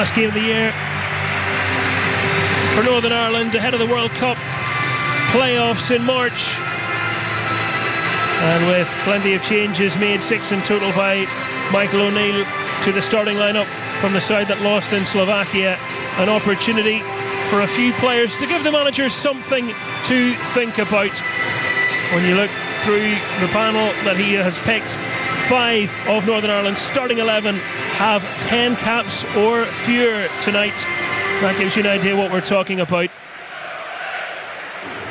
Last game of the year for Northern Ireland ahead of the World Cup playoffs in March. And with plenty of changes made, 6 in total by Michael O'Neill to the starting lineup from the side that lost in Slovakia. An opportunity for a few players to give the manager something to think about. When you look through the panel that he has picked, 5 of Northern Ireland's starting 11 have 10 caps or fewer tonight. That gives you an idea what we're talking about.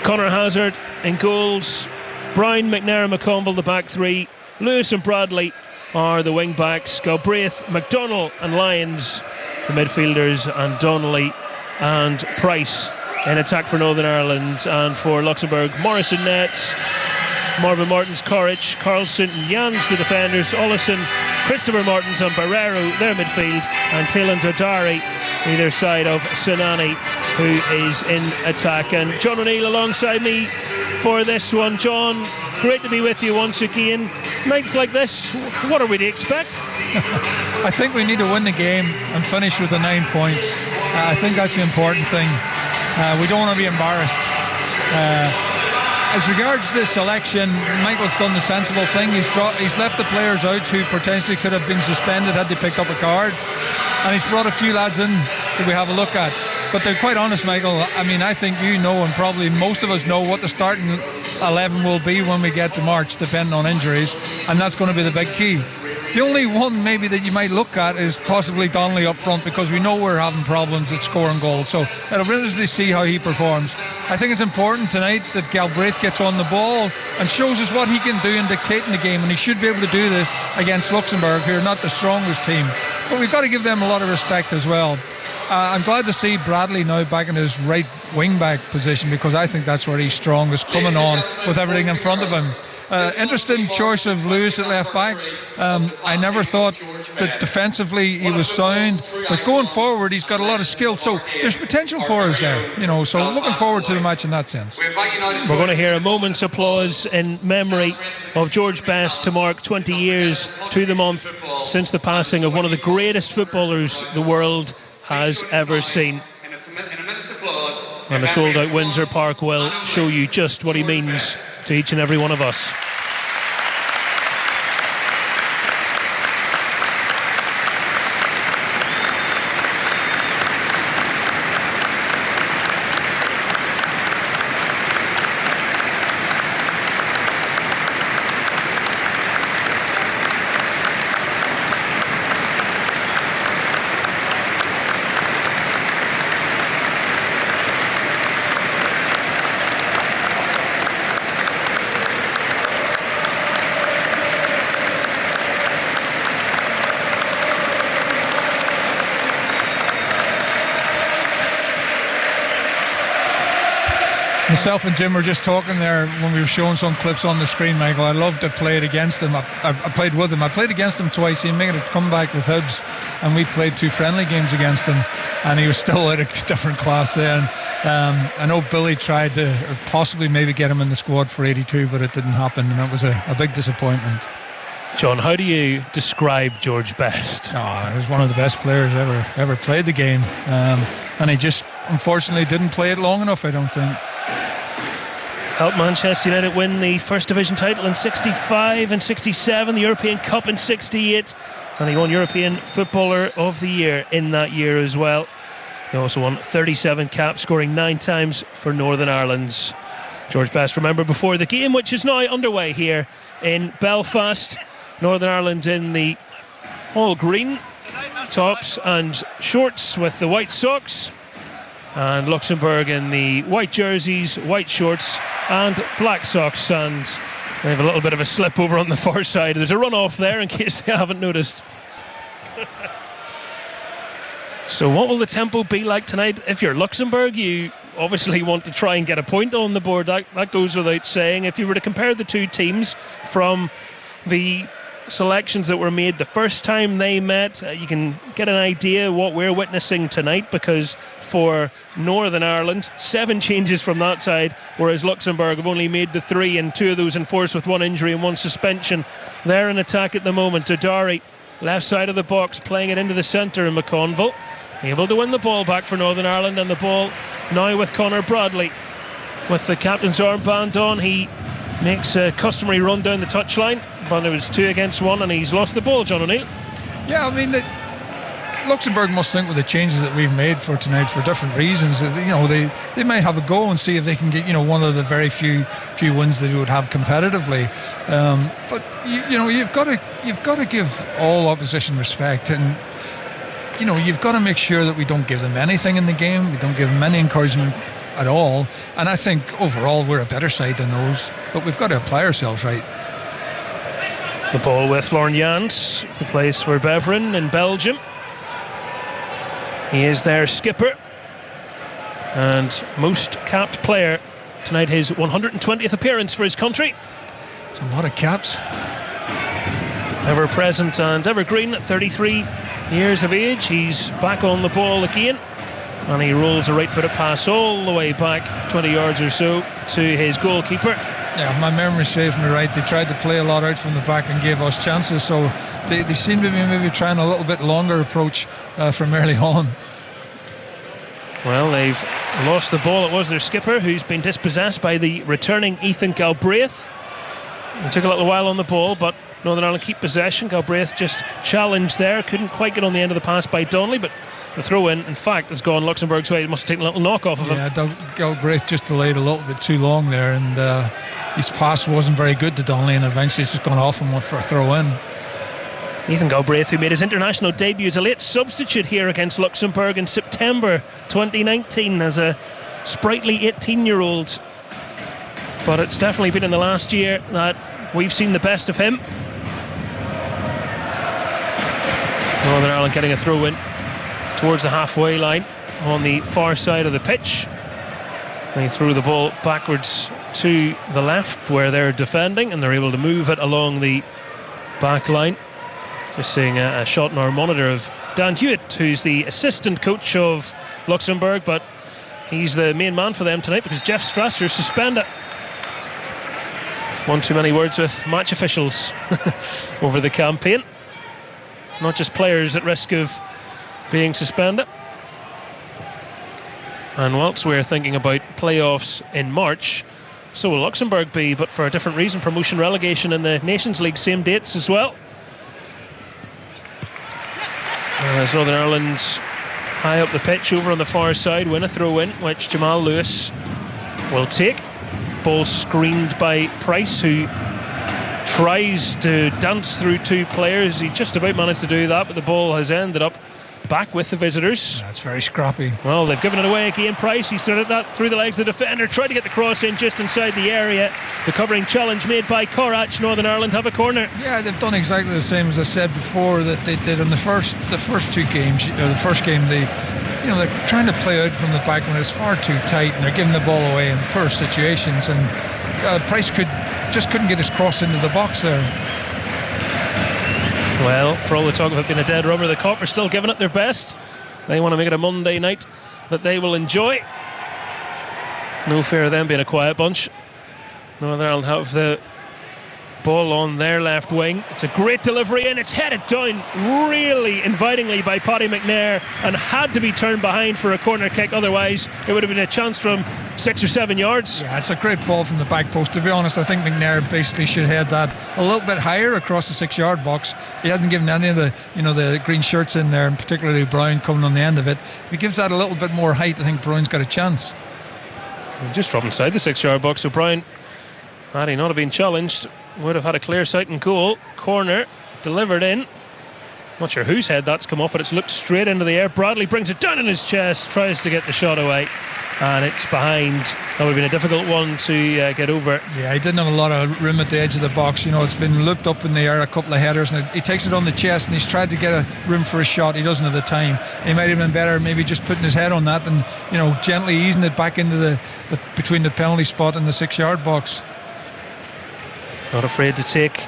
Conor Hazard in goals, Brown, McNair, McConville the back 3, Lewis and Bradley are the wing backs, Galbraith, McDonnell and Lyons the midfielders, and Donnelly and Price in attack for Northern Ireland. And for Luxembourg, Morrison nets, Marvin Martins, Corrich, Carlson and Jans the defenders, Ollison, Christopher Martins and Barrero their midfield, and Taylor Dodari either side of Sinani, who is in attack. And John O'Neill alongside me for this one. John, great to be with you once again. Nights like this, what are we to expect? I think we need to win the game and finish with the 9 points. I think that's the important thing. We don't want to be embarrassed. As regards the selection, Michael's done the sensible thing. He's left the players out who potentially could have been suspended had they picked up a card, and he's brought a few lads in that we have a look at. But to be quite honest, Michael, I mean, I think you know, and probably most of us know, what the starting 11 will be when we get to March, depending on injuries, and that's going to be the big key. The only one maybe that you might look at is possibly Donnelly up front, because we know we're having problems at scoring goals. So it'll be interesting to see how he performs. I think it's important tonight that Galbraith gets on the ball and shows us what he can do in dictating the game, and he should be able to do this against Luxembourg, who are not the strongest team. But we've got to give them a lot of respect as well. I'm glad to see Bradley now back in his right wing-back position, because I think that's where he's strongest, coming on with everything in front of him. Interesting choice of Lewis at left back. I never thought that defensively he was sound, but going forward he's got a lot of skill, so there's potential for us there, you know, so looking forward to the match in that sense. We're going to hear a moment's applause in memory of George Best to mark 20 years to the month since the passing of one of the greatest footballers the world has ever seen. And a sold out Windsor Park will show you just what he means to each and every one of us. Myself and Jim were just talking there when we were showing some clips on the screen, Michael. I love to play it against him. I played with him. I played against him twice. He made a comeback with Hibs, and we played 2 friendly games against him, and he was still at a different class then. I know Billy tried to possibly maybe get him in the squad for 82, but it didn't happen, and it was a big disappointment. John, how do you describe George Best? He was one of the best players ever played the game, and he just unfortunately didn't play it long enough, I don't think. Helped Manchester United win the First Division title in 65 and 67, the European Cup in 68, and he won European Footballer of the Year in that year as well. He also won 37 caps, scoring 9 times for Northern Ireland's George Best. Remember, before the game, which is now underway here in Belfast, Northern Ireland in the all green tops and shorts with the white socks, and Luxembourg in the white jerseys, white shorts and black socks, and they have a little bit of a slip over on the far side. There's a run-off there in case you haven't noticed. So what will the tempo be like tonight? If you're Luxembourg, you obviously want to try and get a point on the board. That goes without saying. If you were to compare the two teams from the selections that were made the first time they met, you can get an idea what we're witnessing tonight, because for Northern Ireland, 7 changes from that side, whereas Luxembourg have only made the 3, and 2 of those enforced with 1 injury and 1 suspension. They're in attack at the moment. Dodari, left side of the box, playing it into the centre, and McConville able to win the ball back for Northern Ireland, and the ball now with Conor Bradley with the captain's armband on. He makes a customary run down the touchline, but it was 2 against 1 and he's lost the ball, John O'Neill. Yeah, I mean, Luxembourg must think with the changes that we've made for tonight for different reasons. They might have a go and see if they can get one of the very few wins that they would have competitively. But you've got to give all opposition respect, and you've got to make sure that we don't give them anything in the game. We don't give them any encouragement at all. And I think overall we're a better side than those, but we've got to apply ourselves right. The ball with Lauren Jans, who plays for Beveren in Belgium. He is their skipper and most capped player tonight, his 120th appearance for his country. It's a lot of caps. Ever present and evergreen at 33 years of age. He's back on the ball again, and he rolls a right-footed pass all the way back 20 yards or so to his goalkeeper. Yeah, if my memory serves me right, they tried to play a lot out from the back and gave us chances, so they seem to be maybe trying a little bit longer approach from early on. Well, they've lost the ball. It was their skipper who's been dispossessed by the returning Ethan Galbraith. It took a little while on the ball, but Northern Ireland keep possession. Galbraith just challenged there, couldn't quite get on the end of the pass by Donnelly, but the throw in fact, has gone Luxembourg's way. It must have taken a little knock off of him. Yeah, Galbraith just delayed a little bit too long there, and his pass wasn't very good to Donnelly, and eventually it's just gone off him for a throw in. Ethan Galbraith, who made his international debut as a late substitute here against Luxembourg in September 2019 as a sprightly 18-year-old. But it's definitely been in the last year that we've seen the best of him. Northern Ireland getting a throw in towards the halfway line on the far side of the pitch. They threw the ball backwards to the left where they're defending, and they're able to move it along the back line. Just seeing a shot in our monitor of Dan Hewitt, who's the assistant coach of Luxembourg, but he's the main man for them tonight because Jeff Strasser suspended. One too many words with match officials over the campaign. Not just players at risk of being suspended. And whilst we're thinking about playoffs in March, so will Luxembourg be, but for a different reason. Promotion, relegation in the Nations League, same dates as well. As Northern Ireland high up the pitch over on the far side, win a throw in, which Jamal Lewis will take. Ball screened by Price, who tries to dance through 2 players. He just about managed to do that, but the ball has ended up back with the visitors. That's very scrappy. Well, they've given it away again. Price, he started that through the legs of the defender, tried to get the cross in just inside the area. The covering challenge made by Korach. Northern Ireland have a corner. Yeah, they've done exactly the same as I said before that they did in the first 2 games. The first game, they're trying to play out from the back when it's far too tight, and they're giving the ball away in poor situations, and Price couldn't get his cross into the box there. Well, for all the talk about being a dead rubber, the Cop are still giving it their best. They want to make it a Monday night that they will enjoy. No fear of them being a quiet bunch. Northern Ireland have the ball on their left wing. It's a great delivery, and it's headed down really invitingly by Paddy McNair and had to be turned behind for a corner kick. Otherwise, it would have been a chance from 6 or 7 yards. Yeah, it's a great ball from the back post. To be honest, I think McNair basically should head that a little bit higher across the 6-yard box. He hasn't given any of the green shirts in there, and particularly Brown coming on the end of it. If he gives that a little bit more height, I think Brown's got a chance. Just from inside the 6-yard box, so Brown, had he not have been challenged, would have had a clear sight and goal. Corner delivered in. Not sure whose head that's come off, but it's looked straight into the air. Bradley brings it down in his chest, tries to get the shot away, and it's behind. That would have been a difficult one to get over. Yeah, he didn't have a lot of room at the edge of the box. It's been looked up in the air, a couple of headers, and he takes it on the chest, and he's tried to get a room for a shot. He doesn't have the time. He might have been better maybe just putting his head on that and gently easing it back into the between the penalty spot and the 6-yard box. Not afraid to take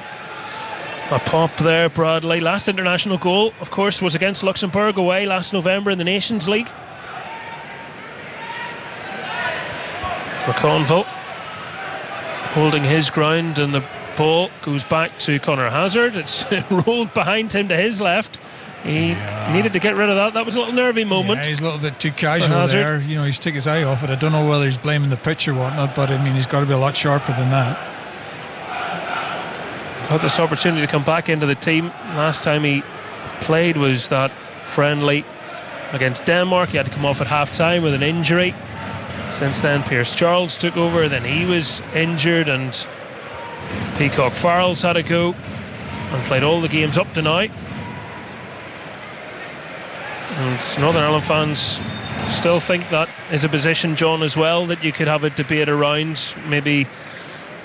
a pop there, Bradley. Last international goal, of course, was against Luxembourg away last November in the Nations League. McConville holding his ground, and the ball goes back to Conor Hazard. It's rolled behind him to his left, He needed to get rid of that. That was a little nervy moment. Yeah, he's a little bit too casual there. You know, he's took his eye off it. I don't know whether he's blaming the pitch or whatnot, but I mean, he's got to be a lot sharper than that. Got this opportunity to come back into the team. Last time he played was that friendly against Denmark. He had to come off at half-time with an injury. Since then, Pierce Charles took over. Then he was injured, and Peacock Farrell's had a go and played all the games up to now. And Northern Ireland fans still think that is a position, John, as well, that you could have a debate around. Maybe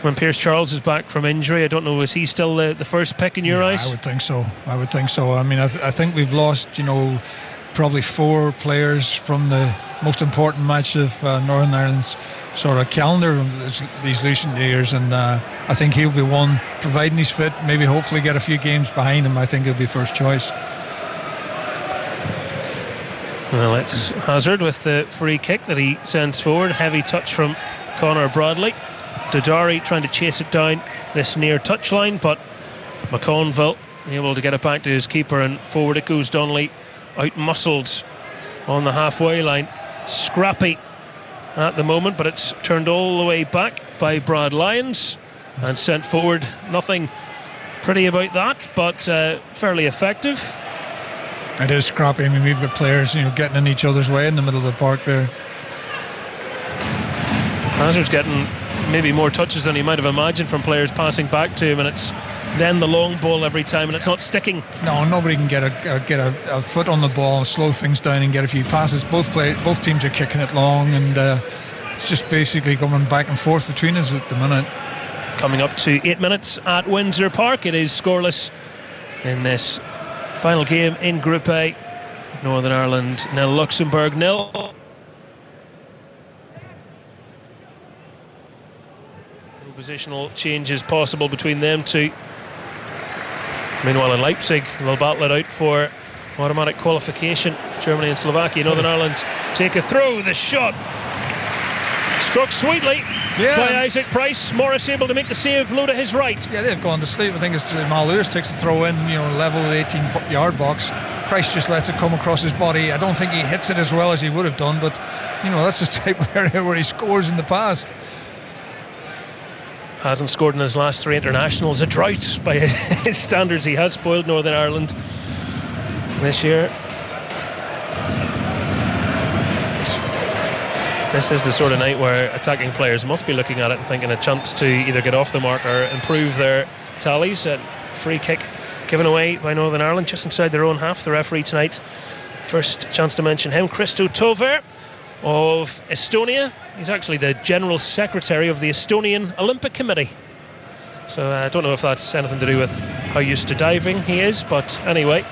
when Pierce Charles is back from injury, I don't know, is he still the first pick in your eyes? I would think so. I mean, I think we've lost, you know, probably 4 players from the most important match of Northern Ireland's sort of calendar these recent years, and I think he'll be one, providing he's fit, maybe hopefully get a few games behind him. I think he'll be first choice. Well, it's Hazard with the free kick that he sends forward. Heavy touch from Conor Bradley. Dodari trying to chase it down this near touchline, but McConville able to get it back to his keeper, and forward it goes. Donnelly out-muscled on the halfway line. Scrappy at the moment, but it's turned all the way back by Brad Lyons and sent forward. Nothing pretty about that, but fairly effective. It is scrappy. I mean, we've got players, you know, getting in each other's way in the middle of the park there. Hazard's getting maybe more touches than he might have imagined from players passing back to him, and it's then the long ball every time, and it's not sticking. No, nobody can get a foot on the ball, slow things down and get a few passes. Both teams are kicking it long, and it's just basically going back and forth between us at the minute. Coming up to 8 minutes at Windsor Park. It is scoreless in this final game in Group A. Northern Ireland 0, Luxembourg 0. Positional changes possible between them two. Meanwhile, in Leipzig, they'll battle it out for automatic qualification. Germany and Slovakia. Northern Ireland take a throw. The shot struck sweetly by Isaac Price. Morris able to make the save, low to his right. Yeah, they've gone to sleep. I think it's Jamal Lewis takes the throw in, you know, level with the 18-yard box. Price just lets it come across his body. I don't think he hits it as well as he would have done, but you know, that's the type of area where he scores in the past. Hasn't scored in his last 3 internationals. A drought by his standards. He has spoiled Northern Ireland this year. This is the sort of night where attacking players must be looking at it and thinking a chance to either get off the mark or improve their tallies. A free kick given away by Northern Ireland just inside their own half. The referee tonight, first chance to mention him, Christo Tover of Estonia. He's actually the General Secretary of the Estonian Olympic Committee. So I don't know if that's anything to do with how used to diving he is, but anyway,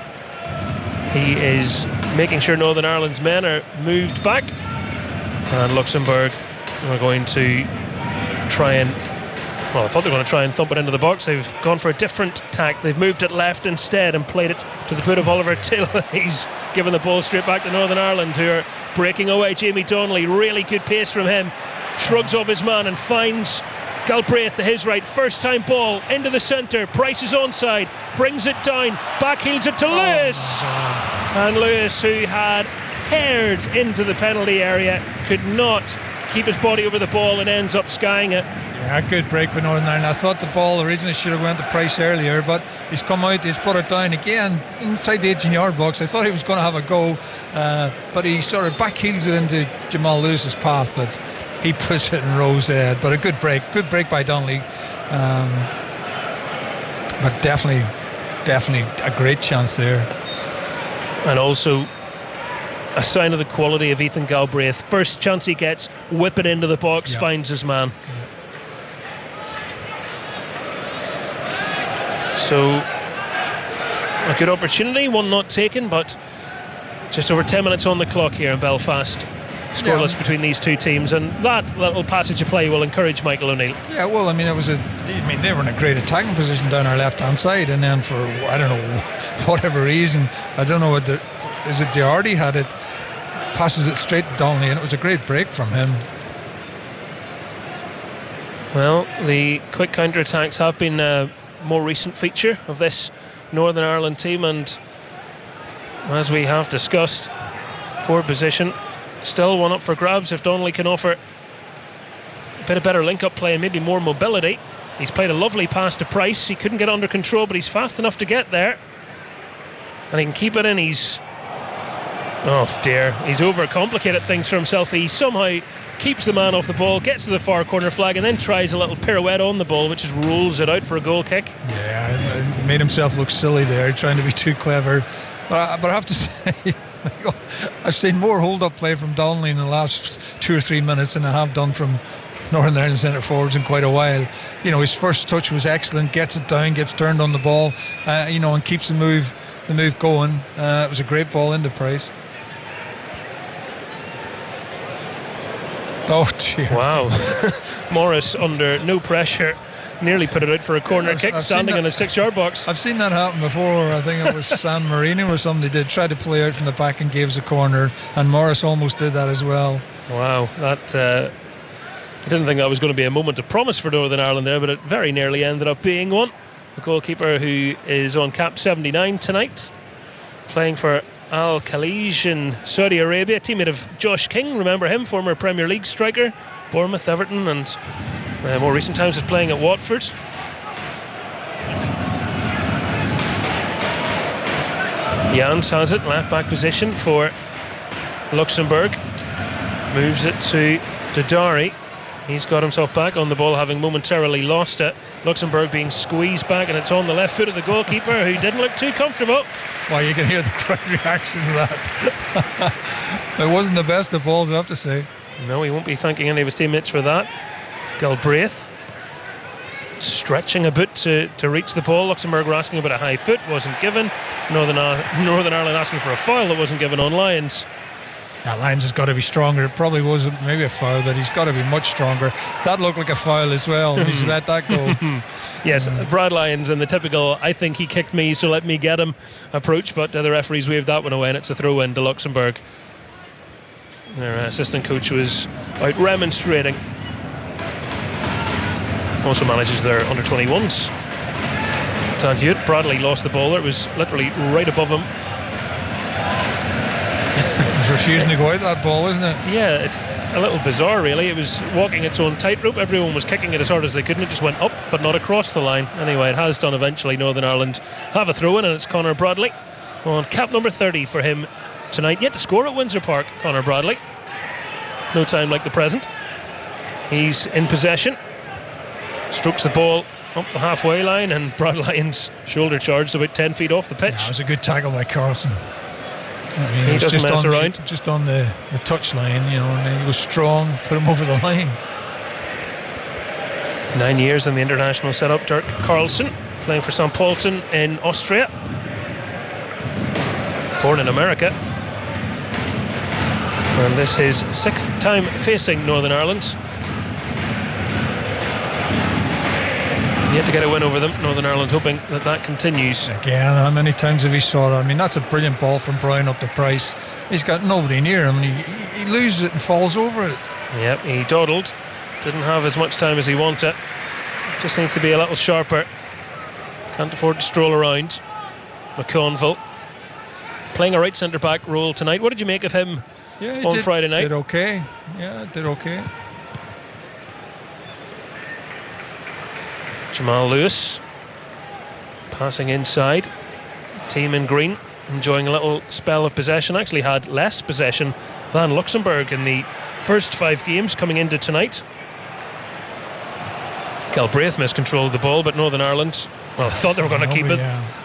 he is making sure Northern Ireland's men are moved back, and Luxembourg are going to try and, well, I thought they were going to try and thump it into the box. They've gone for a different tack. They've moved it left instead and played it to the boot of Oliver Till. He's given the ball straight back to Northern Ireland, who are breaking away. Jamie Donnelly, really good pace from him, shrugs off his man and finds Galbraith to his right. First time ball into the centre. Price is onside, brings it down, backheels it to Lewis, and Lewis, who had heard into the penalty area, could not keep his body over the ball and ends up skying it. Yeah, good break by Northern Ireland. I thought the ball originally should have went to Price earlier, but he's come out, he's put it down again inside the 18-yard box. I thought he was going to have a go, but he sort of backheels it into Jamal Lewis's path, but he puts it in Rowe's head. But a good break by Donnelly, but definitely a great chance there. And also a sign of the quality of Ethan Galbraith. First chance he gets, whip it into the box, finds his man. So a good opportunity, one not taken, but just over 10 minutes on the clock here in Belfast. Scoreless between these two teams, and that little passage of play will encourage Michael O'Neill. Yeah, well, I mean, they were in a great attacking position down our left-hand side, and then for, I don't know, whatever reason, I don't know what is it Diardi had it, passes it straight to Donnelly, and it was a great break from him. Well, the quick counter-attacks have been a more recent feature of this Northern Ireland team, and as we have discussed, forward position still one up for grabs if Donnelly can offer a bit of better link-up play and maybe more mobility. He's played a lovely pass to Price. He couldn't get under control, but he's fast enough to get there, and he can keep it in. He's overcomplicated things for himself. He somehow keeps the man off the ball, gets to the far corner flag, and then tries a little pirouette on the ball, which just rolls it out for a goal kick. Yeah, made himself look silly there, trying to be too clever. But I have to say, I've seen more hold-up play from Donnelly in the last 2 or 3 minutes than I have done from Northern Ireland centre forwards in quite a while. His first touch was excellent, gets it down, gets turned on the ball, and keeps the move going. It was a great ball into Price. Oh dear! Wow, Morris under no pressure nearly put it out for a corner kick, standing in a 6-yard box. I've seen that happen before. I think it was San Marino or somebody did try to play out from the back and gave us a corner, and Morris almost did that as well. Wow, that I didn't think that was going to be a moment of promise for Northern Ireland there, but it very nearly ended up being one. The goalkeeper, who is on cap 79 tonight, playing for Al Khalij in Saudi Arabia, teammate of Josh King, remember him, former Premier League striker, Bournemouth, Everton, and more recent times is playing at Watford. Jans has it, left back position for Luxembourg, moves it to Dodari. He's got himself back on the ball, having momentarily lost it. Luxembourg being squeezed back, and it's on the left foot of the goalkeeper, who didn't look too comfortable. Well, you can hear the crowd reaction to that. It wasn't the best of balls, I have to say. No, he won't be thanking any of his teammates for that. Galbraith stretching a bit to reach the ball. Luxembourg were asking about a high foot, wasn't given. Northern Ireland asking for a foul that wasn't given on Lyons. Now, Lyons has got to be stronger. It probably wasn't maybe a foul, but he's got to be much stronger. That looked like a foul as well, and he's let that go. Yes, Brad Lyons in the typical "I think he kicked me, so let me get him" approach, but the referees waved that one away, and it's a throw in to Luxembourg. Their assistant coach was out remonstrating. Also manages their under-21s. Dan Hewitt. Bradley lost the ball there. It was literally right above him. Refusing to go out that ball, isn't it? Yeah, it's a little bizarre really. It was walking its own tightrope. Everyone was kicking it as hard as they could, and it just went up but not across the line. Anyway, it has done eventually. Northern Ireland have a throw in, and it's Conor Bradley on cap number 30 for him tonight. Yet to score at Windsor Park, Conor Bradley. No time like the present. He's in possession, strokes the ball up the halfway line, and Brad Lyons shoulder charged about 10 feet off the pitch. Yeah, it was a good tackle by Carlson. I mean, he doesn't mess around. Just on the touch line, and he was strong, put him over the line. 9 years in the international setup. Dirk Carlson, playing for St. Paulton in Austria. Born in America. And this is 6th time facing Northern Ireland. Yet to get a win over them. Northern Ireland hoping that continues. Again, how many times have we saw that? I mean, that's a brilliant ball from Brown up to Price. He's got nobody near him, and he loses it and falls over it. Yep, he dawdled. Didn't have as much time as he wanted. Just needs to be a little sharper. Can't afford to stroll around. McConville playing a right centre-back role tonight. What did you make of him on Friday night? Did okay. Yeah, did okay. Jamal Lewis passing inside. Team in green enjoying a little spell of possession. Actually had less possession than Luxembourg in the first 5 games coming into tonight. Galbraith miscontrolled the ball, but Northern Ireland, well, thought they were going to keep it.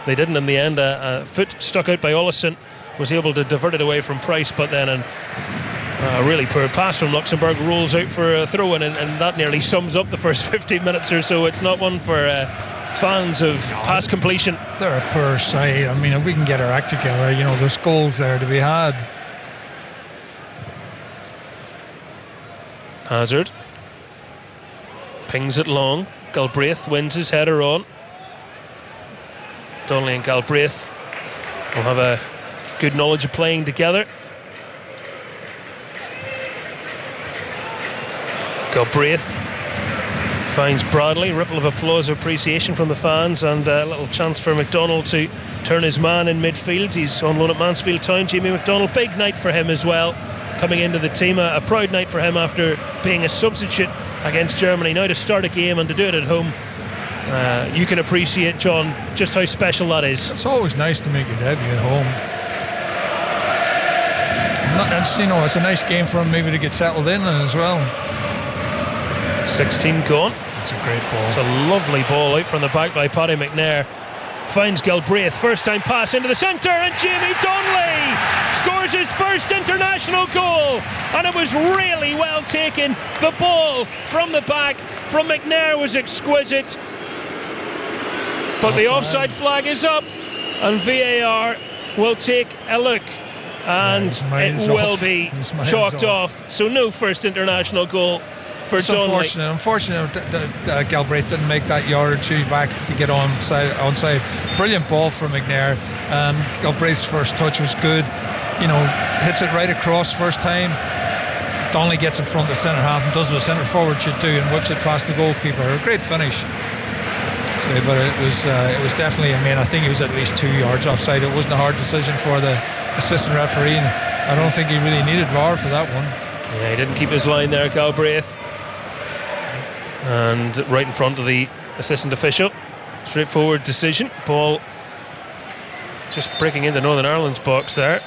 They didn't in the end. A foot stuck out by Ollison was able to divert it away from Price, but then a really poor pass from Luxembourg rolls out for a throw-in, and that nearly sums up the first 15 minutes or so. It's not one for fans of pass completion. They're a poor side. I mean, if we can get our act together, there's goals there to be had. Hazard pings it long. Galbraith wins his header on. Donnelly and Galbraith will have a good knowledge of playing together. Galbraith finds Bradley. Ripple of applause, appreciation from the fans, and a little chance for McDonald to turn his man in midfield. He's on loan at Mansfield Town. Jamie McDonald, big night for him as well, coming into the team. A proud night for him after being a substitute against Germany. Now to start a game and to do it at home. You can appreciate, John, just how special that is. It's always nice to make your debut at home. It's a nice game for him maybe to get settled in as well. 16 gone. It's a great ball. It's a lovely ball out from the back by Paddy McNair. Finds Galbraith, first time pass into the centre, and Jamie Donnelly scores his first international goal, and it was really well taken. The ball from the back from McNair was exquisite, but the offside flag is up, and VAR will take a look, and it will be chalked off. So no first international goal for Donnelly. Unfortunate that Galbraith didn't make that yard or two back to get onside. Brilliant ball from McNair, and Galbraith's first touch was good. Hits it right across first time. Donnelly gets in front of the centre half and does what a centre forward should do, and whips it past the goalkeeper. A great finish. But it was definitely. I think he was at least 2 yards offside. It wasn't a hard decision for the assistant referee. I don't think he really needed VAR for that one. Yeah, he didn't keep his line there, Galbraith. And right in front of the assistant official. Straightforward decision. Ball just breaking into Northern Ireland's box there.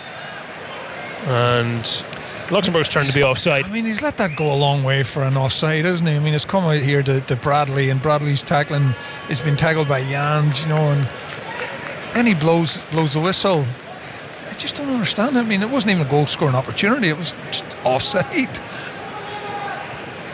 And Luxembourg's turned to be offside. He's let that go a long way for an offside, isn't he? It's come out here to Bradley, and Bradley's tackling has been tackled by Jans, and then he blows the whistle. I just don't understand it. It wasn't even a goal scoring opportunity, it was just offside.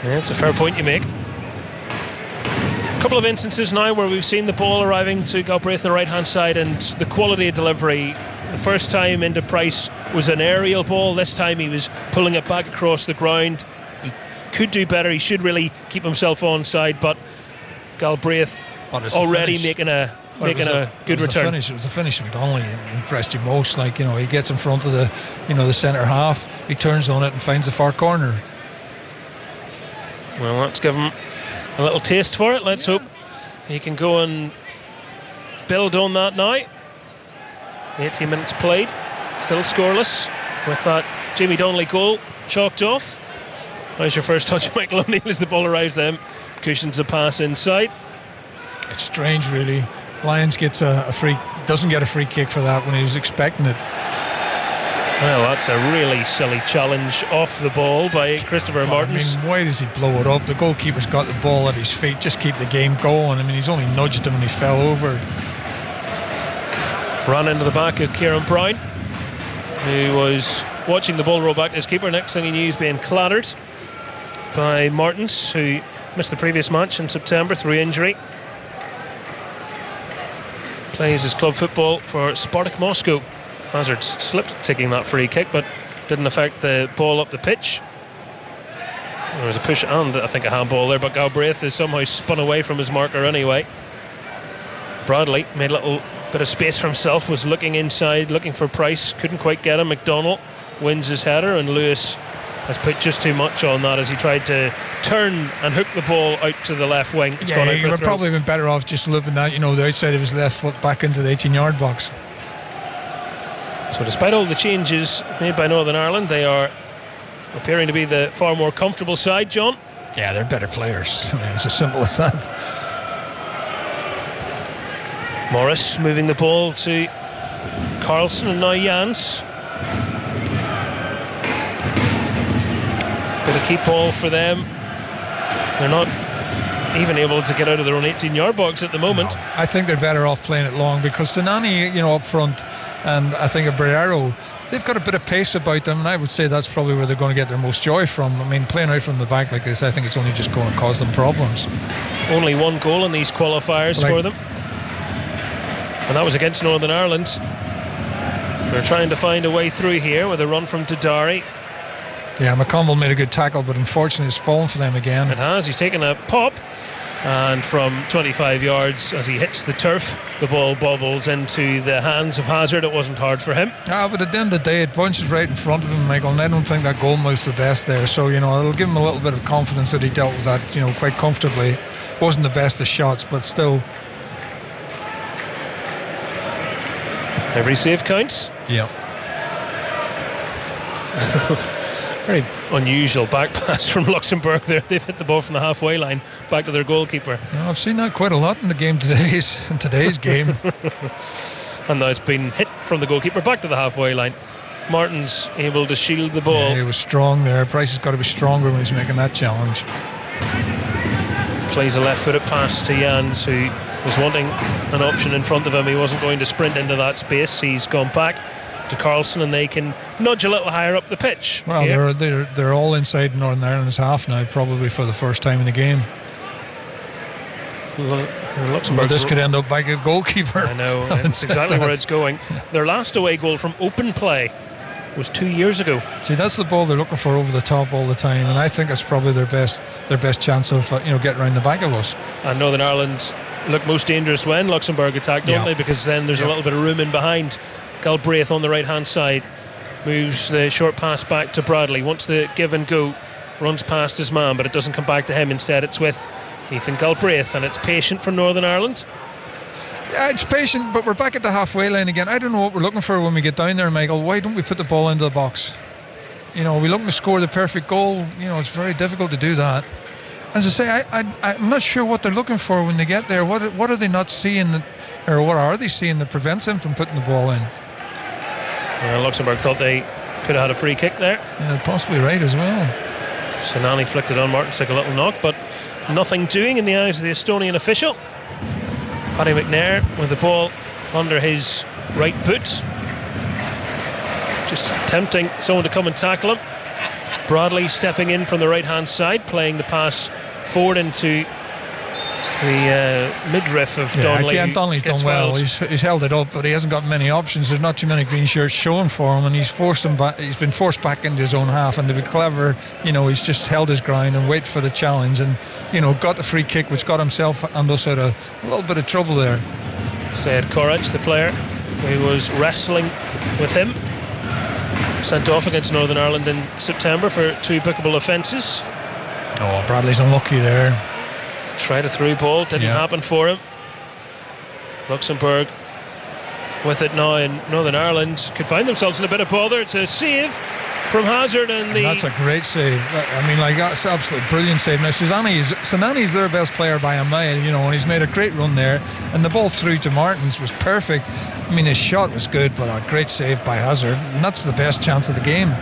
Yeah, it's a fair point you make. A couple of instances now where we've seen the ball arriving to Galbraith on the right hand side, and the quality of delivery. The first time into Price was an aerial ball. This time he was pulling it back across the ground. He could do better. He should really keep himself onside, but Galbraith already making a good return. It was a finish from Donnelly impressed you most. He gets in front of the centre half. He turns on it and finds the far corner. Well, let's give him a little taste for it. Let's hope he can go and build on that now. 18 minutes played, still scoreless, with that Jamie Donnelly goal chalked off. How's your first touch, Michael O'Neill, as the ball arrives then? Cushions the pass inside. It's strange, really. Lyons doesn't get a free kick for that when he was expecting it. Well, that's a really silly challenge off the ball by Christopher Martins. Why does he blow it up? The goalkeeper's got the ball at his feet. Just keep the game going. He's only nudged him and he fell over. Ran into the back of Kieran Brown, who was watching the ball roll back to his keeper. Next thing he knew, he's being clattered by Martins, who missed the previous match in September through injury. Plays his club football for Spartak Moscow. Hazard slipped taking that free kick, but didn't affect the ball up the pitch. There was a push and I think a handball there, but Galbraith is somehow spun away from his marker anyway. Bradley made a little bit of space for himself, was looking inside, looking for Price, couldn't quite get him. McDonald wins his header, and Lewis has put just too much on that as he tried to turn and hook the ball out to the left wing. It's gone out you would probably been better off just looking at the outside of his left foot back into the 18-yard box. So despite all the changes made by Northern Ireland, they are appearing to be the far more comfortable side, John. Yeah, they're better players. It's as simple as that. Morris moving the ball to Carlson, and now Jans. Bit of keep ball for them. They're not even able to get out of their own 18-yard box at the moment. No, I think they're better off playing it long, because Sinani, up front, and I think Brero, they've got a bit of pace about them, and I would say that's probably where they're going to get their most joy from. Playing out from the back like this, I think it's only just going to cause them problems. Only one goal in these qualifiers for them, and that was against Northern Ireland. They're trying to find a way through here with a run from Tadari. Yeah, McConville made a good tackle, but unfortunately it's fallen for them again. It has. He's taken a pop, and from 25 yards as he hits the turf, the ball bobbles into the hands of Hazard. It wasn't hard for him. But at the end of the day, it bunches right in front of him, Michael, and I don't think that goal mouth's the best there. So, it'll give him a little bit of confidence that he dealt with that, quite comfortably. wasn't the best of shots, but still. Every save counts. Yeah. Very unusual back pass from Luxembourg there. They've hit the ball from the halfway line back to their goalkeeper. I've seen that quite a lot in the game today's game. And now it's been hit from the goalkeeper back to the halfway line. Martin's able to shield the ball. Yeah, he was strong there. Price has got to be stronger when he's making that challenge. Plays a left-footed pass to Jans, who was wanting an option in front of him. He wasn't going to sprint into that space. He's gone back to Carlson, and they can nudge a little higher up the pitch. Well, they're all inside Northern Ireland's half now, probably for the first time in the game. Luxembourg. This could end up back at goalkeeper. I know, that's exactly where it's going. Their last away goal from open play was 2 years ago. See, that's the ball they're looking for over the top all the time, and I think it's probably their best chance of getting around the back of us. And Northern Ireland look most dangerous when Luxembourg attack, don't they? Because then there's a little bit of room in behind. Galbraith on the right hand side moves the short pass back to Bradley, wants the give and go, runs past his man, but it doesn't come back to him. Instead it's with Ethan Galbraith, and it's patient from Northern Ireland. Yeah, it's patient, but we're back at the halfway line again. I don't know what we're looking for when we get down there, Michael. Why don't we put the ball into the box? We're looking to score the perfect goal. It's very difficult to do that. As I say, I'm not sure what they're looking for when they get there. What are they not seeing, or what are they seeing that prevents them from putting the ball in? Well, Luxembourg thought they could have had a free kick there. Yeah, possibly right as well. Sinani flicked it on. Martin took a little knock, but nothing doing in the eyes of the Estonian official. Paddy McNair with the ball under his right boot, just tempting someone to come and tackle him. Bradley stepping in from the right hand side, playing the pass forward into the midriff of Donnelly. Again, Donnelly's done well. He's held it up, but he hasn't got many options. There's not too many green shirts showing for him, and he's been forced back into his own half. And to be clever, he's just held his ground and waited for the challenge, and got the free kick, which got himself and us out of a little bit of trouble there. Said Korach, the player who was wrestling with him, sent off against Northern Ireland in September for 2 bookable offences. Oh, Bradley's unlucky there. Tried a through ball, didn't happen for him. Luxembourg with it now, and Northern Ireland could find themselves in a bit of bother. It's a save from Hazard, and that's a great save. That's an absolute brilliant save. Now Sinani's their best player by a mile, and he's made a great run there, and the ball through to Martins was perfect. His shot was good, but a great save by Hazard, and that's the best chance of the game.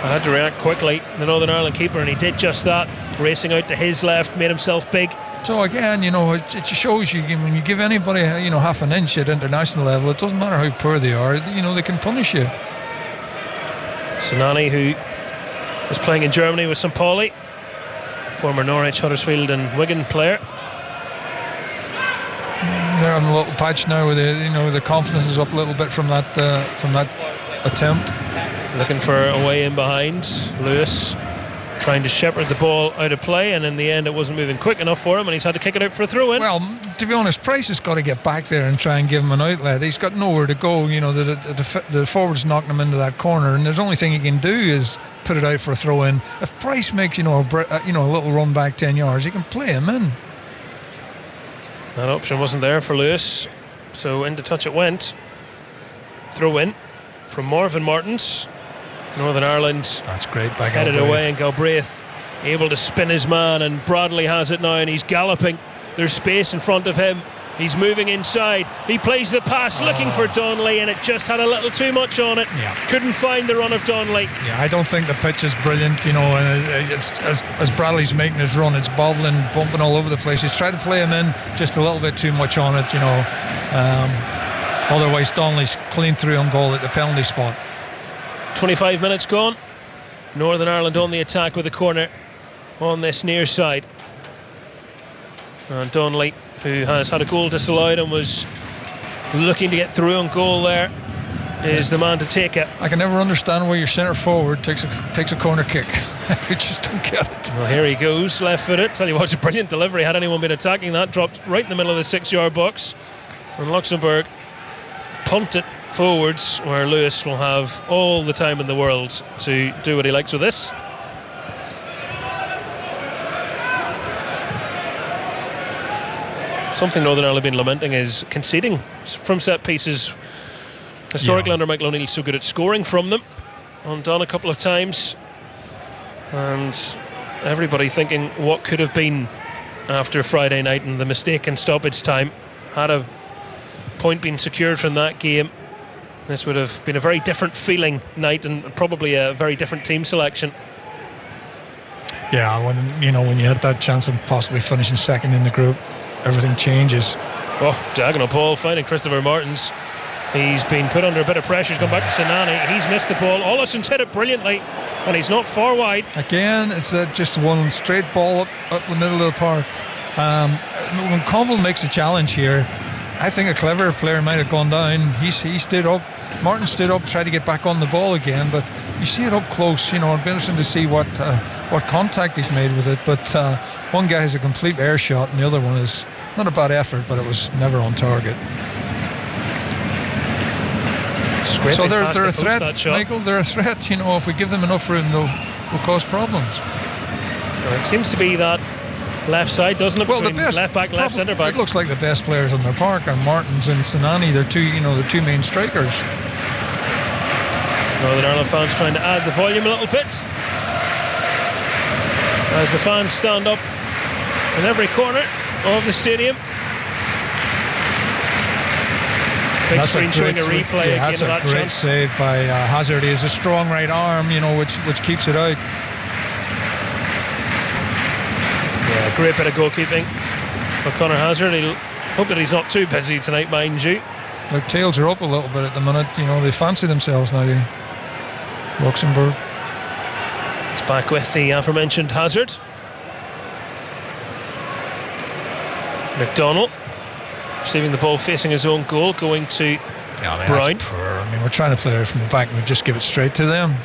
I had to react quickly, the Northern Ireland keeper, and he did just that, racing out to his left, made himself big. So again, it shows you, when you give anybody half an inch at international level, it doesn't matter how poor they are, they can punish you. Sinani, who was playing in Germany with St. Pauli, former Norwich, Huddersfield and Wigan player. They're on a little patch now where the confidence is up a little bit from that attempt. Looking for a way in behind. Lewis trying to shepherd the ball out of play, and in the end it wasn't moving quick enough for him, and he's had to kick it out for a throw-in. Well, to be honest, Price has got to get back there and try and give him an outlet. He's got nowhere to go. The forward's knocking him into that corner, and the only thing he can do is put it out for a throw-in. If Price makes a little run back 10 yards, he can play him in. That option wasn't there for Lewis, so into touch it went. Throw-in from Marvin Martins. Northern Ireland, that's great, back headed away, and Galbraith able to spin his man, and Bradley has it now, and he's galloping. There's space in front of him. He's moving inside. He plays the pass, looking for Donnelly, and it just had a little too much on it. Couldn't find the run of Donnelly. I don't think the pitch is brilliant, and it's, as Bradley's making his run, it's bobbling, bumping all over the place. He's tried to play him in, just a little bit too much on it, Otherwise, Donnelly's clean through on goal at the penalty spot. 25 minutes gone. Northern Ireland on the attack with a corner on this near side. And Donnelly, who has had a goal disallowed and was looking to get through on goal there, is the man to take it. I can never understand why your centre forward takes a corner kick. I just don't get it. Well, here he goes, left footed. Tell you what, it's a brilliant delivery. Had anyone been attacking that, dropped right in the middle of the 6-yard box. And Luxembourg pumped it forwards, where Lewis will have all the time in the world to do what he likes with this. something Northern Ireland have been lamenting is conceding from set pieces. Historically, under Michael O'Neill, so good at scoring from them. Undone a couple of times, and everybody thinking what could have been after Friday night and the mistake in stoppage time. Had a point been secured from that game, this would have been a very different feeling night and probably a very different team selection. Yeah, when you had that chance of possibly finishing second in the group, everything changes. Oh, diagonal ball finding Christopher Martins. He's been put under a bit of pressure. He's gone back to Sinani. He's missed the ball. Ollison's hit it brilliantly, and he's not far wide. Again, it's just one straight ball up the middle of the park. When Conville makes a challenge here, I think a clever player might have gone down. He stood up. Martin stood up, tried to get back on the ball again, but you see it up close. It'd be interesting to see what contact he's made with it. But one guy has a complete air shot, and the other one is not a bad effort, but it was never on target. So they're a threat, Michael. They're a threat. If we give them enough room, they'll cause problems. Well, it seems to be that left side, doesn't it? Well, the best left back, left centre back. It looks like the best players on their park are Martins and Sinani. They're the two main strikers. Northern Ireland fans trying to add the volume a little bit as the fans stand up in every corner of the stadium. Big screen showing a replay again of that chance. That's a great save by Hazard. He has a strong right arm, which keeps it out. Yeah, great bit of goalkeeping for Conor Hazard. He'll hope that he's not too busy tonight, mind you. Their tails are up a little bit at the minute. They fancy themselves now. Luxembourg. It's back with the aforementioned Hazard. McDonald receiving the ball facing his own goal, going to Brown. That's poor. We're trying to play it from the back and we just give it straight to them.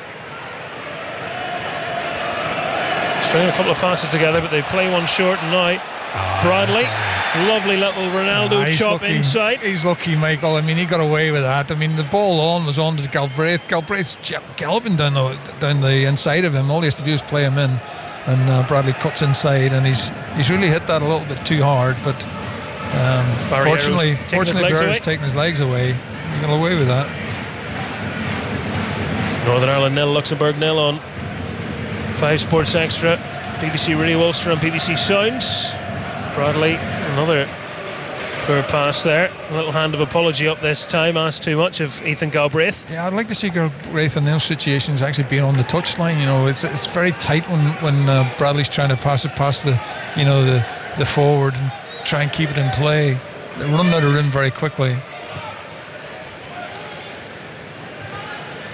Stringing a couple of passes together, but they play one short now. Bradley, lovely little Ronaldo chop inside. He's lucky, Michael. He got away with that. The ball was on to Galbraith. Galbraith's galloping down the inside of him. All he has to do is play him in, and Bradley cuts inside, and he's really hit that a little bit too hard. But fortunately, Barry's taking his legs away. He got away with that. Northern Ireland 0, Luxembourg 0 on 5 Sports Extra, BBC Radio Ulster and BBC Sounds. Bradley, another poor pass there. A little hand of apology up this time. Asked too much of Ethan Galbraith. Yeah, I'd like to see Galbraith in those situations actually being on the touchline. It's very tight when Bradley's trying to pass it past the forward and try and keep it in play. They run out of room very quickly.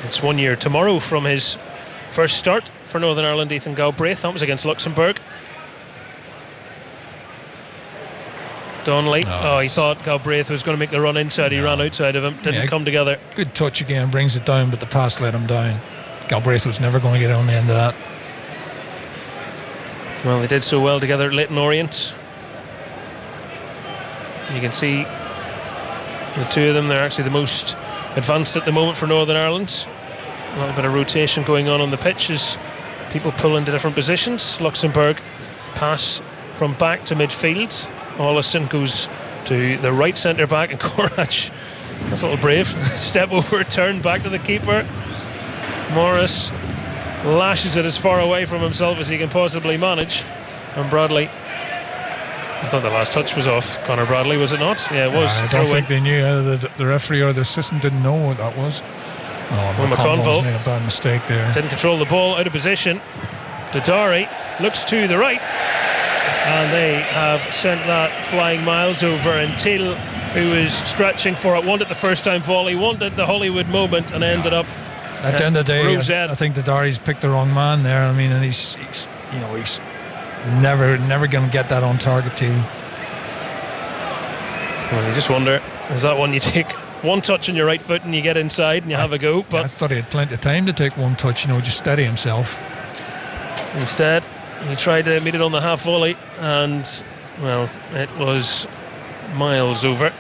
It's 1 year tomorrow from his first start for Northern Ireland, Ethan Galbraith. That was against Luxembourg. Donnelly. He thought Galbraith was going to make the run inside. He ran outside of him. Didn't come together. Good touch again. Brings it down, but the pass let him down. Galbraith was never going to get on the end of that. Well, they did so well together at Leyton Orient. You can see the two of them. They're actually the most advanced at the moment for Northern Ireland. A little bit of rotation going on the pitch as people pull into different positions. Luxembourg pass from back to midfield. Ollison goes to the right centre back, and Korach, that's a little brave, step over, turn back to the keeper. Morris lashes it as far away from himself as he can possibly manage, and Bradley, I thought the last touch was off Conor Bradley, was it not? Yeah, it was. I don't think they knew. The referee or the assistant didn't know what that was. McConville made a bad mistake there. Didn't control the ball, out of position. Dodari looks to the right, and they have sent that flying miles over. And Till, who was stretching for it, wanted the first time volley, wanted the Hollywood moment, and ended up at the end of the day. I think Dodari's picked the wrong man there. And he's never going to get that on target team. Well, you just wonder, is that one you take one touch on your right foot and you get inside and you have a go? But I thought he had plenty of time to take one touch, just steady himself. Instead, he tried to meet it on the half volley, and well, it was miles over.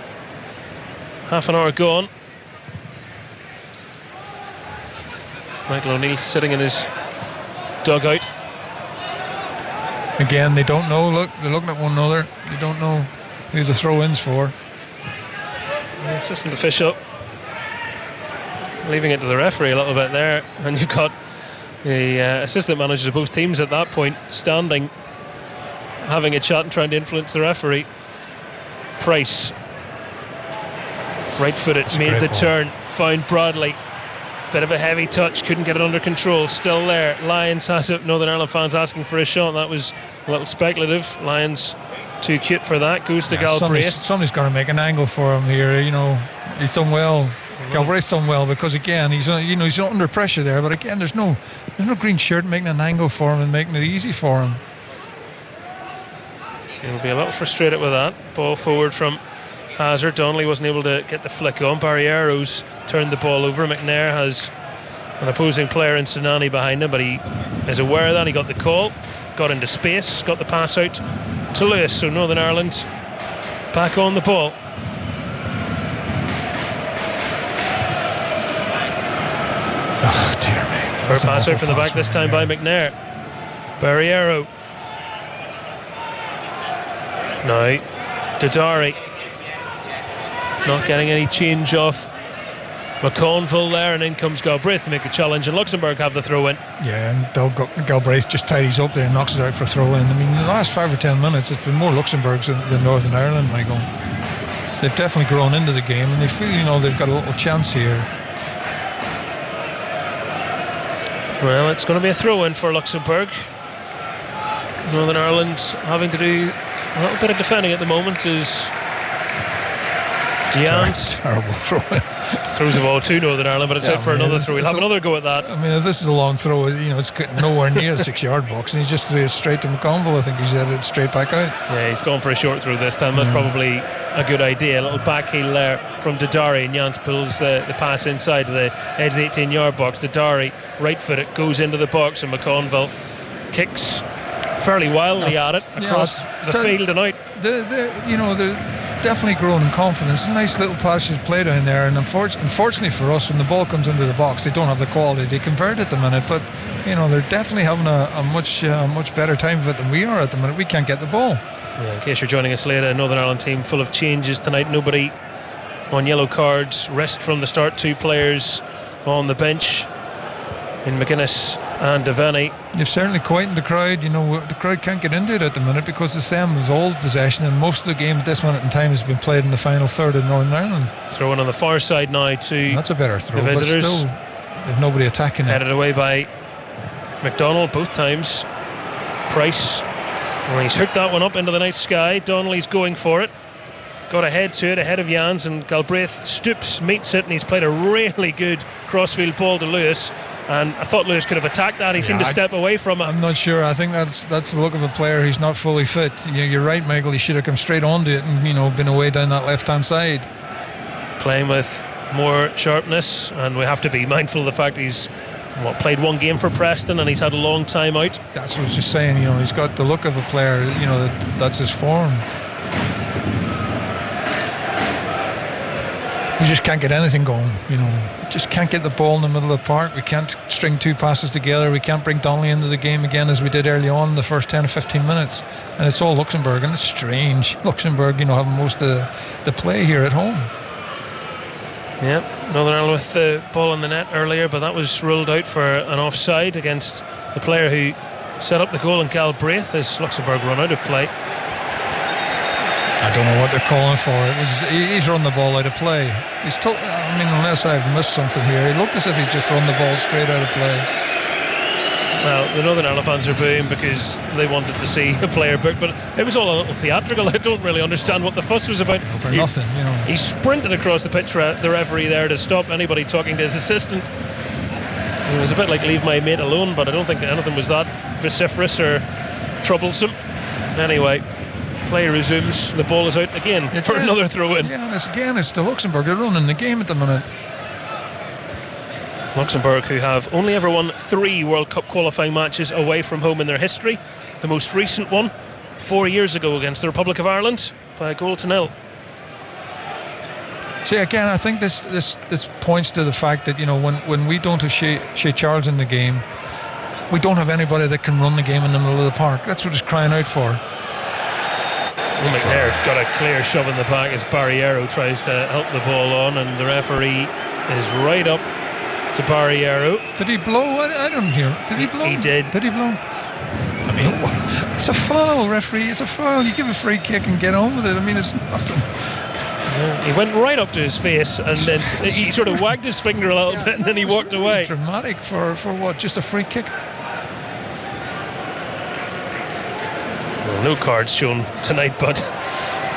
Half an hour gone. Michael O'Neill sitting in his dugout. Again, they don't know. Look, they're looking at one another. They don't know. who the throw-in's for. The assistant official leaving it to the referee a little bit there, and you've got the assistant managers of both teams at that point standing, having a chat and trying to influence the referee. Price, right-footed, made the turn, found Bradley. Bit of a heavy touch, couldn't get it under control. Still there. Lions has it. Northern Ireland fans asking for a shot. That was a little speculative. Lions too cute for that. Goes to Galbraith. Somebody's got to make an angle for him here. He's done well. Galbraith's done well because again he's not under pressure there. But again, there's no green shirt making an angle for him and making it easy for him. He'll be a little frustrated with that. Ball forward from Hazard. Donnelly wasn't able to get the flick on. Barriero's turned the ball over. McNair has an opposing player in Sinani behind him, but he is aware of that. He got the call, got into space, got the pass out to Lewis. So Northern Ireland back on the ball. Oh dear me. First pass out from the back this time by McNair. Barriero. Now Dodari. Not getting any change off McConville there, and in comes Galbraith to make the challenge, and Luxembourg have the throw in. Yeah, and Galbraith just tidies up there and knocks it out for a throw in. I mean, in the last 5 or 10 minutes it's been more Luxembourgs than Northern Ireland, Michael. They've definitely grown into the game and they feel they've got a little chance here. Well, it's going to be a throw in for Luxembourg. Northern Ireland having to do a little bit of defending at the moment as Jans terrible throw. Throws the ball to Northern Ireland, but it's out for another throw. He'll have another go at that. I mean, if this is a long throw, it's nowhere near the 6-yard box, and he just threw it straight to McConville. I think he's headed it straight back out. Yeah, he's gone for a short throw this time. That's probably a good idea. A little back heel there from Dodari, and Jans pulls the pass inside to the edge of the 18-yard box. Dodari, right foot, it goes into the box, and McConville kicks fairly wildly at it across the field and out. They're definitely growing in confidence. A nice little passage play down there, and unfortunately for us, when the ball comes into the box, they don't have the quality to convert at the minute. But they're definitely having a much better time of it than we are at the minute. We can't get the ball. Yeah, in case you're joining us later, Northern Ireland team full of changes tonight. Nobody on yellow cards. Rest from the start. 2 players on the bench in McGuinness and Devaney. You've certainly quietened the crowd. The crowd can't get into it at the minute because the same is all possession, and most of the game at this minute in time has been played in the final third of Northern Ireland. Throwing on the far side now to that's a better throw, the visitors. But still, there's nobody attacking it. Headed away by McDonald both times. Price, he's hooked that one up into the night sky. Donnelly's going for it. Got ahead to it, ahead of Jans, and Galbraith stoops, meets it, and he's played a really good crossfield ball to Lewis. And I thought Lewis could have attacked that. He seemed to step away from it. I'm not sure. I think that's the look of a player who's not fully fit. You're right, Michael. He should have come straight onto it and been away down that left-hand side. Playing with more sharpness, and we have to be mindful of the fact he's played 1 game for Preston and he's had a long time out. That's what I was just saying. He's got the look of a player. That's his form. We just can't get anything going, just can't get the ball in the middle of the park. We can't string 2 passes together. We can't bring Donnelly into the game again as we did early on in the first 10 or 15 minutes. And it's all Luxembourg, and it's strange. Luxembourg, having most of the play here at home. Yeah, Northern Ireland with the ball in the net earlier, but that was ruled out for an offside against the player who set up the goal in Galbraith as Luxembourg run out of play. I don't know what they're calling for. He's run the ball out of play. Unless I've missed something here, he looked as if he'd just run the ball straight out of play. Well, the Northern Ireland fans are booing because they wanted to see a player booked, but it was all a little theatrical. I don't really understand what the fuss was about. Nothing. He sprinted across the pitch for the referee there to stop anybody talking to his assistant. It was a bit like leave my mate alone, but I don't think that anything was that vociferous or troublesome. Anyway, play resumes. The ball is out again for another throw in. Yeah, it's the Luxembourg. They're running the game at the minute. Luxembourg, who have only ever won 3 World Cup qualifying matches away from home in their history. The most recent one 4 years ago against the Republic of Ireland by 1-0. See, again, I think this points to the fact that when we don't have Shea Charles in the game, we don't have anybody that can run the game in the middle of the park. That's what it's crying out for. McNair got a clear shove in the back as Barriero tries to help the ball on, and the referee is right up to Barriero. Did he blow? I don't hear. Did he blow? He did. Did he blow? I mean, it's a foul, referee. It's a foul. You give a free kick and get on with it. I mean, it's nothing. Yeah, he went right up to his face, and then he sort of wagged his finger a little bit, and then he walked away. Dramatic for what? Just a free kick? Well, no cards shown tonight, but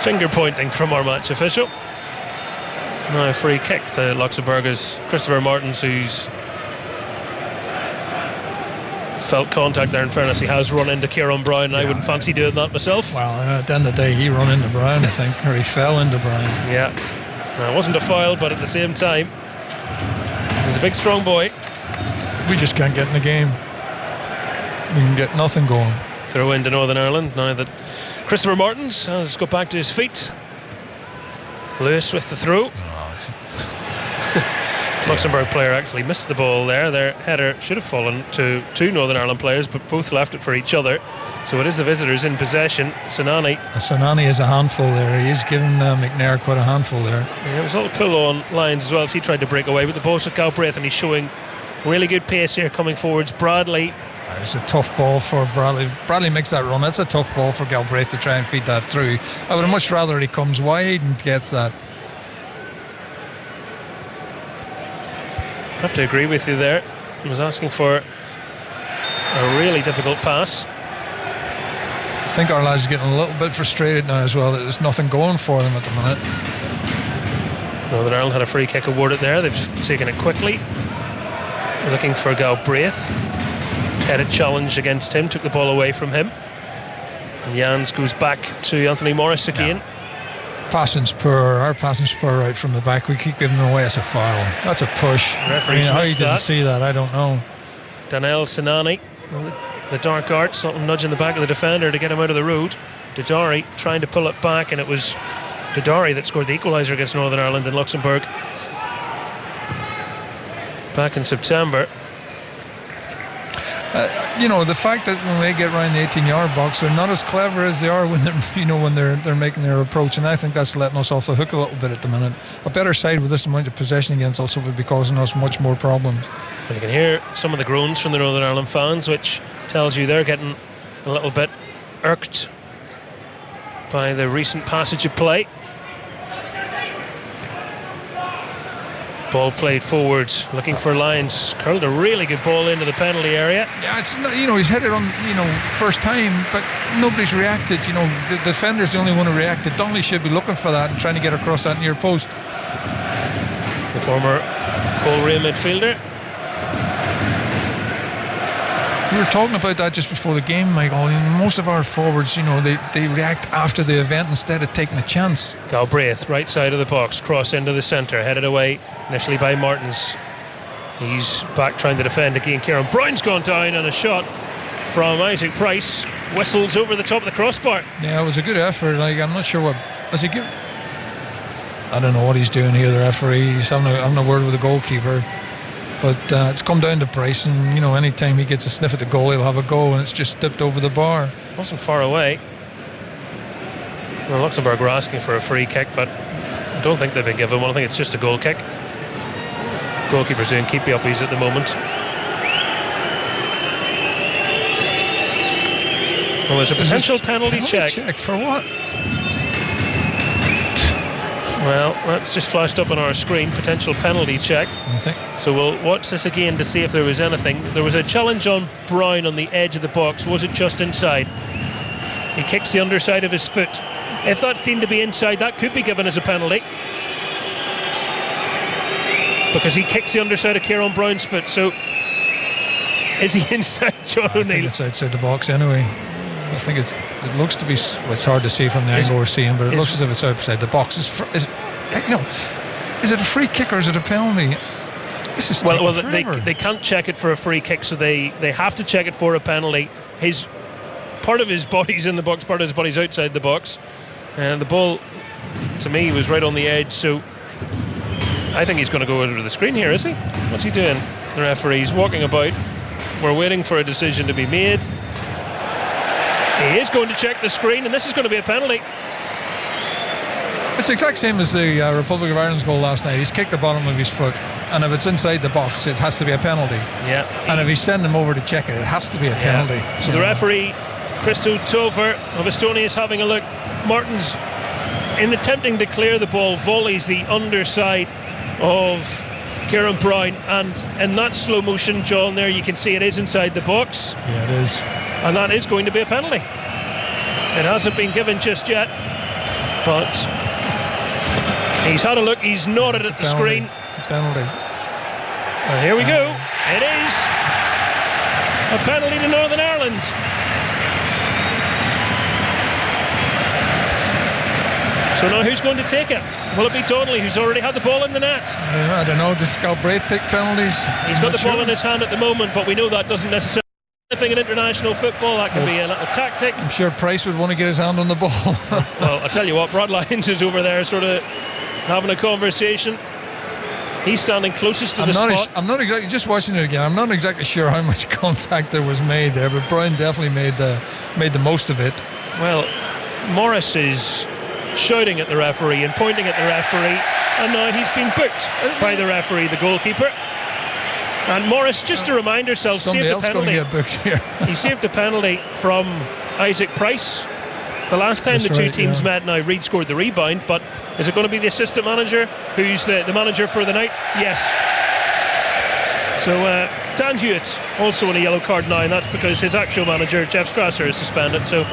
finger pointing from our match official. Now a free kick to Luxembourg as Christopher Martins, who's felt contact there. In fairness, he has run into Kieran Brown, and I wouldn't fancy doing that myself. Well, at the end of the day, he run into Brown, I think, or he fell into Brown. Yeah, it wasn't a foul, but at the same time, he's a big, strong boy. We just can't get in the game. We can get nothing going. Throw into Northern Ireland now that Christopher Martins has got back to his feet. Lewis with the throw. Luxembourg player actually missed the ball there. Their header should have fallen to two Northern Ireland players, but both left it for each other. So it is the visitors in possession. Sinani is a handful there. He is giving McNair quite a handful there. Yeah, it was all pull on lines as well as he tried to break away, but the ball's with Galbraith, and he's showing really good pace here coming forwards. Bradley. It's a tough ball for Bradley. Bradley makes that run. It's a tough ball for Galbraith to try and feed that through. I would much rather he comes wide and gets that. I have to agree with you there. He was asking for a really difficult pass. I think our lads are getting a little bit frustrated now as well that there's nothing going for them at the minute. Northern Ireland had a free kick awarded there. They've just taken it quickly. Looking for Galbraith. Headed challenge against him, took the ball away from him. And Jans goes back to Anthony Morris again. Yeah. Passing's poor. Our passing's poor right from the back. We keep giving them away as a foul. That's a push. I mean, how you didn't see that, I don't know. Daniel Sinani, the dark arts, something nudging the back of the defender to get him out of the road. Didari trying to pull it back, and it was Didari that scored the equaliser against Northern Ireland in Luxembourg back in September. The fact that when they get around the 18-yard box, they're not as clever as they are when they're making their approach, and I think that's letting us off the hook a little bit at the minute. A better side with this amount of possession against us would be causing us much more problems. You can hear some of the groans from the Northern Ireland fans, which tells you they're getting a little bit irked by the recent passage of play. Ball played forwards, looking for Lyons. Curled a really good ball into the penalty area. Yeah, it's not, he's hit it on, first time, but nobody's reacted. The defender's the only one who reacted. Donnelly should be looking for that and trying to get across that near post. The former Coleraine midfielder. We were talking about that just before the game, Michael. Most of our forwards, they react after the event instead of taking a chance. Galbraith, right side of the box, cross into the centre, headed away initially by Martins. He's back trying to defend again. Kieran Brown's gone down, and a shot from Isaac Price whistles over the top of the crossbar. Yeah, it was a good effort. I'm not sure what does he give. I don't know what he's doing here. The referee, he's having a word with the goalkeeper. But it's come down to Price, and anytime he gets a sniff at the goal, he'll have a go, and it's just dipped over the bar. Wasn't far away. Well, Luxembourg were asking for a free kick, but I don't think they've been given one. I think it's just a goal kick. Goalkeeper's doing keepy-uppies at the moment. Well, there's a potential penalty check. Check for what? Well, that's just flashed up on our screen. Potential penalty check. So we'll watch this again to see if there was anything. There was a challenge on Brown on the edge of the box. Was it just inside? He kicks the underside of his foot. If that's deemed to be inside, that could be given as a penalty, because he kicks the underside of Kieran Brown's foot. So is he inside, John O'Neill? I think it's outside the box anyway. I think it looks to be. It's hard to see from the angle we're seeing, but it looks as if it's outside the box. Is it a free kick or is it a penalty? This is well, they can't check it for a free kick, so they have to check it for a penalty. Part of his body's in the box, part of his body's outside the box, and the ball, to me, was right on the edge. So I think he's going to go over the screen here, is he? What's he doing? The referee's walking about. We're waiting for a decision to be made. He is going to check the screen, and this is going to be a penalty. It's the exact same as the Republic of Ireland's goal last night. He's kicked the bottom of his foot, and if it's inside the box, it has to be a penalty. Yeah. And if he's sending him over to check it, it has to be a penalty. So the referee, Christo Tover of Estonia, is having a look. Martins, in attempting to clear the ball, volleys the underside of Kieran Brown, and in that slow motion, John, there you can see it is inside the box. Yeah, it is. And that is going to be a penalty. It hasn't been given just yet, but he's had a look, he's nodded at the screen. Penalty. And here we go. It is a penalty to Northern Ireland. So now who's going to take it? Will it be Donnelly, who's already had the ball in the net? I don't know. Does Galbraith take penalties? He's got the ball in his hand at the moment, but we know that doesn't necessarily anything in international football. That can be a tactic. I'm sure Price would want to get his hand on the ball. Well, I'll tell you what, Brad Lyons is over there sort of having a conversation. He's standing closest to the spot. I'm not exactly, just watching it again, I'm not exactly sure how much contact there was made there, but Brown definitely made the most of it. Well, Morris is shouting at the referee and pointing at the referee, and now he's been booked by the referee, the goalkeeper. And Morris, just to remind ourselves, saved a penalty. Get booked here. He saved a penalty from Isaac Price. The last time the two teams met, now Reid scored the rebound, but is it going to be the assistant manager who's the manager for the night? Yes. So Dan Hewitt also in a yellow card now, and that's because his actual manager, Jeff Strasser, is suspended. So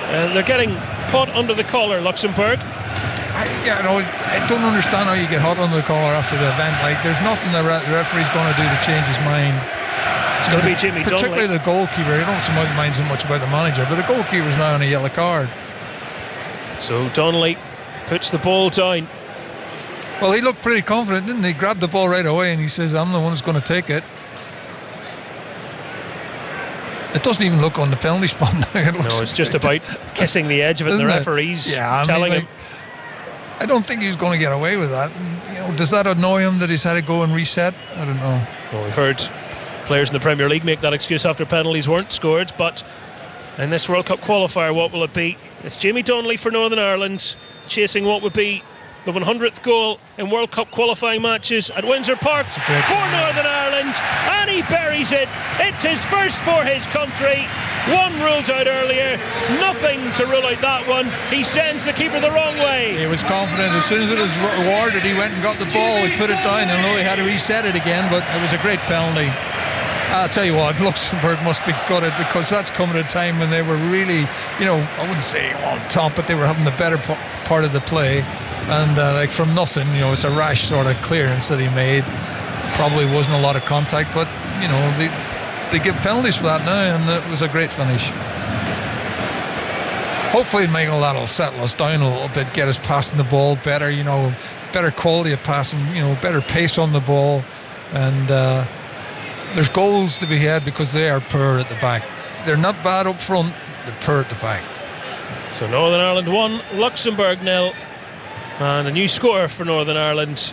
they're getting hot under the collar, Luxembourg. I don't understand how you get hot under the collar after the event. Like, there's nothing the referee's going to do to change his mind. It's going to be Jimmy Donnelly. Particularly the goalkeeper. I don't mind so much about the manager, but the goalkeeper's now on a yellow card. So Donnelly puts the ball down. Well, he looked pretty confident, didn't he? Grabbed the ball right away and he says, I'm the one who's going to take it. It doesn't even look on the penalty spot now. It's just about kissing the edge of it. And the referee's telling him. I don't think he's going to get away with that. Does that annoy him that he's had to go and reset? I don't know. Well, we've heard players in the Premier League make that excuse after penalties weren't scored, but in this World Cup qualifier, what will it be? It's Jamie Donnelly for Northern Ireland chasing what would be the 100th goal in World Cup qualifying matches at Windsor Park for Northern Ireland, and he buries it. It's his first for his country. One ruled out earlier, nothing to rule out that one. He sends the keeper the wrong way. He was confident. As soon as it was awarded, he went and got the ball, he put it down, and he had to reset it again, but it was a great penalty. I'll tell you what, Luxembourg must be gutted, because that's coming at a time when they were really, I wouldn't say on top, but they were having the better part of the play. And like from nothing, it's a rash sort of clearance that he made. Probably wasn't a lot of contact, but they give penalties for that now, and it was a great finish. Hopefully, Michael, that'll settle us down a little bit, get us passing the ball better. Better quality of passing. Better pace on the ball, and there's goals to be had because they are poor at the back. They're not bad up front, they're poor at the back. So Northern Ireland 1, Luxembourg 0. And a new scorer for Northern Ireland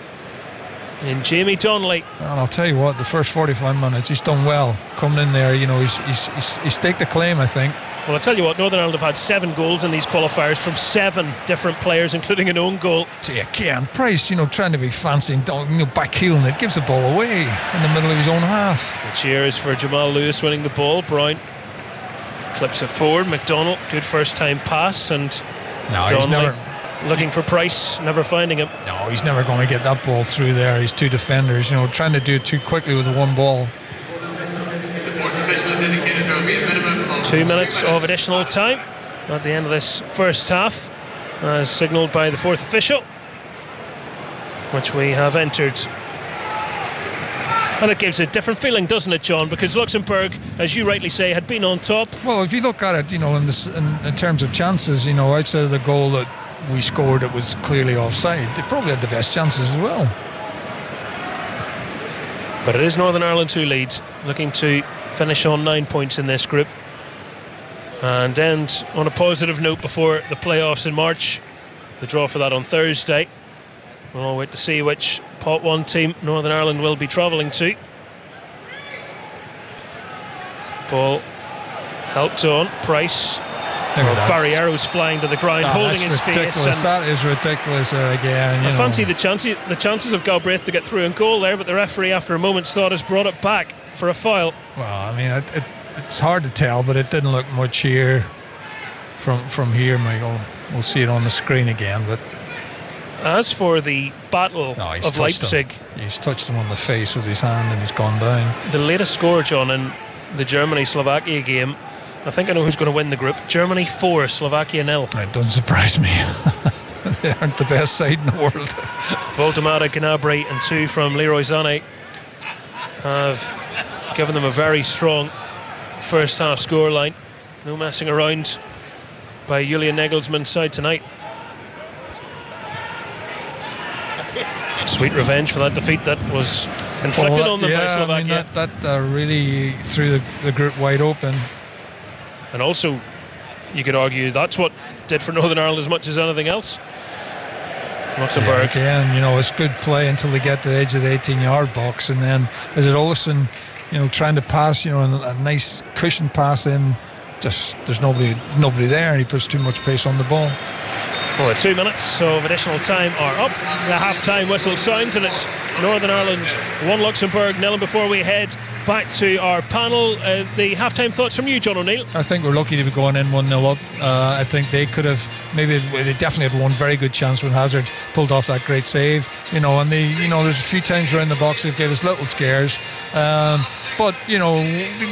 in Jamie Donnelly. And I'll tell you what, the first 45 minutes, he's done well coming in there. He's staked a claim, I think. Well, I'll tell you what, Northern Ireland have had 7 goals in these qualifiers from 7 different players, including an own goal. Yeah, Kean Price, trying to be fancy and backheeling it, gives the ball away in the middle of his own half. The cheer is for Jamal Lewis winning the ball. Brown clips it forward. McDonald, good first time pass, and he's never looking for Price, never finding him. No, he's never going to get that ball through there. He's 2 defenders, trying to do it too quickly with the one ball. The fourth official has indicated there will be a minimum of 2 minutes of additional time at the end of this first half, as signalled by the fourth official, which we have entered. And it gives a different feeling, doesn't it, John? Because Luxembourg, as you rightly say, had been on top. Well, if you look at it, in terms of chances, outside of the goal that we scored, it was clearly offside. They probably had the best chances as well. But it is Northern Ireland who lead, looking to finish on 9 points in this group and end on a positive note before the playoffs in March. The draw for that on Thursday. We'll all wait to see which Pot 1 team Northern Ireland will be travelling to. Ball helped on. Price Barriero's flying to the ground, holding his ridiculous. face. That is ridiculous again. I fancy the chances of Galbraith to get through and goal there, but the referee, after a moment's thought, has brought it back for a foul. Well, I mean, it's hard to tell, but it didn't look much here from here, Michael. We'll see it on the screen again. But as for the battle of Leipzig, he's touched him on the face with his hand and he's gone down. The latest score, John, in the Germany-Slovakia game, I think I know who's going to win the group. Germany 4, Slovakia 0. It doesn't surprise me. They aren't the best side in the world. Voldemar, Gnabry and 2 from Leroy Sané have given them a very strong first half scoreline. No messing around by Julian Nagelsmann's side tonight. Sweet revenge for that defeat that was inflicted on them by Slovakia. I mean, that really threw the group wide open. And also, you could argue that's what did for Northern Ireland as much as anything else. Luxembourg. Yeah, again, it's good play until they get to the edge of the 18-yard box, and then is it Olsen, trying to pass, a nice cushion pass in. Just there's nobody there, and he puts too much pace on the ball. Well, 2 minutes of additional time are up. The half-time whistle sounds, and it's Northern Ireland 1, Luxembourg 0. Before we head back to our panel, the half-time thoughts from you, John O'Neill. I think we're lucky to be going in 1-0 up. I think they could have, maybe they definitely had one very good chance when Hazard pulled off that great save. And there's a few times around the box that gave us little scares. But we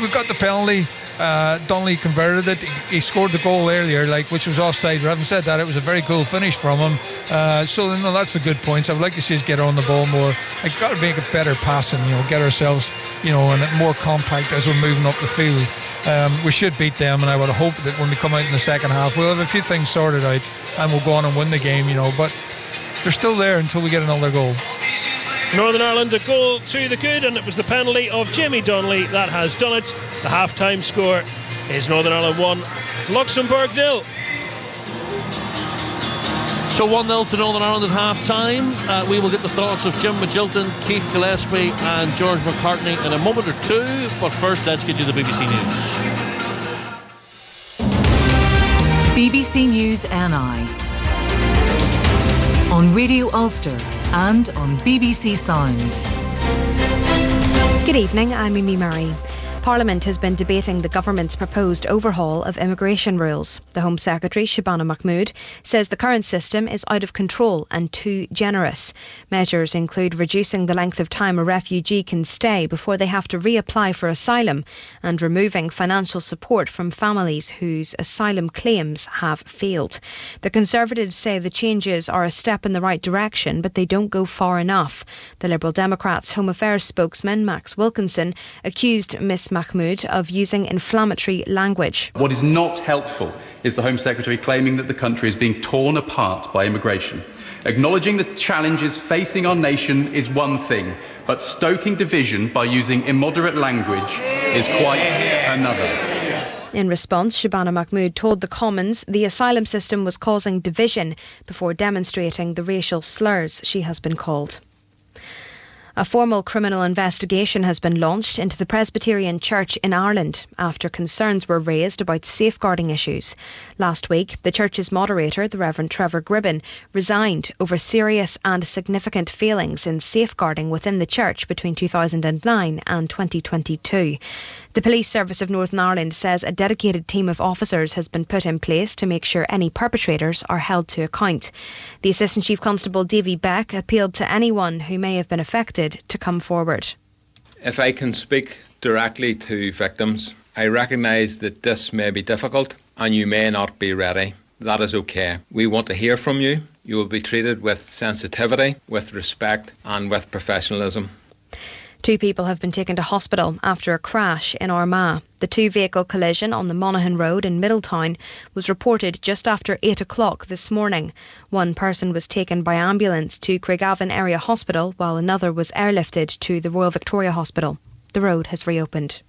got the penalty. Donnelly converted it. He scored the goal earlier, which was offside. But having said that, it was a very cool finish from him. So that's the good points. I would like to see us get on the ball more. I've got to make a better passing. Get ourselves, and more compact as we're moving up the field. We should beat them, and I would hope that when we come out in the second half, we'll have a few things sorted out, and we'll go on and win the game. But they're still there until we get another goal. Northern Ireland a goal to the good, and it was the penalty of Jamie Donnelly that has done it. The half-time score is Northern Ireland 1, Luxembourg 0. So 1-0 to Northern Ireland at half-time. We will get the thoughts of Jim Magilton, Keith Gillespie and George McCartney in a moment or two, but first let's get you the BBC News. BBC News NI on Radio Ulster and on BBC Sounds. Good evening, I'm Mimi Murray. Parliament has been debating the government's proposed overhaul of immigration rules. The Home Secretary, Shabana Mahmood, says the current system is out of control and too generous. Measures include reducing the length of time a refugee can stay before they have to reapply for asylum and removing financial support from families whose asylum claims have failed. The Conservatives say the changes are a step in the right direction, but they don't go far enough. The Liberal Democrats' Home Affairs spokesman, Max Wilkinson, accused Miss Mahmood of using inflammatory language. What is not helpful is the Home Secretary claiming that the country is being torn apart by immigration. Acknowledging the challenges facing our nation is one thing, but stoking division by using immoderate language is quite another. In response, Shabana Mahmood told the Commons the asylum system was causing division before demonstrating the racial slurs she has been called. A formal criminal investigation has been launched into the Presbyterian Church in Ireland after concerns were raised about safeguarding issues. Last week, the church's moderator, the Reverend Trevor Gribben, resigned over serious and significant failings in safeguarding within the church between 2009 and 2022. The Police Service of Northern Ireland says a dedicated team of officers has been put in place to make sure any perpetrators are held to account. The Assistant Chief Constable Davy Beck appealed to anyone who may have been affected to come forward. If I can speak directly to victims, I recognise that this may be difficult and you may not be ready. That is okay. We want to hear from you. You will be treated with sensitivity, with respect and with professionalism. 2 people have been taken to hospital after a crash in Armagh. The 2-vehicle collision on the Monaghan Road in Middletown was reported just after 8 o'clock this morning. One person was taken by ambulance to Craigavon Area Hospital while another was airlifted to the Royal Victoria Hospital. The road has reopened.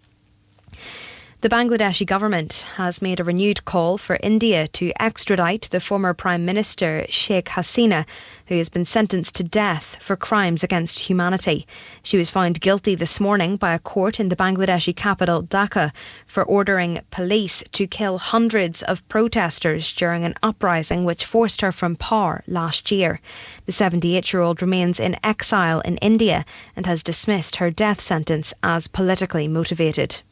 The Bangladeshi government has made a renewed call for India to extradite the former Prime Minister Sheikh Hasina, who has been sentenced to death for crimes against humanity. She was found guilty this morning by a court in the Bangladeshi capital Dhaka for ordering police to kill hundreds of protesters during an uprising which forced her from power last year. The 78-year-old remains in exile in India and has dismissed her death sentence as politically motivated.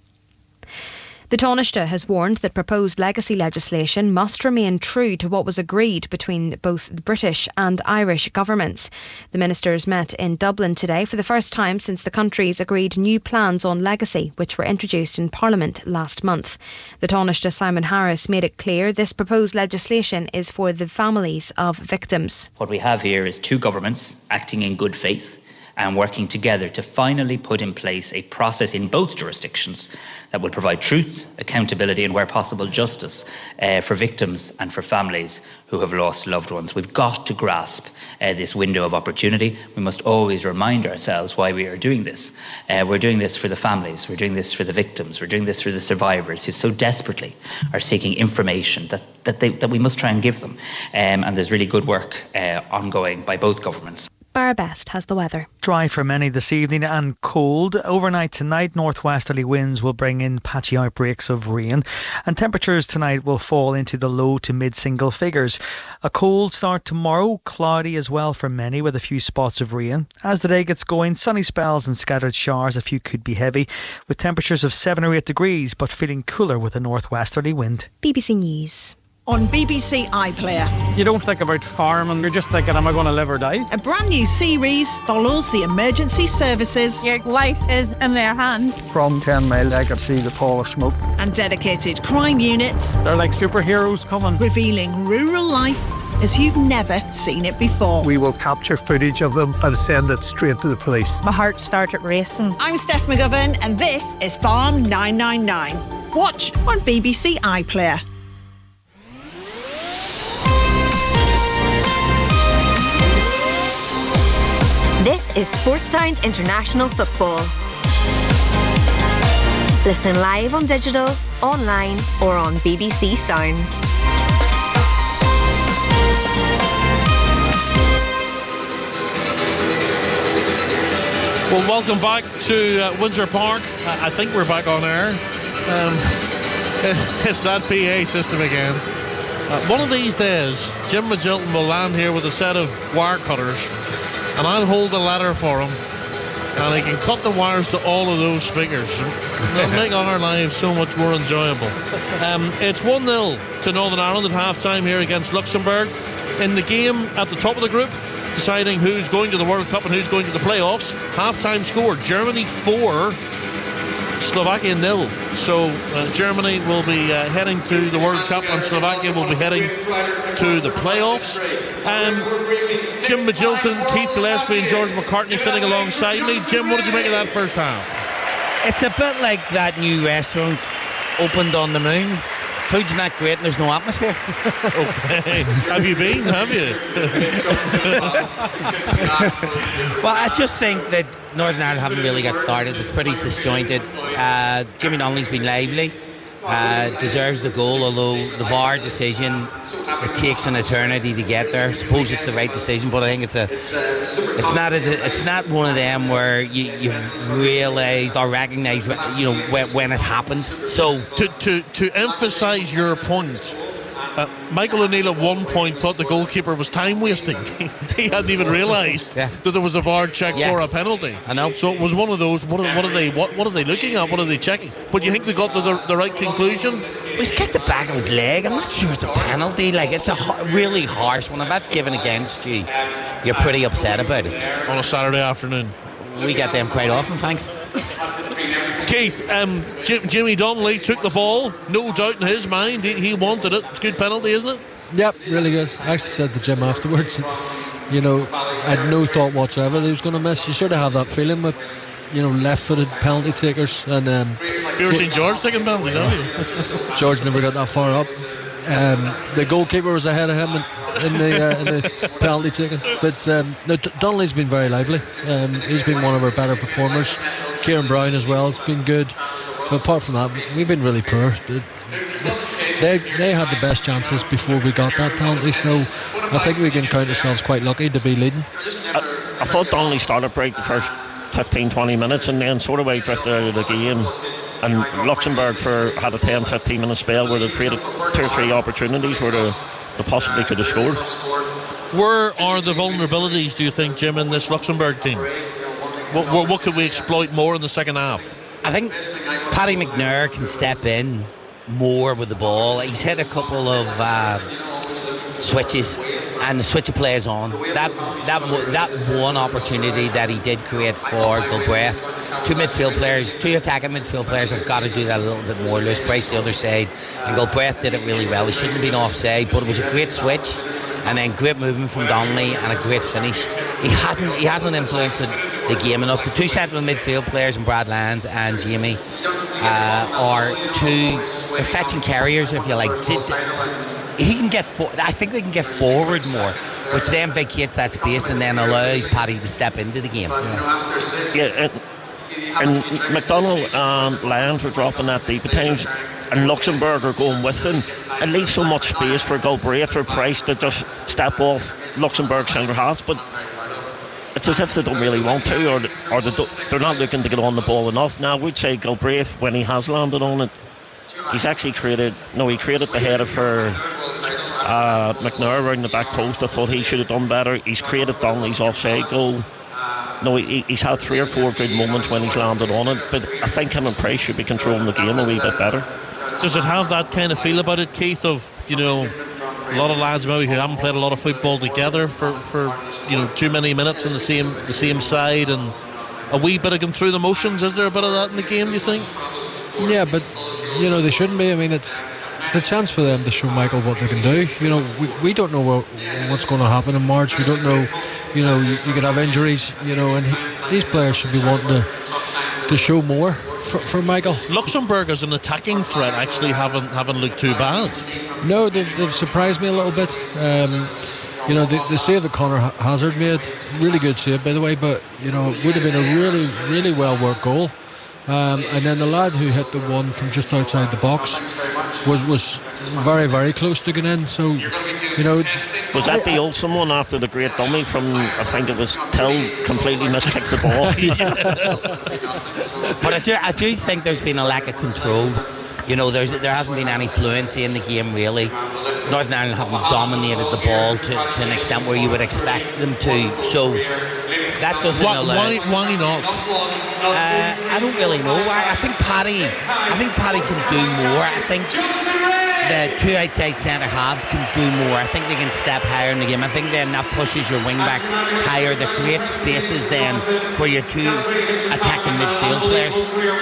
The Taoiseach has warned that proposed legacy legislation must remain true to what was agreed between both the British and Irish governments. The ministers met in Dublin today for the first time since the countries agreed new plans on legacy, which were introduced in Parliament last month. The Taoiseach Simon Harris made it clear this proposed legislation is for the families of victims. What we have here is two governments acting in good faith and working together to finally put in place a process in both jurisdictions that will provide truth, accountability and, where possible, justice for victims and for families who have lost loved ones. We've got to grasp this window of opportunity. We must always remind ourselves why we are doing this. We're doing this for the families, we're doing this for the victims, we're doing this for the survivors who so desperately are seeking information that we must try and give them. And there's really good work ongoing by both governments. Barra Best has the weather. Dry for many this evening and cold. Overnight tonight, northwesterly winds will bring in patchy outbreaks of rain, and temperatures tonight will fall into the low to mid single figures. A cold start tomorrow, cloudy as well for many with a few spots of rain. As the day gets going, sunny spells and scattered showers, a few could be heavy, with temperatures of 7 or 8 degrees, but feeling cooler with a northwesterly wind. BBC News. On BBC iPlayer. You don't think about farming, you're just thinking, am I going to live or die? A brand new series follows the emergency services. Your life is in their hands. From 10 Mile I could see the pall of smoke. And dedicated crime units. They're like superheroes coming. Revealing rural life as you've never seen it before. We will capture footage of them and send it straight to the police. My heart started racing. I'm Steph McGovern and this is Farm 999. Watch on BBC iPlayer. This is Sports Sound International Football. Listen live on digital, online or on BBC Sounds. Well, welcome back to Windsor Park. I think we're back on air. It's that PA system again. One of these days, Jim Magilton will land here with a set of wire cutters, and I'll hold the ladder for him, and he can cut the wires to all of those speakers. It'll make our lives so much more enjoyable. It's 1-0 to Northern Ireland at half-time here against Luxembourg. In the game at the top of the group, deciding who's going to the World Cup and who's going to the playoffs, half-time score, Germany 4, Slovakia 0. So Germany will be heading to the World Cup and Slovakia will be heading to the playoffs. Jim Magilton, Keith Gillespie and George McCartney sitting alongside me. Jim, what did you make of that first half? It's a bit like that new restaurant opened on the moon. Food's not great and there's no atmosphere. Okay. Have you been? Have you? Well, I just think that Northern Ireland haven't really got started. It's pretty disjointed. Jimmy Donnelly's been lively. Deserves the goal, although the VAR decision, it takes an eternity to get there. I suppose it's the right decision, but I think it's not one of them where you realise or recognise when it happens. So to emphasise your point, Michael O'Neill at one point thought the goalkeeper was time wasting. He hadn't even realised that there was a VAR check for a penalty. I know. So it was one of those. What are they looking at? What are they checking? But you think they got to the right conclusion? He's kicked the back of his leg. I'm not sure it's a penalty. Like, it's a really harsh one. If that's given against you, you're pretty upset about it. On a Saturday afternoon. We get them quite often, thanks. Keith, Jimmy Donnelly took the ball, no doubt in his mind. He wanted it. It's a good penalty, isn't it? Yep, really good. I actually said to Jim afterwards, I had no thought whatsoever that he was going to miss. You sort of have that feeling with, left-footed penalty takers. And you ever seen George taking penalties, have you? George never got that far up. The goalkeeper was ahead of him in the penalty taking. But Donnelly's been very lively. He's been one of our better performers. Kieran Brown as well has been good. But apart from that, we've been really poor. They had the best chances before we got that penalty, so I think we can count ourselves quite lucky to be leading. I thought Donnelly started break the first 15-20 minutes and then sort of drifted out of the game, and Luxembourg had a 10-15 minute spell where they created 2 or 3 opportunities where they possibly could have scored. Where are the vulnerabilities, do you think, Jim, in this Luxembourg team? What could we exploit more in the second half? I think Paddy McNair can step in more with the ball. He's hit a couple of switches, and the switch of players on. That one opportunity that he did create for Galbraith. 2 attacking midfield players have got to do that a little bit more. Lewis Price the other side, and Galbraith did it really well. He shouldn't have been offside, but it was a great switch, and then great movement from Donnelly and a great finish. He hasn't influenced the game enough. The 2 central midfield players, in Brad Land and Jamie, are 2 fetching carriers, if you like. He can get I think they can get forward more, which then vacates that space and then allows Paddy to step into the game. And McDonald and Lyons are dropping that deep at times, and Luxembourg are going with them. It leaves so much space for Galbraith or Price to just step off Luxembourg centre half, but it's as if they don't really want to, or they're not looking to get on the ball enough. Now, we'd say Galbraith, when he has landed on it, he's actually created the header for McNair around the back post. I thought he should have done better. He's created Donnelly's offside goal. No, he's had 3 or 4 good moments when he's landed on it, but I think him and Price should be controlling the game a wee bit better. Does it have that kind of feel about it, Keith, of, a lot of lads maybe who haven't played a lot of football together for too many minutes in the same side, and a wee bit of going through the motions? Is there a bit of that in the game, do you think? Yeah, but they shouldn't be. I mean, it's a chance for them to show Michael what they can do. We don't know what's going to happen in March. We don't know. You could have injuries. And these players should be wanting to show more for Michael. Luxembourg as an attacking threat actually haven't looked too bad. No, they've surprised me a little bit. The save that Conor Hazard made, really good save by the way, but it would have been a really, really well worked goal. And then the lad who hit the one from just outside the box was very, very close to getting in. So, was that the Olsen one after the great dummy from, I think it was Till, completely miskicked the ball? But I do think there's been a lack of control. There hasn't been any fluency in the game really. Northern Ireland haven't dominated the ball to an extent where you would expect them to. So that doesn't allow. Why not? I don't really know. I think Paddy can do more. I think the 2 outside centre halves can do more. I think they can step higher in the game. I think then that pushes your wing backs higher. They create spaces then for your 2 attacking midfield players.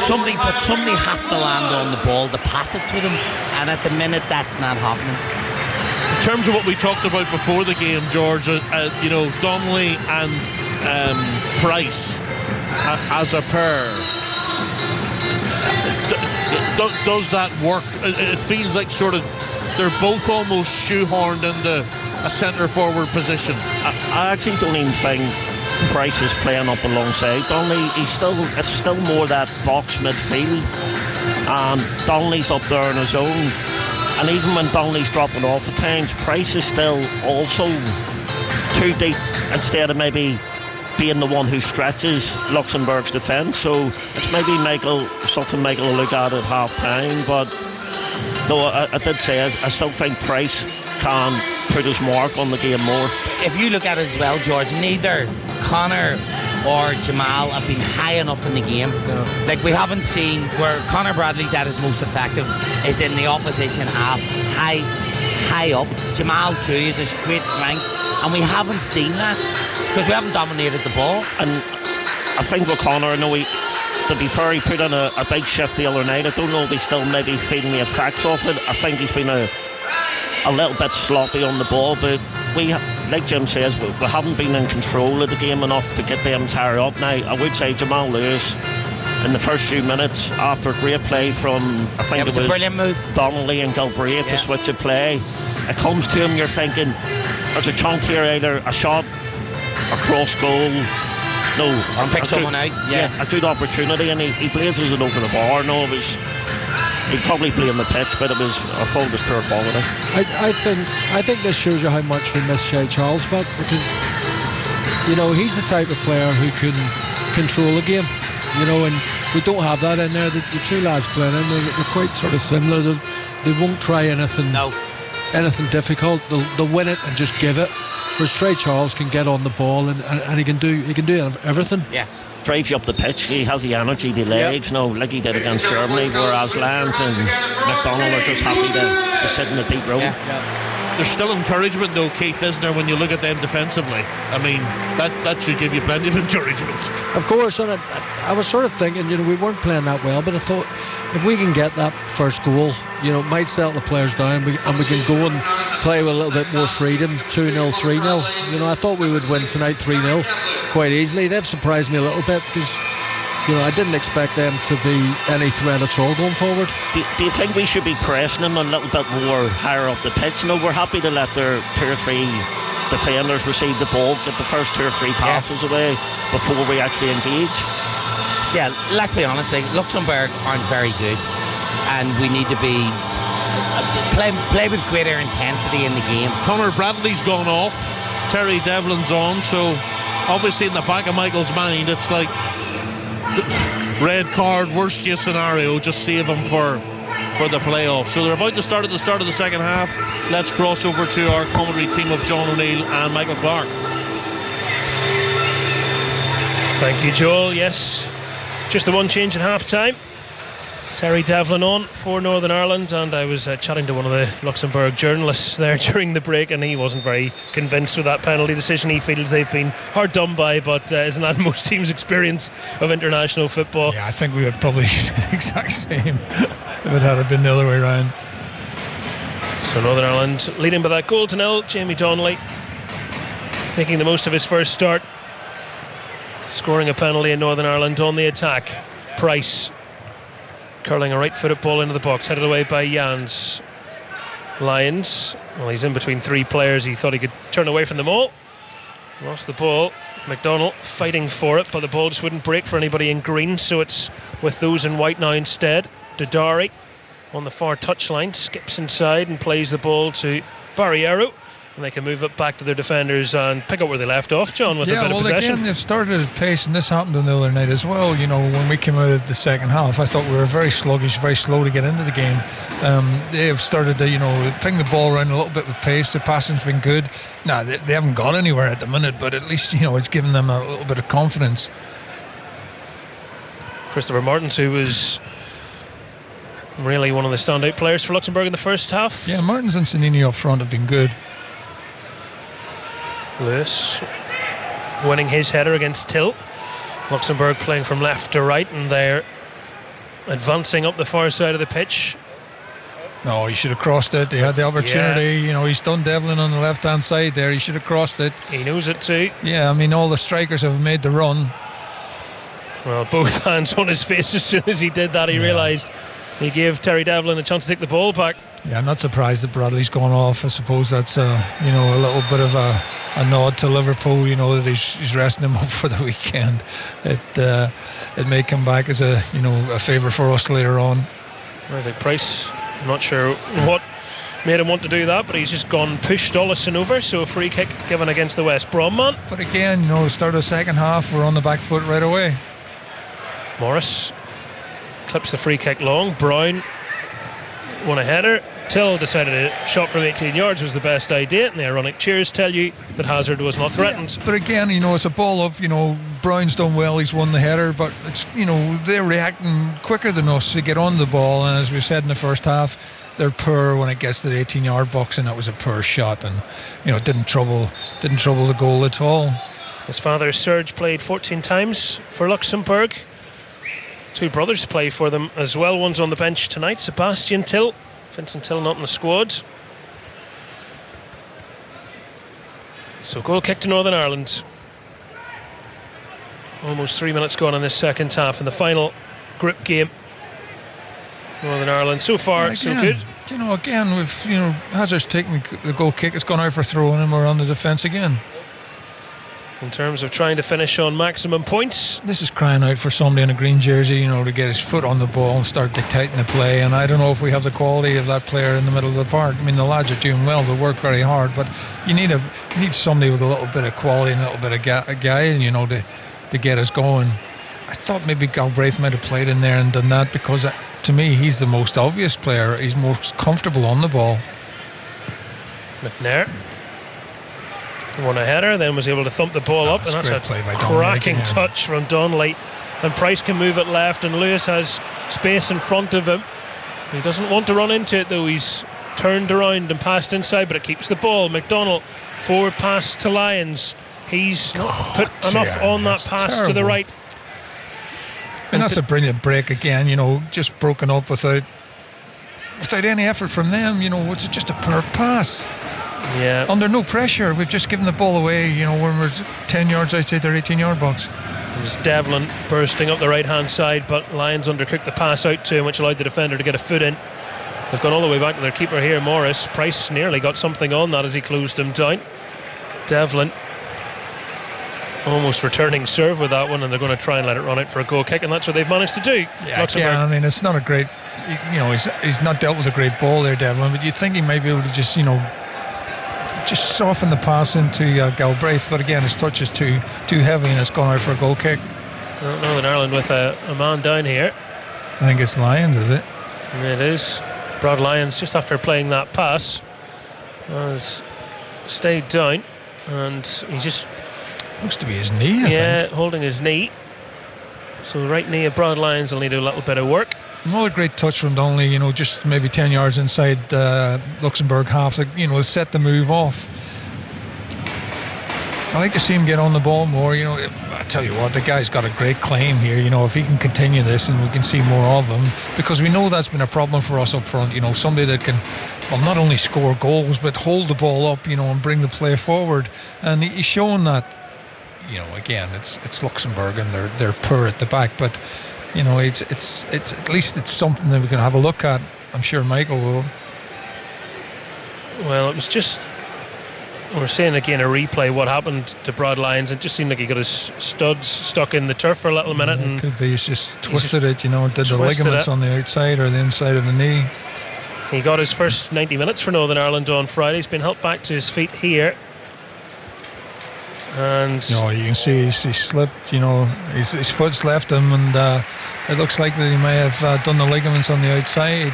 Somebody has to land on the ball to pass it to them, and at the minute that's not happening. In terms of what we talked about before the game, George, Donnelly and Price as a pair, does that work? It feels like sort of they're both almost shoehorned into a centre forward position. I actually don't even think Price is playing up alongside Donnelly. It's still more that box midfield, and Donnelly's up there on his own. And even when Donnelly's dropping off at times, Price is still also too deep instead of maybe being the one who stretches Luxembourg's defence. So it's maybe something Michael will look at half time. But though I did say I still think Price can put his mark on the game more. If you look at it as well, George, neither Conor or Jamal have been high enough in the game. No. Like we haven't seen where Conor Bradley's at his most effective is in the opposition half, high up. Jamal too is his great strength, and we haven't seen that because we haven't dominated the ball. And I think with Conor, to be fair, he put in a big shift the other night. I don't know if he's still maybe feeling the effects of it. I think he's been a little bit sloppy on the ball, but like Jim says, we haven't been in control of the game enough to get them tired up. Now, I would say Jamal Lewis, in the first few minutes, after great play from, I think it was a brilliant move, Donnelly and Galbraith, to switch of play, it comes to him, you're thinking, there's a chance here, either a shot or cross goal. No, pick someone out. Yeah, a good opportunity, and he blazes it over the bar. No, it was. He'd probably play on the pitch, but it was a fault of poor quality. I think this shows you how much we miss Shay Charles back, because he's the type of player who can control a game, and we don't have that in there. The two lads playing in, they're quite sort of similar. They won't try anything difficult. They'll win it and just give it. Whereas Shay Charles can get on the ball and he can do everything. Yeah. Drives you up the pitch, he has the energy, the legs, like he did against Germany, whereas Lyons and McDonald are just happy to sit in the deep row. There's still encouragement though, Keith, isn't there, when you look at them defensively? I mean, that should give you plenty of encouragement. Of course, and I was sort of thinking, we weren't playing that well, but I thought if we can get that first goal, it might settle the players down, and we can go and play with a little bit more freedom, 2-0, 3-0. I thought we would win tonight 3-0 quite easily. They've surprised me a little bit, because I didn't expect them to be any threat at all going forward. Do you think we should be pressing them a little bit more higher up the pitch? We're happy to let their 2 or 3 defenders receive the ball, get the first 2 or 3 passes away before we actually engage. Yeah, let's be honest, Luxembourg aren't very good, and we need to be play with greater intensity in the game. Conor Bradley's gone off, Terry Devlin's on, so obviously in the back of Michael's mind it's like red card, worst case scenario, just save them for the playoffs. So they're about to start at the start of the second half. Let's cross over to our commentary team of John O'Neill and Michael Clark. Thank you, Joel. Yes, just the one change at half time. Terry Devlin on for Northern Ireland, and I was chatting to one of the Luxembourg journalists there during the break, and he wasn't very convinced with that penalty decision. He feels they've been hard done by, but isn't that most teams' experience of international football? Yeah, I think we would probably the exact same if it had been the other way around. So Northern Ireland leading by that goal to nil. Jamie Donnelly making the most of his first start, scoring a penalty in Northern Ireland on the attack. Price curling a right-footed ball into the box, headed away by Jans. Lyons, well, he's in between 3 players. He thought he could turn away from them all. Lost the ball. McDonald fighting for it, but the ball just wouldn't break for anybody in green, so it's with those in white now instead. Dodari on the far touchline, skips inside and plays the ball to Barriero, and they can move it back to their defenders and pick up where they left off, John, with a bit of possession. Again, they've started at pace, and this happened the other night as well. When we came out of the second half, I thought we were very sluggish, very slow to get into the game. They have started to, ping the ball around a little bit with pace. The passing's been good. Now, they haven't got anywhere at the minute, but at least, it's given them a little bit of confidence. Christopher Martins, who was really one of the standout players for Luxembourg in the first half. Yeah, Martins and Sanini up front have been good. Lewis winning his header against Till. Luxembourg playing from left to right, and they're advancing up the far side of the pitch. No, he should have crossed it. He had the opportunity. He's done Devlin on the left hand side there. He should have crossed it. He knows it too. Yeah, all the strikers have made the run. Well, both hands on his face as soon as he did that. He realised he gave Terry Devlin a chance to take the ball back. Yeah, I'm not surprised that Bradley's gone off. I suppose that's a little bit of a nod to Liverpool, that he's resting him up for the weekend. It may come back as a favour for us later on. Isaac Price, I'm not sure what made him want to do that, but he's just pushed Ollison over, so a free kick given against the West Brom man. But again, start of the second half, we're on the back foot right away. Morris clips the free kick long. Brown won a header. Till decided a shot from 18 yards was the best idea, and the ironic cheers tell you that Hazard was not threatened. Yeah, but again, it's a ball up. Brown's done well, he's won the header, but it's they're reacting quicker than us to get on the ball, and as we said in the first half, they're poor when it gets to the 18-yard box, and that was a poor shot, and didn't trouble the goal at all. His father Serge played 14 times for Luxembourg. 2 brothers play for them as well. One's on the bench tonight, Sebastian Till. Vincent Till not in the squad. So goal kick to Northern Ireland. Almost 3 minutes gone in this second half in the final group game. Northern Ireland so far so good. Again with Hazard's taking the goal kick, it's gone out for throw-in, and we're on the defence again. in terms of trying to finish on maximum points. This is crying out for somebody in a green jersey, to get his foot on the ball and start dictating the play. And I don't know if we have the quality of that player in the middle of the park. I mean, the lads are doing well. They work very hard, but you need somebody with a little bit of quality and a little bit of guile, to get us going. I thought maybe Galbraith might have played in there and done that, because to me he's the most obvious player. He's most comfortable on the ball. McNair won a header, then was able to thump the ball up, and that's a cracking touch from Donnelly. And Price can move it left, and Lewis has space in front of him. He doesn't want to run into it though. He's turned around and passed inside, but it keeps the ball. McDonald forward pass to Lyons. He's not put enough on that pass to the right. And that's a brilliant break again, just broken up without any effort from them. It's just a poor pass. Yeah. Under no pressure. We've just given the ball away, when we're 10 yards outside their 18-yard box. It was Devlin bursting up the right-hand side, but Lyons undercooked the pass out to him, which allowed the defender to get a foot in. They've gone all the way back to their keeper here, Morris. Price nearly got something on that as he closed him down. Devlin almost returning serve with that one, and they're going to try and let it run out for a goal kick, and that's what they've managed to do. Yeah, I mean, it's not a great, he's not dealt with a great ball there, Devlin, but you think he might be able to just soften the pass into Galbraith, but again, his touch is too heavy, and it's gone out for a goal kick. Northern Ireland with a man down here. I think it's Lyons, is it? It is. Brad Lyons, just after playing that pass, has stayed down, and he's just... Looks to be his knee, I think. Holding his knee. So right knee of Brad Lyons will need a little bit of work. Another great touch from Donnelly, just maybe 10 yards inside Luxembourg half, set the move off. I like to see him get on the ball more. I tell you what, the guy's got a great claim here. If he can continue this, and we can see more of him, because we know that's been a problem for us up front. Somebody that can, not only score goals, but hold the ball up, and bring the play forward. And he's showing that. Again, it's Luxembourg, and they're poor at the back, but it's at least it's something that we can have a look at. I'm sure Michael will. Well, it was just, we're seeing again a replay what happened to Brad Lyons. It just seemed like he got his studs stuck in the turf for a little minute, and could be he's just twisted it. Did the ligaments on the outside or the inside of the knee. He got his first 90 minutes for Northern Ireland on Friday. He's been helped back to his feet here. And you can see he slipped, his foot's left him, and it looks like that he may have done the ligaments on the outside.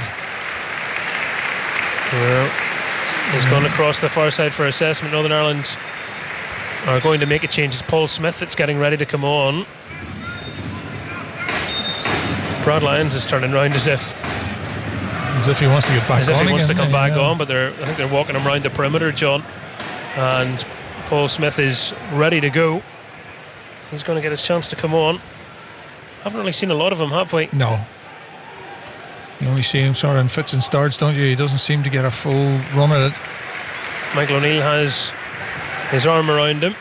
Well, he's gone across the far side for assessment. Northern Ireland are going to make a change. It's Paul Smith that's getting ready to come on. Brad Lyons is turning round as if he wants to get back on. As if he wants to come back yeah. on, but I think they're walking him around the perimeter, John. And Paul Smith is ready to go. He's going to get his chance to come on. Haven't really seen a lot of him, have we? No. You only see him sort of in fits and starts, don't you? He doesn't seem to get a full run at it. Michael O'Neill has his arm around him,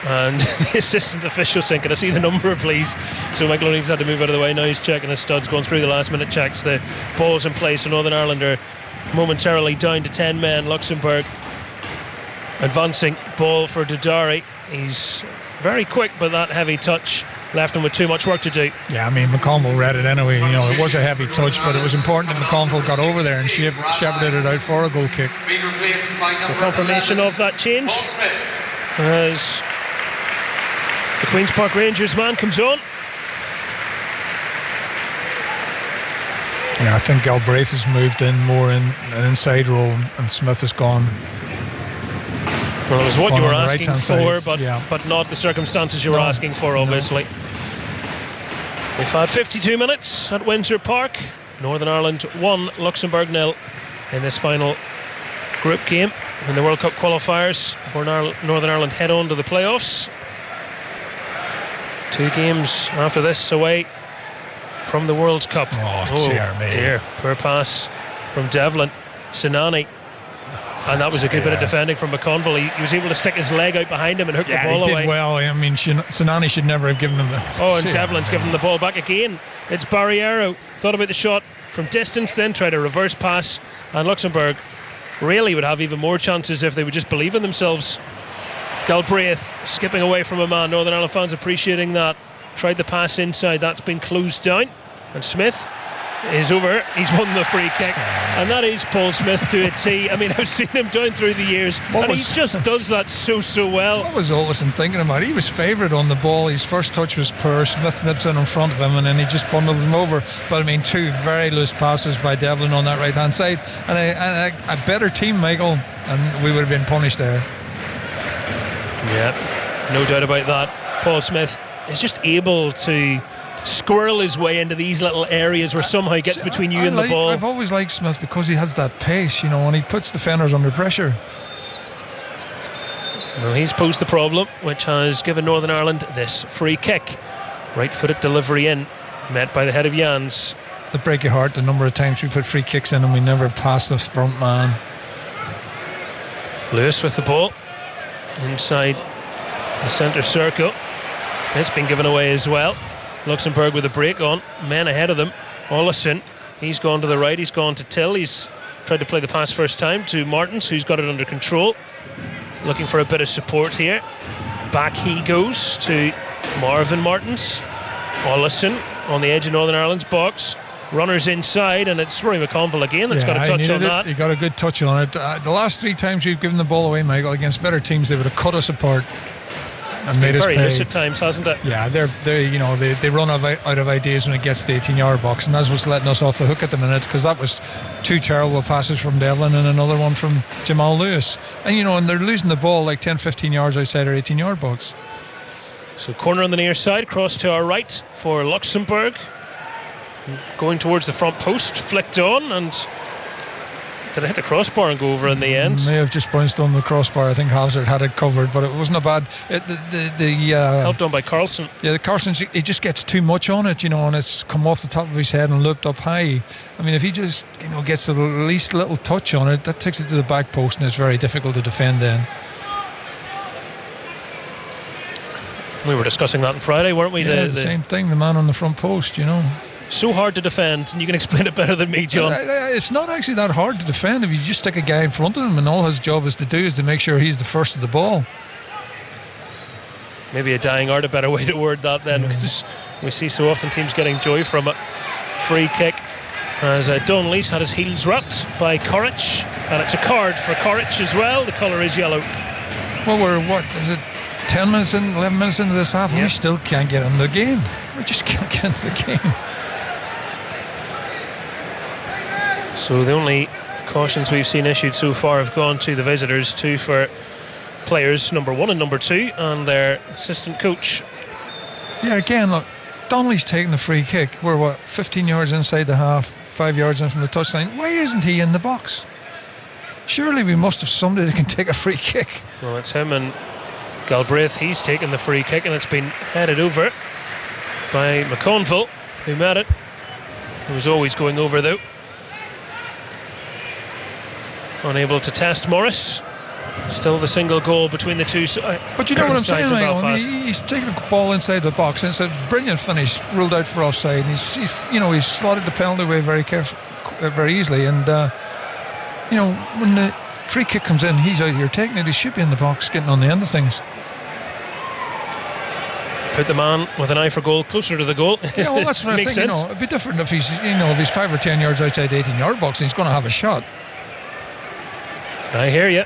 and the assistant official saying, "Can I see the number, please?" So Michael O'Neill's had to move out of the way. Now he's checking his studs, going through the last minute checks. The ball's in place, so Northern Ireland are momentarily down to 10 men. Luxembourg advancing, ball for Dodari. He's very quick, but that heavy touch left him with too much work to do. Yeah, I mean, McConville read it anyway. It was a heavy touch, but it was important that McConville got over there and shepherded it out for a goal kick. So confirmation of that change as the Queen's Park Rangers man comes on. Yeah, I think Galbraith has moved in more in an inside role, and Smith has gone. Well, it was what you were asking for, but not the circumstances you were asking for, obviously. We've had 52 minutes at Windsor Park. Northern Ireland 1, Luxembourg 0 in this final group game in the World Cup qualifiers before Northern Ireland head on to the playoffs. 2 games after this away from the World Cup. Oh dear. Poor pass from Devlin. Sinani. And that was a good bit of defending from McConville. He was able to stick his leg out behind him and hook the ball away. Yeah, he did well. I mean, Sinani should never have given him the... Oh, and Devlin's given the ball back again. It's Barriero. Thought about the shot from distance, then tried a reverse pass. And Luxembourg really would have even more chances if they would just believe in themselves. Galbraith skipping away from a man. Northern Ireland fans appreciating that. Tried the pass inside. That's been closed down. And Smith is over. He's won the free kick. And that is Paul Smith to a T. I mean, I've seen him down through the years. He just does that so well. What was Olesen thinking about? He was favourite on the ball. His first touch was poor. Smith nips in front of him and then he just bundles him over. But I mean, 2 very loose passes by Devlin on that right hand side. And a better team, Michael, and we would have been punished there. Yeah, no doubt about that. Paul Smith is just able to squirrel his way into these little areas where somehow he gets between you and the ball. I've always liked Smith because he has that pace, and he puts defenders under pressure. Well, he's posed the problem, which has given Northern Ireland this free kick. Right-footed delivery in, met by the head of Jans. It break your heart the number of times we put free kicks in and we never pass the front man. Lewis with the ball inside the centre circle. It's been given away as well. Luxembourg with a break on, men ahead of them. Olesen, he's gone to the right, he's gone to Till. He's tried to play the pass first time to Martins, who's got it under control. Looking for a bit of support here. Back he goes to Marvin Martins. Olesen on the edge of Northern Ireland's box. Runners inside, and it's Rory McConville again that's got a touch on that. He got a good touch on it. The last 3 times we've given the ball away, Michael, against better teams, they would have cut us apart and made us pay. Very loose at times, hasn't it? Yeah, they run out of ideas when it gets to the 18-yard box, and that's what's letting us off the hook at the minute, because that was 2 terrible passes from Devlin and another one from Jamal Lewis. And and they're losing the ball like 10-15 yards outside our 18-yard box. So corner on the near side, cross to our right for Luxembourg. Going towards the front post, flicked on, and did it hit the crossbar and go over in the end? May have just bounced on the crossbar. I think Hazard had it covered, but it wasn't a bad. Helped on by Carlson. Yeah, the Carlson, he just gets too much on it, and it's come off the top of his head and looked up high. I mean, if he just gets the least little touch on it, that takes it to the back post, and it's very difficult to defend then. We were discussing that on Friday, weren't we? Yeah, the same thing, the man on the front post, So hard to defend, and you can explain it better than me, John. It's not actually that hard to defend if you just stick a guy in front of him and all his job is to make sure he's the first of the ball. Maybe a dying art, a better way to word that then, because we see so often teams getting joy from it. Free kick as Donnelly's had his heels wrapped by Coric, and it's a card for Coric as well. The colour is yellow. Well, we're 11 minutes into this half, and we still can't get in the game. We just can't get into the game. So the only cautions we've seen issued so far have gone to the visitors, 2 for players number 1 and number 2 and their assistant coach. Yeah, again, look, Donnelly's taking the free kick. We're 15 yards inside the half, 5 yards in from the touchline. Why isn't he in the box? Surely we must have somebody that can take a free kick. Well, it's him and Galbraith. He's taken the free kick, and it's been headed over by McConville, who met it. He was always going over though. Unable to test Morris. Still the single goal between the two sides. But you know what I'm saying, Michael? He's taking the ball inside the box, and it's a brilliant finish, ruled out for offside. And he's slotted the penalty away very easily. And when the free kick comes in, he's out here taking it. He should be in the box, getting on the end of things. Put the man with an eye for goal closer to the goal. Yeah, well, that's what I think. It'd be different if he's 5 or 10 yards outside the 18-yard box, and he's going to have a shot. I hear you.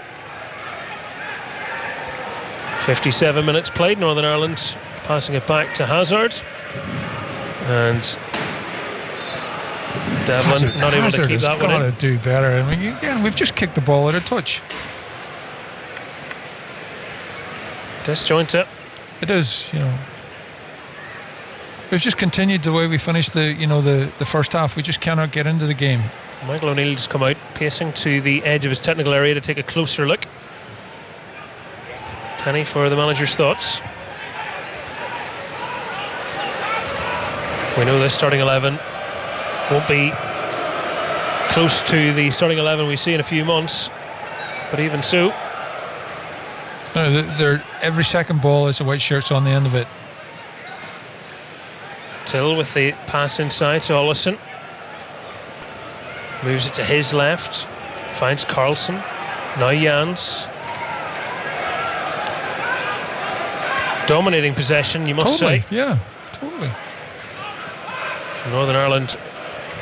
57 minutes played. Northern Ireland passing it back to Hazard, and Devlin not able to keep that one in. Got to do better. I mean, again, we've just kicked the ball out of touch. Disjointed. It is, We've just continued the way we finished the first half. We just cannot get into the game. Michael O'Neill's come out pacing to the edge of his technical area to take a closer look. Penny for the manager's thoughts. We know this starting 11 won't be close to the starting 11 we see in a few months, but even so, every second ball is a white shirts on the end of it. Till with the pass inside to Olesen. Moves it to his left. Finds Carlson. Now Jans. Dominating possession, you must say. Yeah, totally. Northern Ireland,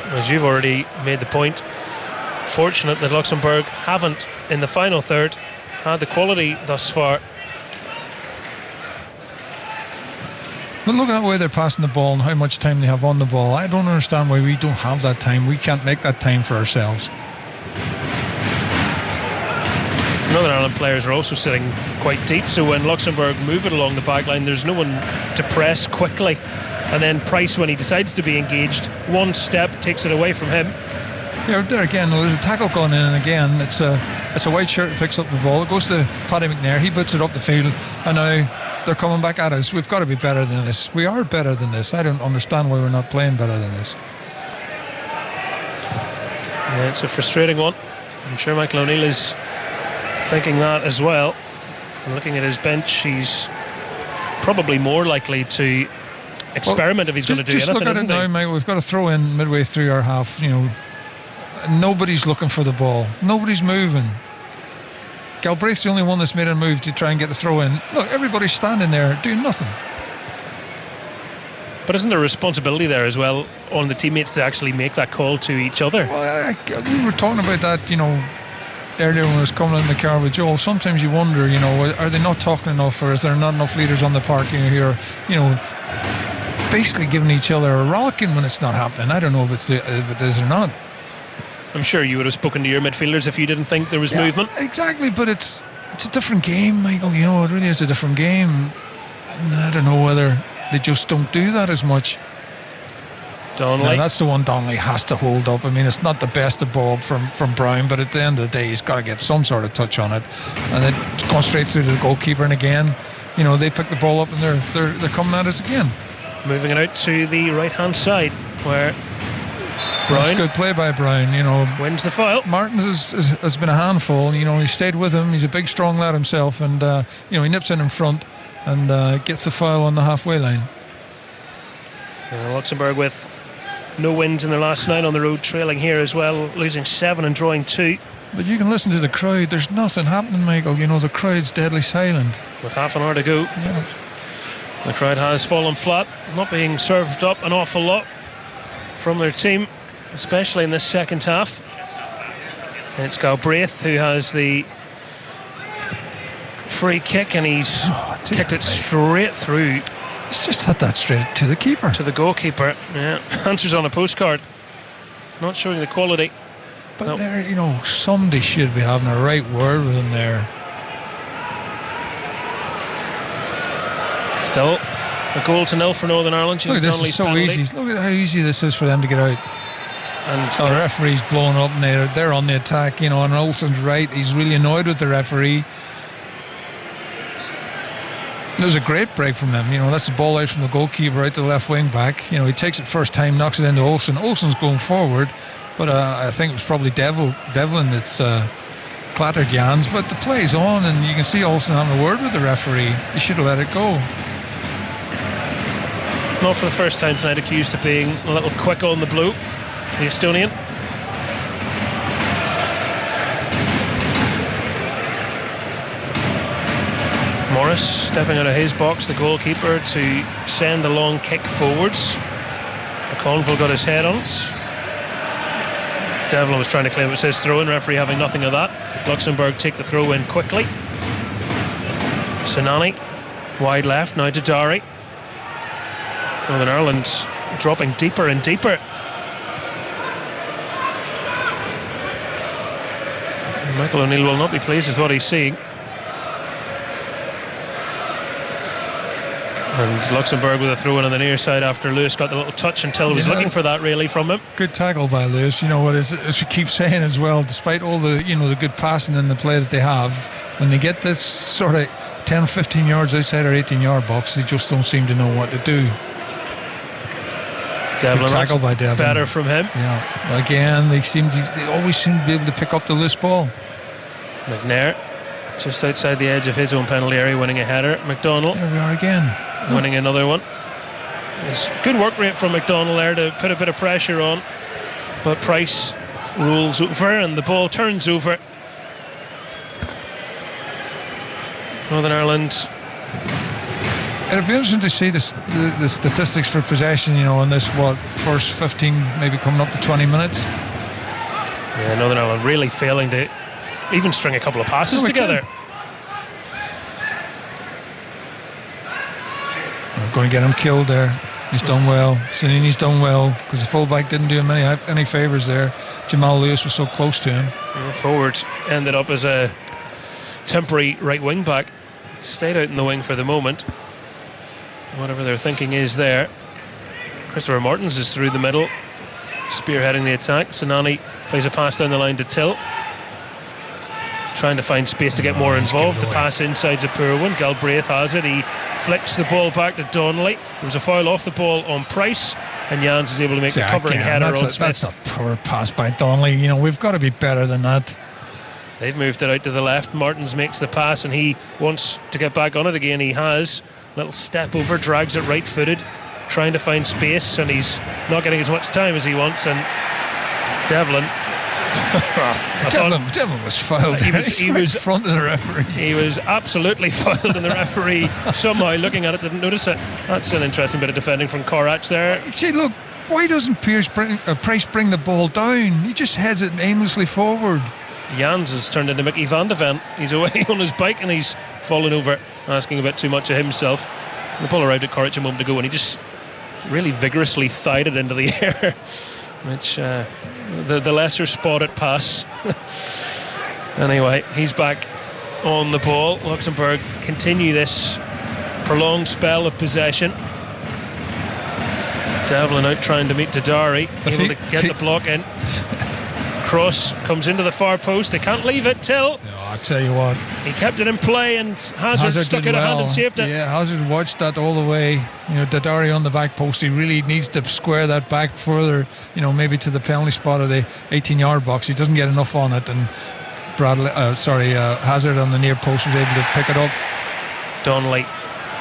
as you've already made the point, fortunate that Luxembourg haven't, in the final third, had the quality thus far. But look at the way they're passing the ball and how much time they have on the ball. I don't understand why we don't have that time. We can't make that time for ourselves. Northern Ireland players are also sitting quite deep, so when Luxembourg move it along the back line, there's no one to press quickly. And then Price, when he decides to be engaged, one step takes it away from him. Yeah, there again, there's a tackle going in, and again, it's a white shirt that picks up the ball. It goes to Paddy McNair, he puts it up the field, and now they're coming back at us. We've got to be better than this. We are better than this. I don't understand why we're not playing better than this. Yeah, it's a frustrating one. I'm sure Michael O'Neill is thinking that as well. And looking at his bench, he's probably more likely to experiment if he's going to do anything. Just look at it now, Michael. We've got to throw in midway through our half. Nobody's looking for the ball. Nobody's moving. Galbraith's the only one that's made a move to try and get the throw in. Look, everybody's standing there doing nothing. But isn't there a responsibility there as well on the teammates to actually make that call to each other? Well, we were talking about that, earlier when I was coming in the car with Joel. Sometimes you wonder, are they not talking enough, or is there not enough leaders on the park here, basically giving each other a rollicking when it's not happening. I don't know if it is or not. I'm sure you would have spoken to your midfielders if you didn't think there was movement. Exactly, but it's a different game, Michael. It really is a different game. I don't know whether they just don't do that as much. Donnelly. No, that's the one Donnelly has to hold up. I mean, it's not the best of ball from Brown, but at the end of the day, he's got to get some sort of touch on it. And it's gone straight through to the goalkeeper, and again, they pick the ball up and they're coming at us again. Moving it out to the right-hand side, where Brown. That's good play by Brown, wins the foul. Martins has been a handful, he stayed with him. He's a big, strong lad himself, and he nips in front and gets the foul on the halfway line. Luxembourg with no wins in their last 9 on the road, trailing here as well, losing 7 and drawing 2. But you can listen to the crowd. There's nothing happening, Michael. The crowd's deadly silent. With half an hour to go. Yeah. The crowd has fallen flat, not being served up an awful lot from their team, especially in this second half. And it's Galbraith who has the free kick, and he's kicked it straight through. He's just had that straight to the keeper. To the goalkeeper, yeah. Answers on a postcard. Not showing the quality. But there, somebody should be having a right word with him there. Still, a goal to nil for Northern Ireland. Look, this is so easy. Look at how easy this is for them to get out. And the referee's blowing up, and they're on the attack, and Olsen's right. He's really annoyed with the referee. It was a great break from them. That's the ball out from the goalkeeper out to the left wing back. He takes it first time, knocks it into Olsen. Olsen's going forward, but I think it was probably Devlin that's clattered Jans. But the play's on, and you can see Olsen having a word with the referee. He should have let it go. Not for the first time tonight, accused of being a little quick on the blow, the Estonian. Morris stepping out of his box, the goalkeeper, to send a long kick forwards. McConville got his head on it. Devlin was trying to claim it was his throw-in, referee having nothing of that. Luxembourg take the throw-in quickly. Sinani, wide left, now to Dari. Northern Ireland dropping deeper and deeper. Michael O'Neill will not be pleased with what he's seeing. And Luxembourg with a throw in on the near side after Lewis got the little touch until he was looking for that really from him. Good tackle by Lewis. As we keep saying as well, despite all the the good passing and the play that they have, when they get this sort of 10 15 yards outside our 18-yard box, they just don't seem to know what to do. Devlin, good tackle by Devlin. Better from him. Yeah. Again, they always seem to be able to pick up the loose ball. McNair just outside the edge of his own penalty area, winning a header. McDonald. There we are again. Winning another one. There's good work rate from McDonald there to put a bit of pressure on, but Price rolls over and the ball turns over. Northern Ireland It'll be interesting to see the statistics for possession, in this first 15, maybe coming up to 20 minutes. Yeah, Northern Ireland really failing to even string a couple of passes together. I'm going to get him killed there. He's done well. Sanini's done well because the fullback didn't do him any favours there. Jamal Lewis was so close to him. Forward ended up as a temporary right wing back. Stayed out in the wing for the moment. Whatever their thinking is there. Christopher Martins is through the middle, spearheading the attack. Sinani plays a pass down the line to Till, trying to find space to get more involved. The pass inside's a poor one. Galbraith has it. He flicks the ball back to Donnelly. There was a foul off the ball on Price, and Jans is able to make the covering header on Smith. That's a poor pass by Donnelly. We've got to be better than that. They've moved it out to the left. Martins makes the pass, and he wants to get back on it again. He has. Little step over, drags it right footed, trying to find space, and he's not getting as much time as he wants. And Devlin was fouled. He was in front of the referee. He was absolutely fouled, and the referee somehow looking at it didn't notice it. That's an interesting bit of defending from Korach there. See, look, why doesn't Price bring the ball down? He just heads it aimlessly forward. Jans has turned into Mickey van de Ven. He's away on his bike and he's fallen over, asking a bit too much of himself. The ball arrived at Korach a moment ago and he just really vigorously thied it into the air, which the lesser spotted pass. Anyway, he's back on the ball. Luxembourg continue this prolonged spell of possession. Devlin out trying to meet Dadari, able to get the block in. Cross comes into the far post. They can't leave it. Till. No, I tell you what, he kept it in play, and Hazard stuck out a hand and saved it. Yeah, Hazard watched that all the way. Dadari on the back post. He really needs to square that back further. Maybe to the penalty spot of the 18-yard box. He doesn't get enough on it, and Hazard on the near post was able to pick it up. Donnelly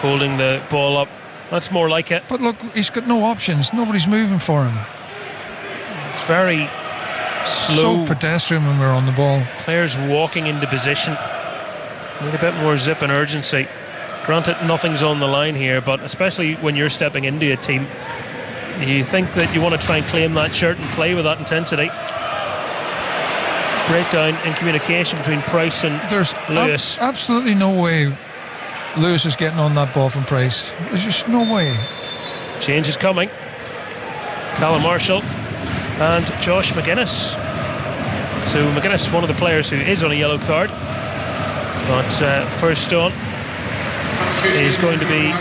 holding the ball up. That's more like it. But look, he's got no options. Nobody's moving for him. It's very slow, so pedestrian when we're on the ball. Players walking into position. Need a bit more zip and urgency. Granted, nothing's on the line here, but especially when you're stepping into a team, you think that you want to try and claim that shirt and play with that intensity. Breakdown in communication between Price and Lewis. Absolutely no way Lewis is getting on that ball from Price. There's just no way. Change is coming. Callum Marshall and Josh McGuinness. So McGuinness, one of the players who is on a yellow card, but first on is going to be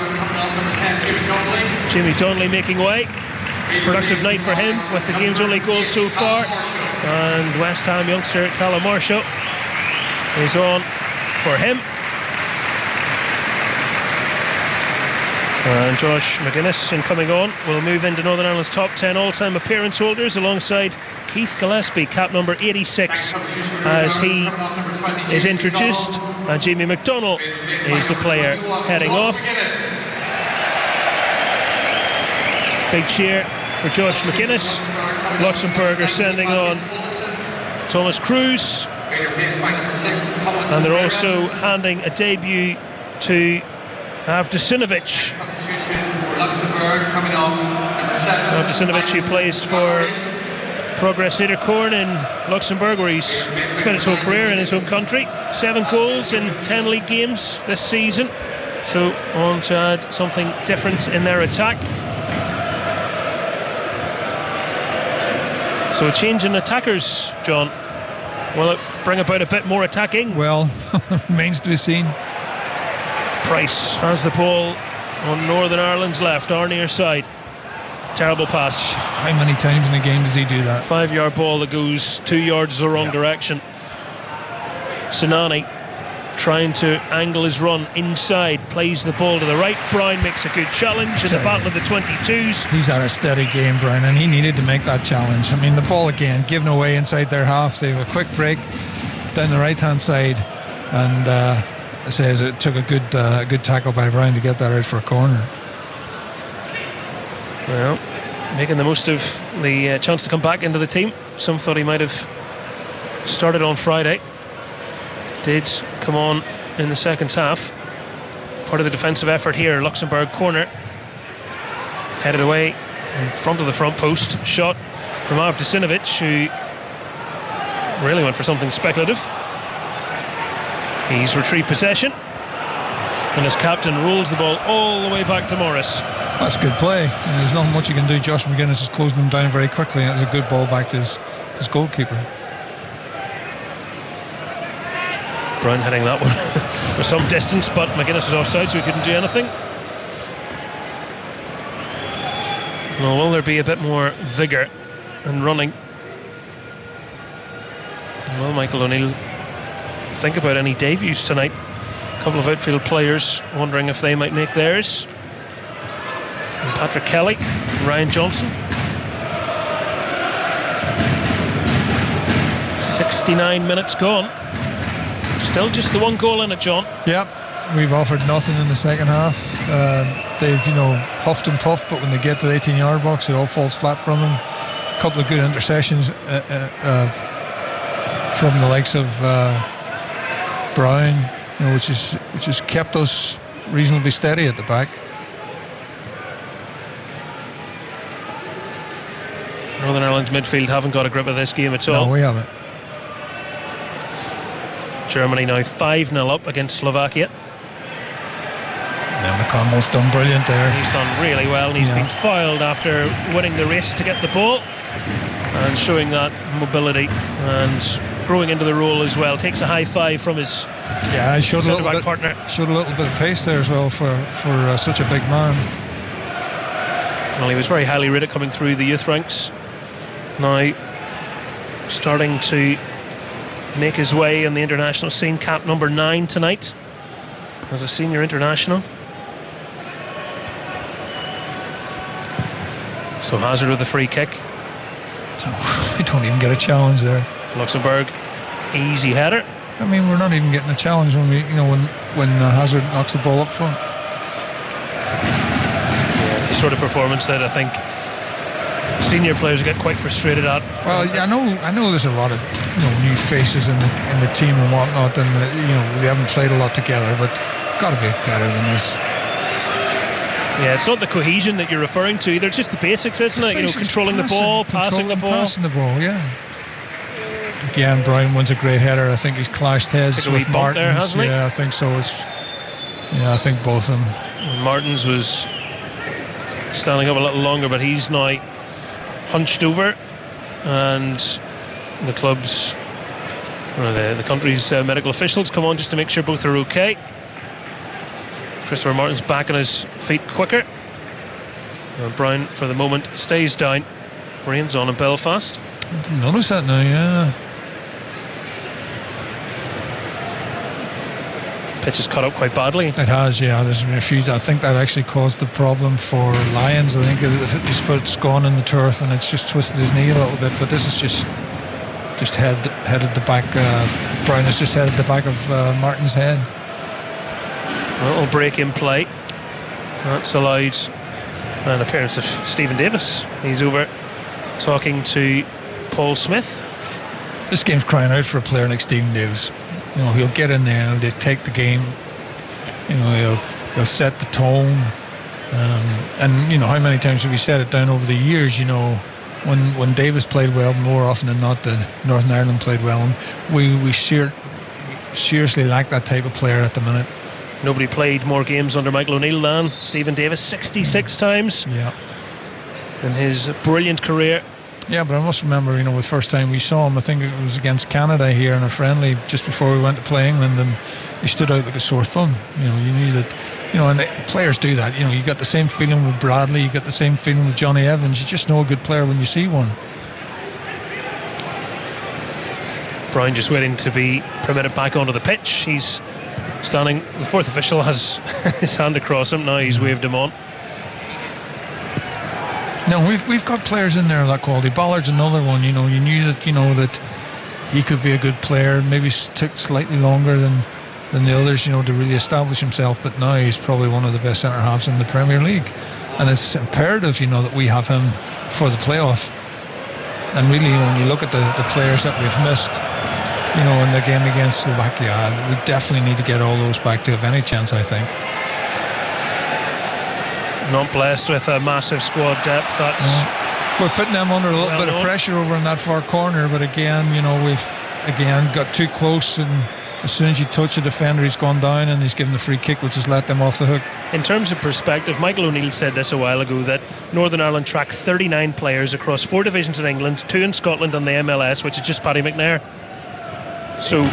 Jamie Donnelly making way. Productive night for him with the game's only goal so far, and West Ham youngster Callum Marshall is on for him. And Josh McGuinness, in coming on, will move into Northern Ireland's top 10 all-time appearance holders alongside Keith Gillespie, cap number 86, as he is introduced. And Jamie McDonnell is the player heading off. Big cheer for Josh McGuinness. Luxembourg are sending on Thomas Cruz. And they're also handing a debut to Avdasinovic. Avdasinovic, who plays for Progress Cederkorn in Luxembourg, where he's spent his whole career in his home country. 7 goals in 10 league games this season. So on to add something different in their attack. So a change in attackers, John. Will it bring about a bit more attacking? Well, remains to be seen. Price has the ball on Northern Ireland's left, our near side. Terrible pass. How many times in a game does he do that? 5-yard ball that goes 2 yards the wrong direction. Sinani trying to angle his run inside, plays the ball to the right. Brown makes a good challenge in the battle of the 22s. He's had a steady game, Brown, and he needed to make that challenge. I mean, the ball again given away inside their half. They have a quick break down the right hand side, and says it took a good tackle by Brown to get that out for a corner. Well, making the most of the chance to come back into the team. Some thought he might have started on Friday. Did come on in the second half. part of the defensive effort here. Luxembourg corner. Headed away in front of the front post. Shot from Avdasinovic, who really went for something speculative. He's retrieved possession, and his captain rolls the ball all the way back to Morris. That's good play. And there's not much you can do. Josh McGuinness is closing him down very quickly, and it was a good ball back to his goalkeeper. Brown hitting that one for some distance, but McGuinness was offside, so he couldn't do anything. Well, will there be a bit more vigour and running? Well, Michael O'Neill think about any debuts tonight. A couple of outfield players wondering if they might make theirs. And Patrick Kelly, Ryan Johnson. 69 minutes gone. Still just the one goal in it, John. Yep, we've offered nothing in the second half. They've, huffed and puffed, but when they get to the 18-yard box, it all falls flat from them. A couple of good interceptions from the likes of Brown, which has kept us reasonably steady at the back. Northern Ireland's midfield haven't got a grip of this game at all. No, we haven't. Germany now 5-0 up against Slovakia. Now McConnell's done brilliant there. He's done really well, and he's been fouled after winning the race to get the ball and showing that mobility and growing into the role as well. Takes a high five from his centre-back partner. Showed a little bit of pace there as well for such a big man. Well, he was very highly rated coming through the youth ranks. Now starting to make his way in the international scene. Cap number 9 tonight as a senior international. So Hazard with the free kick. We don't even get a challenge there. Luxembourg, easy header. I mean, we're not even getting a challenge when when Hazard knocks the ball up front. Yeah, it's the sort of performance that I think senior players get quite frustrated at. Well, I know there's a lot of new faces in the team and whatnot, and they haven't played a lot together, but got to be better than this. Yeah, it's not the cohesion that you're referring to either. It's just the basics, isn't it? Controlling the ball, passing the ball. Passing the ball, yeah. Again, Brown wins a great header. I think he's clashed heads with Martins. There, hasn't he? Yeah, I think so. I think both of them. Martins was standing up a little longer, but he's now hunched over, and the club's, the country's medical officials come on just to make sure both are okay. Christopher Martin's back on his feet quicker. Brown, for the moment, stays down. Rain's on in Belfast. I didn't notice that now, yeah. Pitch has cut up quite badly. It has, yeah. There's been a few. I think that actually caused the problem for Lions. I think his foot's gone in the turf and it's just twisted his knee a little bit. But this is just headed the back. Brown has just headed the back of Martin's head. A little break in play. That's allowed an appearance of Stephen Davis. He's over talking to Paul Smith. This game's crying out for a player like Stephen Davis. He'll get in there and he'll take the game. He'll set the tone. And how many times have we set it down over the years? When Davis played well, more often than not, the Northern Ireland played well. And we seriously lack that type of player at the minute. Nobody played more games under Michael O'Neill than Stephen Davis, 66 times in his brilliant career. Yeah, but I must remember, the first time we saw him, I think it was against Canada here in a friendly just before we went to play England, and he stood out like a sore thumb. You knew that, and the players do that. You got the same feeling with Bradley, you got the same feeling with Johnny Evans. You just know a good player when you see one. Brown just waiting to be permitted back onto the pitch. He's standing, the fourth official has his hand across him, now he's waved him on. No, we've got players in there of that quality. Ballard's another one. You knew that he could be a good player. Maybe took slightly longer than the others, to really establish himself. But now he's probably one of the best centre halves in the Premier League, and it's imperative, that we have him for the playoff. And really, when you look at the players that we've missed, in the game against Slovakia, we definitely need to get all those back to have any chance, I think. Not blessed with a massive squad depth. We're putting them under a little bit of pressure over in that far corner, but again, we've got too close, and as soon as you touch a defender, he's gone down, and he's given the free kick, which has let them off the hook. In terms of perspective, Michael O'Neill said this a while ago, that Northern Ireland track 39 players across 4 divisions in England, 2 in Scotland and the MLS, which is just Paddy McNair. So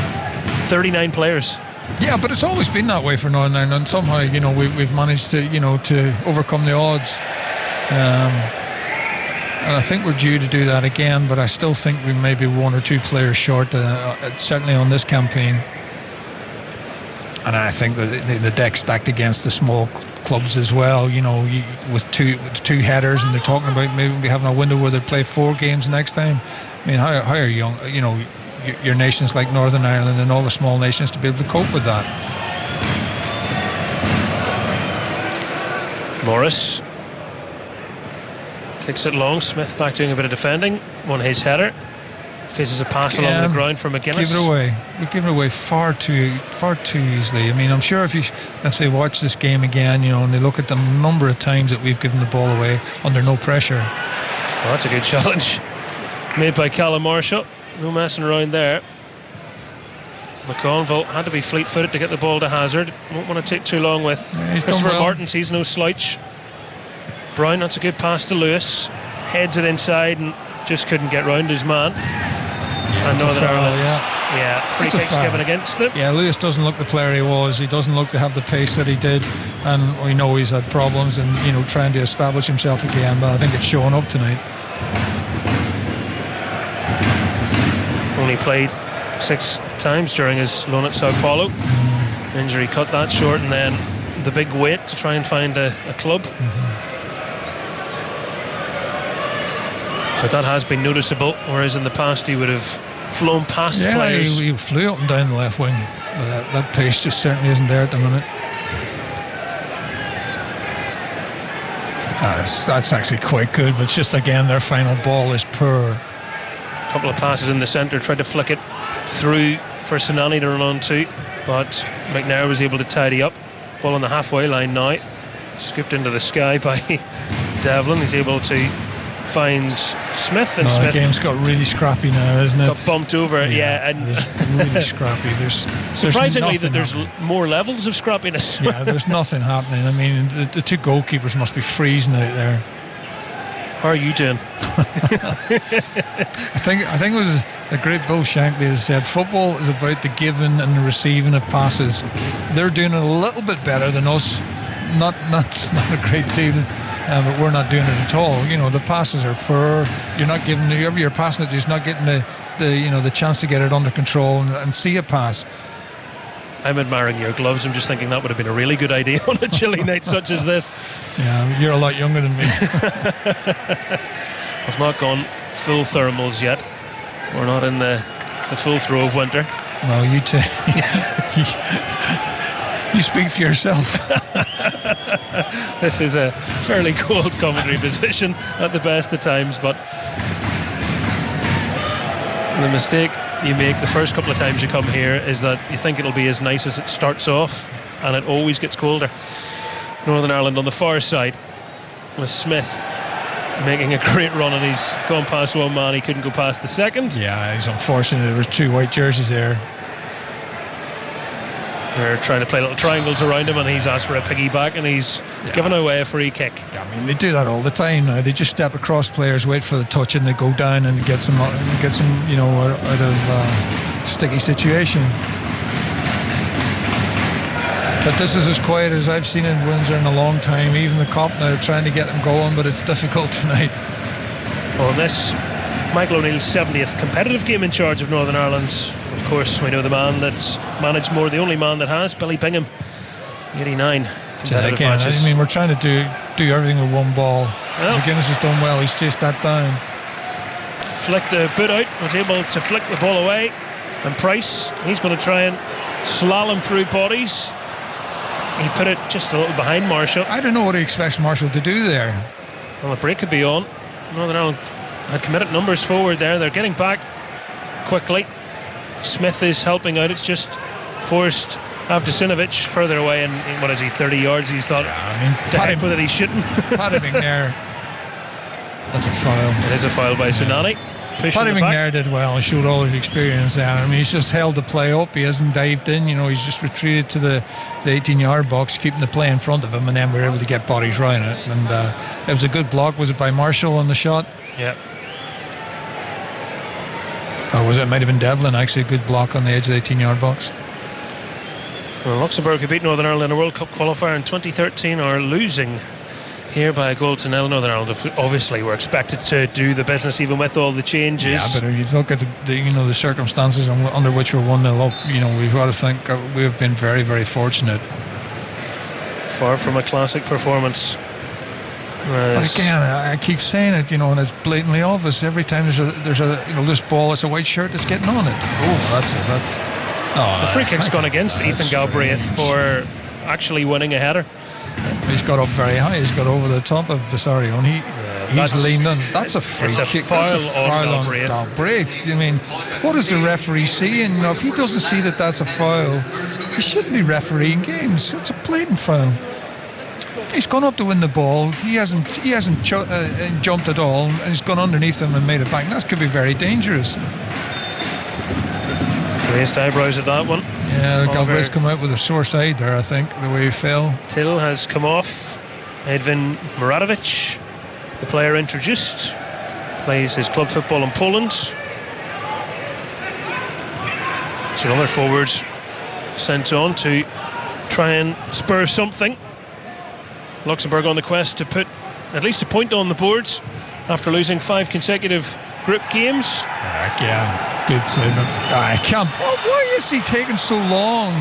39 players. Yeah, but it's always been that way for Northern Ireland, and somehow we've managed to overcome the odds. And I think we're due to do that again, but I still think we may be 1 or 2 players short, certainly on this campaign. And I think that the deck's stacked against the small clubs as well, with two headers, and they're talking about maybe having a window where they play 4 games next time. I mean, how are your nations like Northern Ireland and all the small nations to be able to cope with that? Morris kicks it long. Smith back doing a bit of defending. Won his header. Faces a pass along the ground for McGuinness. Give it away. We give it away far too easily. I mean, I'm sure if they watch this game again, and they look at the number of times that we've given the ball away under no pressure. Well, that's a good challenge made by Callum Marshall. No messing around there. McConville had to be fleet-footed to get the ball to Hazard. Won't want to take too long with Christopher Martins. He's no slouch. Brown, that's a good pass to Lewis. Heads it inside and just couldn't get round his man. And Northern Ireland, free kicks given against them. Yeah, Lewis doesn't look the player he was. He doesn't look to have the pace that he did, and we know he's had problems and trying to establish himself again. But I think it's showing up tonight. Only played 6 times during his loan at Sao Paulo. Injury cut that short, and then the big wait to try and find a club. But that has been noticeable, whereas in the past he would have flown past players. He flew up and down the left wing. That pace just certainly isn't there at the minute. That's actually quite good, but it's just again their final ball is poor. A couple of passes in the centre, tried to flick it through for Sinani to run on to, but McNair was able to tidy up. Ball on the halfway line now, scooped into the sky by Devlin. He's able to find Smith, and Smith. The game's got really scrappy now, isn't it? Got bumped over, and really scrappy. There's surprisingly that there's more levels of scrappiness. Yeah, there's nothing happening. I mean, the 2 goalkeepers must be freezing out there. How are you doing? I think it was the great Bill Shankly has said football is about the giving and the receiving of passes. They're doing it a little bit better than us, not a great deal. But we're not doing it at all. The passes are poor. You're not giving whoever you're passing it to is not getting the chance to get it under control and see a pass. I'm admiring your gloves. I'm just thinking that would have been a really good idea on a chilly night such as this. Yeah, you're a lot younger than me. I've not gone full thermals yet. We're not in the full throw of winter. Well, you too. You speak for yourself. This is a fairly cold commentary position at the best of times, but the mistake you make the first couple of times you come here is that you think it'll be as nice as it starts off, and it always gets colder. Northern Ireland on the far side with Smith making a great run, and he's gone past one man. He couldn't go past the second. Yeah, it's unfortunate there was 2 white jerseys there. They're trying to play little triangles around him, and he's asked for a piggyback, and he's given away a free kick. Yeah, I mean, they do that all the time now. They just step across players, wait for the touch, and they go down and get some out of sticky situation. But this is as quiet as I've seen in Windsor in a long time. Even the cop now trying to get them going, but it's difficult tonight. On this Michael O'Neill's 70th competitive game in charge of Northern Ireland. Of course, we know the man that's managed more, the only man that has, Billy Bingham. 89 competitive matches. I mean, we're trying to do everything with one ball. Well, McGuinness has done well. He's chased that down. Flicked a boot out, was able to flick the ball away. And Price, he's going to try and slalom through bodies. He put it just a little behind Marshall. I don't know what he expects Marshall to do there. Well, the break could be on. Northern Ireland had committed numbers forward there. They're getting back quickly. Smith is helping out. It's just forced Avdasinovic further away, and what is he, 30 yards? He's thought, to heck with it, he's shooting. Paddy McNair. That's a foul. It is a foul by Sunani. Paddy McNair did well. He showed all his experience there. I mean, he's just held the play up. He hasn't dived in. He's just retreated to the 18-yard box, keeping the play in front of him, and then we're able to get bodies around it. And it was a good block. Was it by Marshall on the shot? Yeah. Or was it? Might have been Devlin, actually. A good block on the edge of the 18-yard box. Well, Luxembourg, who beat Northern Ireland in a World Cup qualifier in 2013, are losing here by a goal to nil. Northern Ireland obviously were expected to do the business even with all the changes. Yeah, but if you look at the circumstances under which we're 1-0 up, we've got to think we've been very, very fortunate. Far from a classic performance. But again, I keep saying it, and it's blatantly obvious. Every time there's a this ball, it's a white shirt that's getting on it. Oh, the free kick's gone against Ethan Galbraith for actually winning a header. He's got up very high. He's got over the top of Bessarion. He's leaned in. That's a free kick. That's a foul on Galbraith. I mean, what does the referee see? And if he doesn't see that that's a foul, he shouldn't be refereeing games. It's a blatant foul. He's gone up to win the ball. He hasn't jumped at all, and he's gone underneath him and made it back. That could be very dangerous. Raised eyebrows at that one. Yeah, Galbraith's come out with a sore side there, I think, the way he fell. Till has come off. Edwin Muradovic, the player introduced, plays his club football in Poland. So another forward sent on to try and spur something. Luxembourg on the quest to put at least a point on the board after losing 5 consecutive group games. Yeah, good play. I can't. Why is he taking so long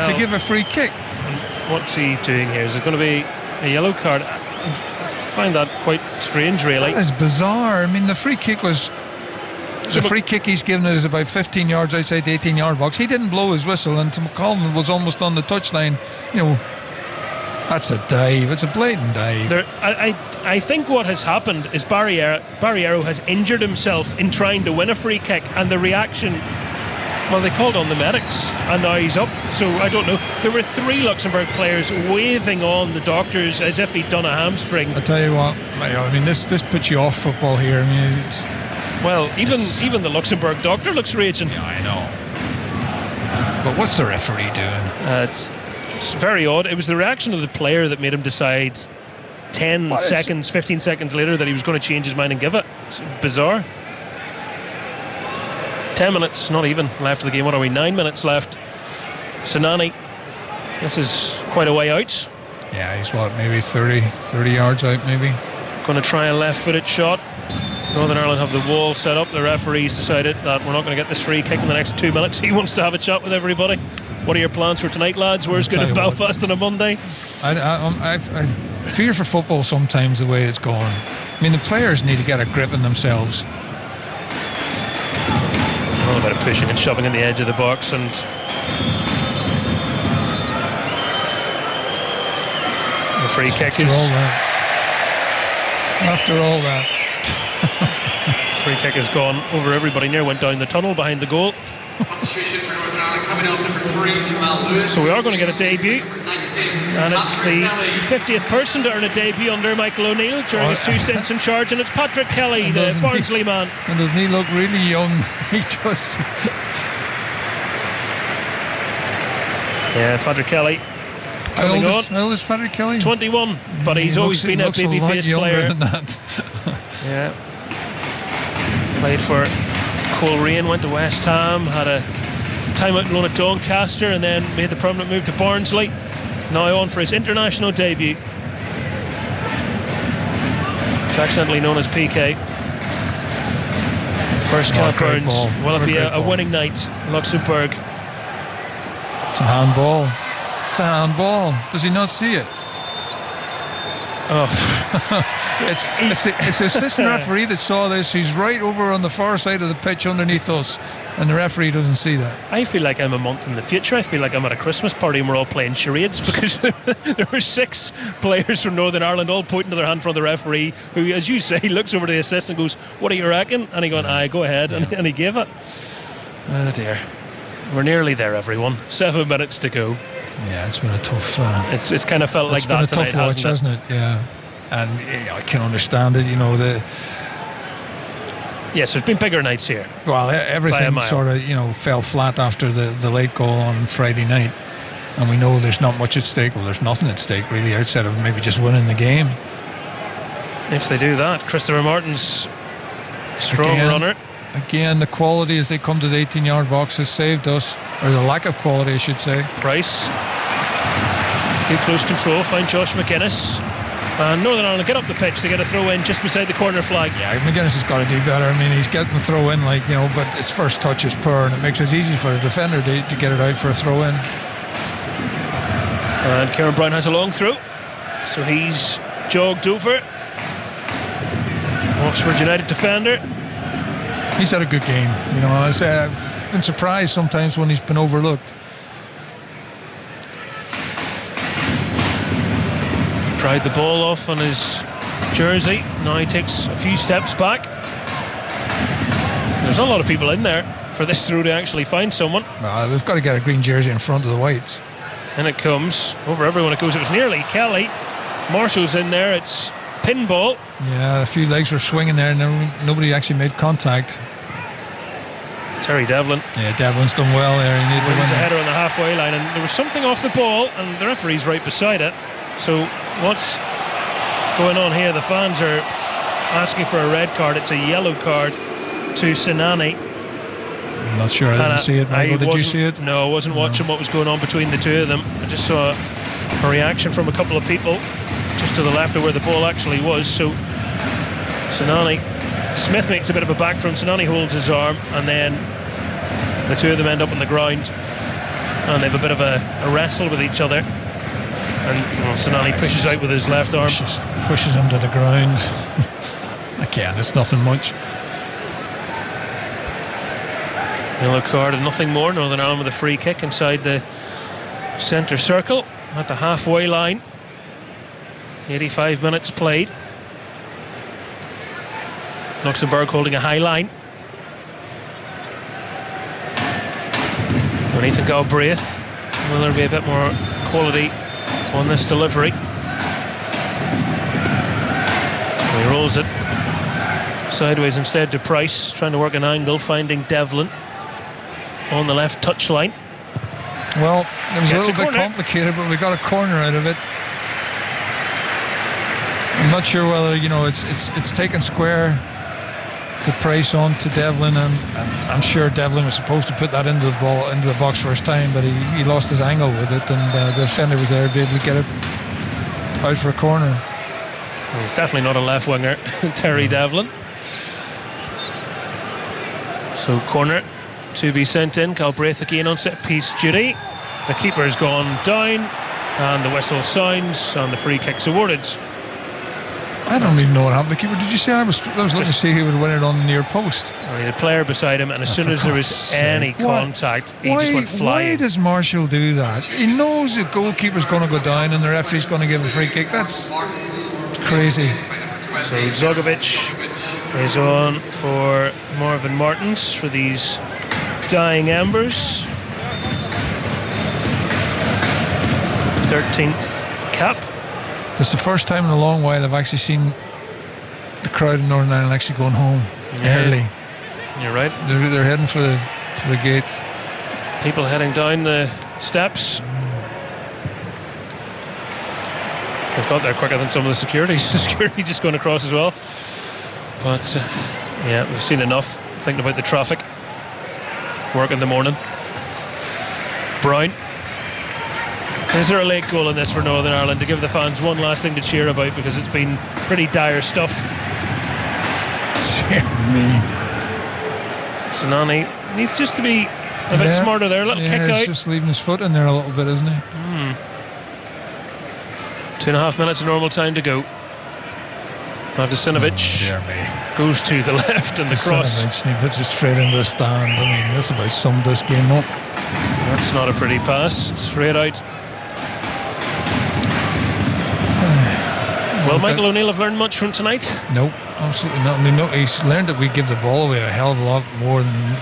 to give a free kick? What's he doing here? Is it going to be a yellow card? I find that quite strange, really. That is bizarre. I mean, the free kick was. The free kick he's given is about 15 yards outside the 18-yard box. He didn't blow his whistle, and McCollum was almost on the touchline. That's a dive. It's a blatant dive. I think what has happened is Barriero has injured himself in trying to win a free kick, and the reaction, well, they called on the medics, and now he's up. So I don't know. There were 3 Luxembourg players waving on the doctors as if he'd done a hamstring. I tell you what, I mean, this puts you off football here. I mean, even the Luxembourg doctor looks raging. Yeah, I know. But what's the referee doing? It's very odd. It was the reaction of the player that made him decide 15 seconds later that he was going to change his mind and give it. It's bizarre. 10 minutes, not even, left of the game. What are we, 9 minutes left? Sunani, this is quite a way out. Yeah, he's maybe 30 yards out, maybe. Going to try a left-footed shot. Northern Ireland have the wall set up. The referee's decided that we're not going to get this free kick in the next 2 minutes. He wants to have a chat with everybody. What are your plans for tonight, lads? Where's good in Belfast on a Monday? I fear for football sometimes the way it's going. I mean, the players need to get a grip on themselves. All about pushing and shoving in the edge of the box, and the free kick is. After all that. Free kick has gone over everybody. Near went down the tunnel behind the goal. So we are going to get a debut, and it's the 50th person to earn a debut under Michael O'Neill during his 2 stints in charge, and it's Patrick Kelly, the Barnsley man. And doesn't he look really young? He does. Yeah, Patrick Kelly. How old is Patrick Kelly? 21, but he's always been a baby-faced player. Than that. Yeah. Played for Coleraine, went to West Ham, had a time out in loan at Doncaster, and then made the permanent move to Barnsley. Now on for his international debut. Affectionately known as PK. First cap earned. Will it be a winning night? Luxembourg. It's a handball. It's a handball. Does he not see it? Oh. it's the assistant referee that saw this. He's right over on the far side of the pitch underneath us, and the referee doesn't see that. I feel like I'm a month in the future. I feel like I'm at a Christmas party and we're all playing charades, because there were 6 players from Northern Ireland all pointing to their hand from the referee, who, as you say, looks over to the assistant and goes, "What do you reckon?" And he going, "Aye, go ahead," and he gave it. Oh dear. We're nearly there, everyone. 7 minutes to go. Yeah, it's been a tough. It's kind of felt like that tonight, it's been a tough watch, hasn't it? Yeah, and I can understand it. Yes, there's been bigger nights here. Well, everything sort of fell flat after the late goal on Friday night, and we know there's not much at stake. Well, there's nothing at stake really outside of maybe just winning the game. If they do that, Christopher Martin's strong runner. Again, the quality as they come to the 18-yard box has saved us, or the lack of quality, I should say. Price, good close control, find Josh McGuinness. And Northern Ireland get up the pitch, they get a throw in just beside the corner flag. Yeah, McGuinness has got to do better. I mean, he's getting the throw in, but his first touch is poor, and it makes it easy for the defender to get it out for a throw in. And Kieran Brown has a long throw, so he's jogged over. Oxford United defender. He's had a good game. I've been surprised sometimes when he's been overlooked. Tried the ball off on his jersey. Now he takes a few steps back. There's not a lot of people in there for this throw to actually find someone. Well, we've got to get a green jersey in front of the whites. And it comes over everyone. It goes. It was nearly Kelly. Marshall's in there. It's pinball. Yeah, a few legs were swinging there, and nobody actually made contact. Terry Devlin. Yeah, Devlin's done well there. He needed to win a header on the halfway line, and there was something off the ball, and the referee's right beside it. So what's going on here? The fans are asking for a red card. It's a yellow card to Sinani. I'm not sure. I didn't see it, Michael. Did you see it? No, I wasn't watching what was going on between the two of them. I just saw a reaction from a couple of people just to the left of where the ball actually was. So Sinani, Smith makes a bit of a back front. Sinani holds his arm, and then the two of them end up on the ground, and they have a bit of a wrestle with each other. And Sinani pushes out with his left arm. Pushes him to the ground. Again, it's nothing much. Yellow card and nothing more. Northern Ireland with a free kick inside the centre circle at the halfway line. 85 minutes played. Luxembourg holding a high line. And Ethan Galbraith. Will there be a bit more quality on this delivery? He rolls it sideways instead to Price, trying to work an angle, finding Devlin on the left touchline. Well, it was a little bit complicated, but we got a corner out of it. I'm not sure whether it's taken square to Price on to Devlin, and I'm sure Devlin was supposed to put that into the box first time, but he lost his angle with it, and the defender was there to be able to get it out for a corner. Well, he's definitely not a left winger, Terry Devlin. So corner to be sent in. Galbraith again on set piece duty. The keeper's gone down, and the whistle sounds, and the free kick's awarded. I don't even know what happened. The keeper, did you see? I was looking to see who would win it on the near post. Well, he had a player beside him, and as soon as there was any contact, he just went flying. Why does Marshall do that? He knows the goalkeeper's going to go down and the referee's going to give a free kick. That's crazy. So Zogovic is on for Marvin Martins for these dying embers. 13th cap. It's the first time in a long while I've actually seen the crowd in Northern Ireland actually going home early. You're right. They're heading for the gates. People heading down the steps. They've got there quicker than some of the security. Security just going across as well. But yeah, we've seen enough thinking about the traffic. Work in the morning. Brown. Is there a late goal in this for Northern Ireland to give the fans one last thing to cheer about, because it's been pretty dire stuff? Sinani needs just to be a bit smarter there. A little kick out. He's just leaving his foot in there a little bit, isn't he? 2.5 minutes of normal time to go. Avdasinovic goes to the left, and the cross. He puts it straight into the stand. I mean, that's about summed this game up. That's not a pretty pass. Straight out. Will Michael O'Neill have learned much from tonight? Nope, absolutely not. He's learned that we give the ball away a hell of a lot more than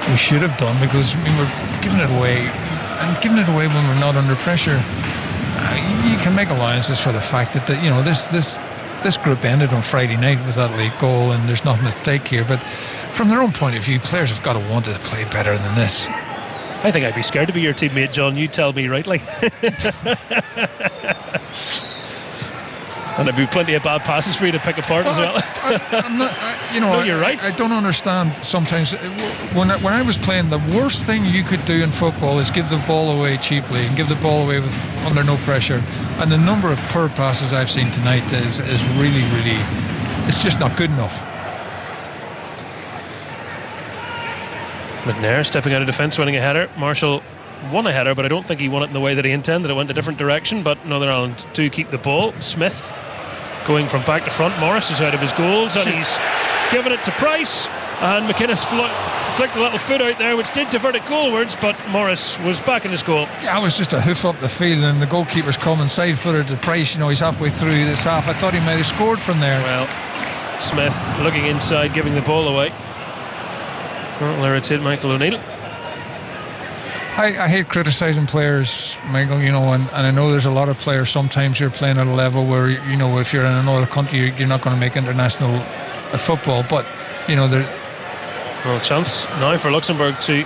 we should have done, because we're giving it away, and giving it away when we're not under pressure. You can make allowances for the fact that this group ended on Friday night with that late goal, and there's nothing at stake here. But from their own point of view, players have got to want to play better than this. I think I'd be scared to be your teammate, John. You tell me rightly. And there'd be plenty of bad passes for you to pick apart as well. You're right. I don't understand sometimes. When I was playing, the worst thing you could do in football is give the ball away cheaply and give the ball away under no pressure. And the number of poor passes I've seen tonight is really, really, it's just not good enough. McNair stepping out of defence, winning a header. Marshall won a header, but I don't think he won it in the way that he intended. It went a different direction, but Northern Ireland do keep the ball. Smith going from back to front. Morris is out of his goals, and he's given it to Price, and McInnes flicked a little foot out there, which did divert it goalwards, but Morris was back in his goal. Yeah, it was just a hoof up the field, and the goalkeeper's coming side footed to Price. He's halfway through this half. I thought he might have scored from there. Well, Smith looking inside, giving the ball away. Well, there it's hit Michael O'Neill. I hate criticising players, Michael, and I know there's a lot of players sometimes you're playing at a level where, if you're in another country, you're not going to make international football, but, Well, chance now for Luxembourg to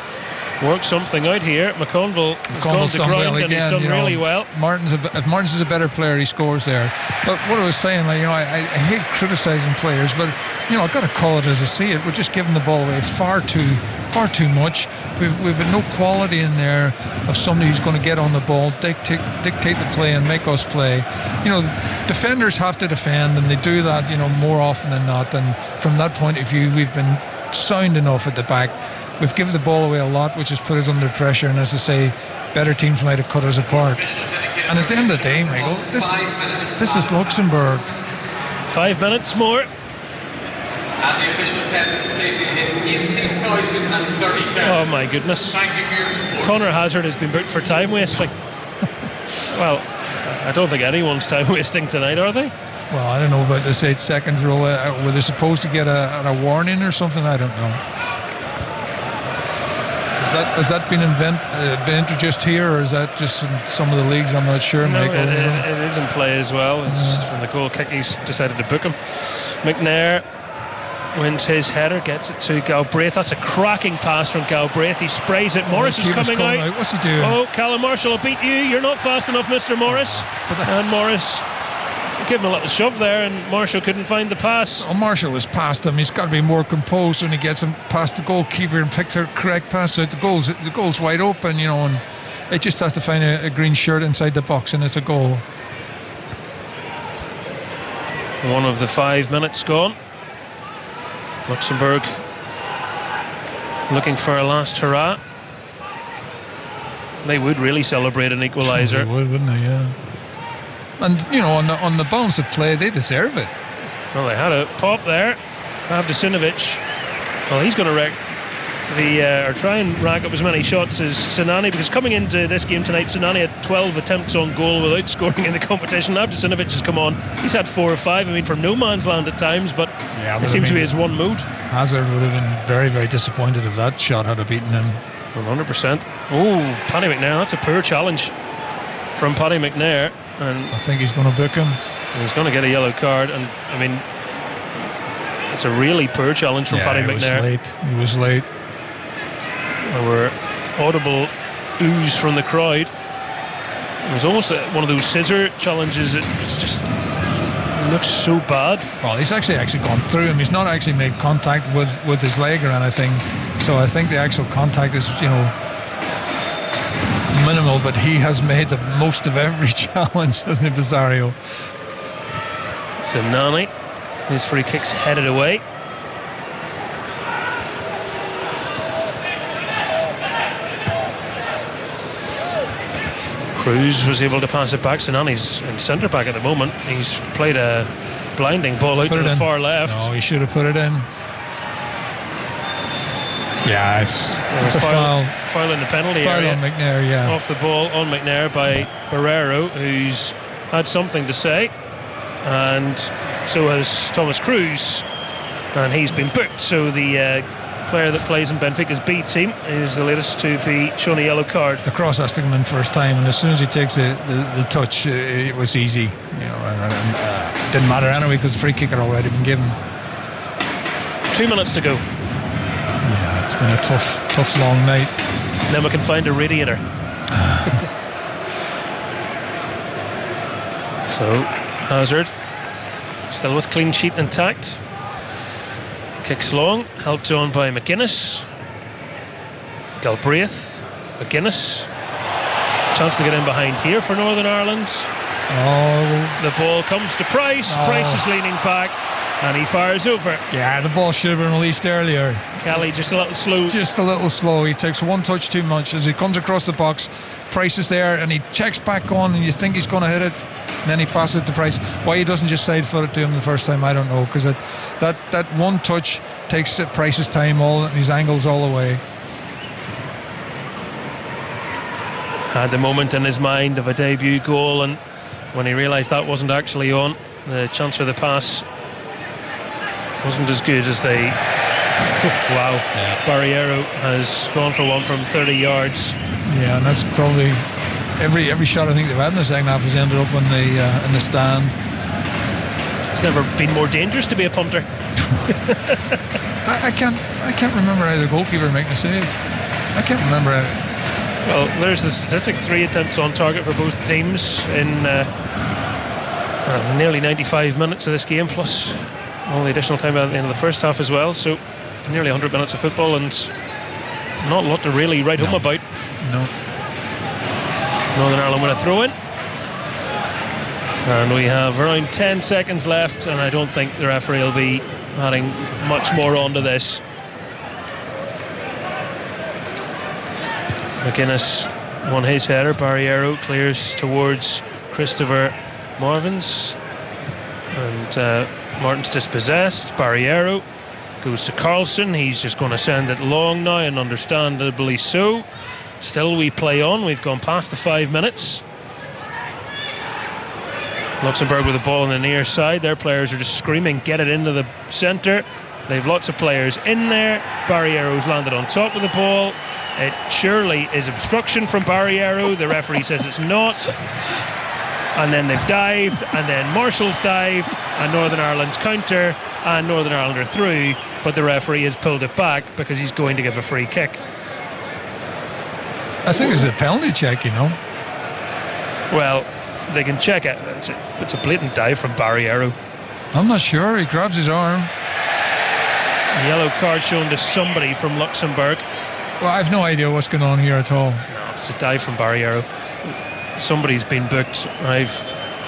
work something out here. McConville has gone to ground well again, and he's done really well. If Martins is a better player, he scores there. But what I was saying, I hate criticising players, but I've got to call it as I see it. We're just giving the ball away far too much. We've had no quality in there of somebody who's going to get on the ball, dictate the play and make us play. Defenders have to defend, and they do that more often than not. And from that point of view, we've been sound enough at the back. We've given the ball away a lot, which has put us under pressure, and as I say, better teams might have cut us apart. And at the end of the day, Michael, this is Luxembourg. 5 minutes more. And the official attendance this evening is 18,037. Oh my goodness. Thank you for your support. Connor Hazard has been booked for time wasting. Well, I don't think anyone's time wasting tonight, are they? Well, I don't know about this 8 seconds rule. Were they supposed to get a warning or something? I don't know. Has that been introduced here, or is that just in some of the leagues? I'm not sure, no, Michael. It is in play as well. It's from the goal kick. He's decided to book him. McNair wins his header, gets it to Galbraith. That's a cracking pass from Galbraith. He sprays it. Morris is coming out. What's he doing? Oh, Callum Marshall will beat you. You're not fast enough, Mr. Morris. And Morris gave him a little shove there, and Marshall couldn't find the pass. Well, Marshall has passed him. He's got to be more composed when he gets him past the goalkeeper and picks the correct pass out. The goal's wide open, and it just has to find a green shirt inside the box, and it's a goal. One of the 5 minutes gone. Luxembourg looking for a last hurrah. They would really celebrate an equaliser. They would, wouldn't they? Yeah. And on the balance of play, they deserve it. Well, they had a pop there. Abdusinovic. Well, he's going to wreck or try and rack up as many shots as Sinani, because coming into this game tonight, Sinani had 12 attempts on goal without scoring in the competition. Abdusinovic has come on. He's had 4 or 5. From no man's land at times, but it seems to be his one mood. Hazard would have been very, very disappointed if that shot had beaten him. 100%. Oh, Paddy McNair. That's a poor challenge from Paddy McNair. And I think he's going to book him. He's going to get a yellow card, and it's a really poor challenge from Paddy McNair. He was late. There were audible oohs from the crowd. It was almost one of those scissor challenges. It looks so bad. Well, he's actually gone through him. He's not actually made contact with his leg or anything. So I think the actual contact is, minimal, but he has made the most of every challenge, hasn't he, Bizarro? Sinani, his free kick's headed away. Cruz was able to pass it back. Sinani's in centre back at the moment. He's played a blinding ball out to the far left. No, he should have put it in. Yeah, it's a foul. Foul in the penalty foul area. On McNair, yeah. Off the ball on McNair by Barrero, who's had something to say. And so has Thomas Cruz. And he's been booked. So the player that plays in Benfica's B team, is the latest to be shown a yellow card. The cross has to come in first time, and as soon as he takes the touch, it was easy. And didn't matter anyway because the free kick had already been given. 2 minutes to go. Yeah, it's been a tough long night. Then we can find a radiator. So Hazard still with clean sheet intact. Kicks long, helped on by McGuinness. Galbraith, McGuinness. Chance to get in behind here for Northern Ireland. Oh, the ball comes to Price. Price is leaning back and he fires over. Yeah, the ball should have been released earlier. Kelly just a little slow. Just a little slow. He takes one touch too much as he comes across the box. Price is there and he checks back on and you think he's going to hit it. And then he passes it to Price. Why he doesn't just side foot it to him the first time, I don't know. Because that one touch takes Price's time, all his angles all the way. Had the moment in his mind of a debut goal, and when he realised that wasn't actually on, the chance for the pass wasn't as good as they. Wow. Yeah. Barriero has gone for one from 30 yards. Yeah, and that's probably every shot I think they've had in the second half has ended up in the stand. It's never been more dangerous to be a punter. I can't remember either goalkeeper making a save. I can't remember it. Well, there's the statistic: 3 attempts on target for both teams in nearly 95 minutes of this game, plus all the additional time at the end of the first half as well. So nearly 100 minutes of football and not a lot to really write home about. No. Northern Ireland with a throw in, and we have around 10 seconds left, and I don't think the referee will be adding much more onto this. McGuinness won his header. Barriero clears towards Christopher Marvins, and Martin's dispossessed. Barriero goes to Carlson. He's just going to send it long now, and understandably so. Still we play on. We've gone past the 5 minutes. Luxembourg with the ball on the near side. Their players are just screaming, get it into the centre. They've lots of players in there. Barriero's landed on top of the ball. It surely is obstruction from Barriero. The referee says it's not. And then they've dived, and then Marshall's dived, and Northern Ireland's counter, and Northern Ireland are through, but the referee has pulled it back because he's going to give a free kick. I think it's a penalty check, Well, they can check it. It's a blatant dive from Barriero. I'm not sure. He grabs his arm. A yellow card shown to somebody from Luxembourg. Well, I have no idea what's going on here at all. No, it's a dive from Barriero. Somebody's been booked. I've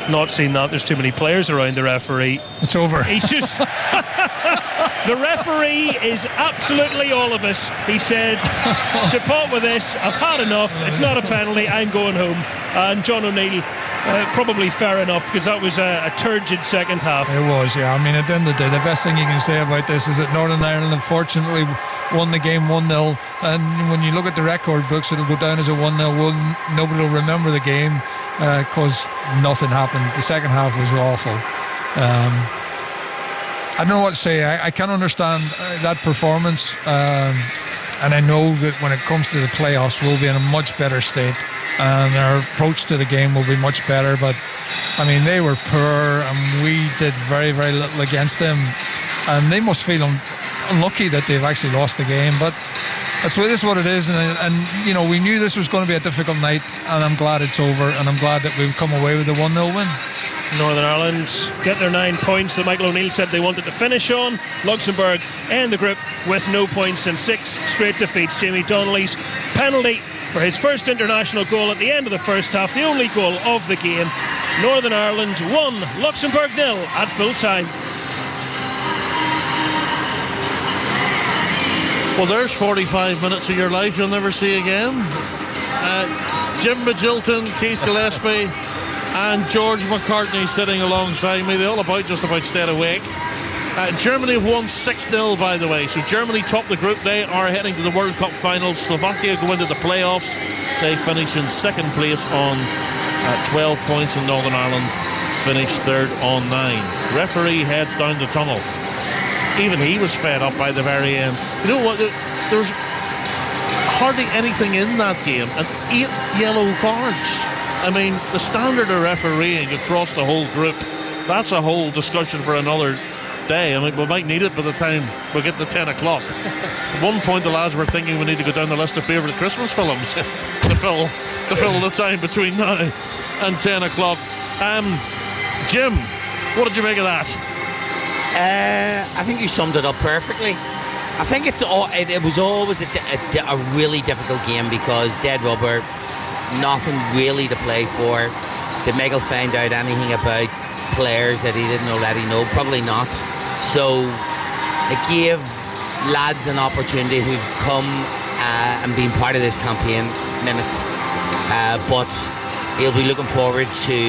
not seen that. There's too many players around the referee. It's over. He's just the referee is absolutely all of us. He said, to pot with this, I've had enough. It's not a penalty. I'm going home. And John O'Neill, probably fair enough, because that was a turgid second half. It was, yeah. I mean, at the end of the day, the best thing you can say about this is that Northern Ireland unfortunately won the game 1-0, and when you look at the record books, it'll go down as a 1-0 win. Nobody will remember the game because nothing happened. The second half was awful. I don't know what to say. I can't understand that performance, and I know that when it comes to the playoffs, we'll be in a much better state, and our approach to the game will be much better. But I mean, they were poor, and we did very, very little against them, and they must feel unlucky that they've actually lost the game. But that's what it is, and we knew this was going to be a difficult night, and I'm glad it's over, and I'm glad that we've come away with a 1-0 win. Northern Ireland get their 9 points that Michael O'Neill said they wanted to finish on. Luxembourg end the group with no points and 6 straight defeats. Jamie Donnelly's penalty for his first international goal at the end of the first half, the only goal of the game. Northern Ireland 1, Luxembourg 0 at full time. Well, there's 45 minutes of your life you'll never see again. Jim Magilton, Keith Gillespie and George McCartney sitting alongside me. They all just about stayed awake. Germany have won 6-0, by the way. So Germany top the group. They are heading to the World Cup finals. Slovakia go into the playoffs. They finish in second place on 12 points, and Northern Ireland finish third on 9. Referee heads down the tunnel. even he was fed up by the very end. You know what? There's hardly anything in that game, and 8 yellow cards. I mean, the standard of refereeing across the whole group, that's a whole discussion for another day. I mean, we might need it by the time we get to 10 o'clock. At one point, the lads were thinking we need to go down the list of favourite Christmas films to fill the time between now and 10 o'clock. Jim, what did you make of that? I think you summed it up perfectly. I think it was always a really difficult game because dead rubber, nothing really to play for. Did Michael find out anything about players that he didn't already know? Probably not. So it gave lads an opportunity who've come and been part of this campaign minutes. But he'll be looking forward to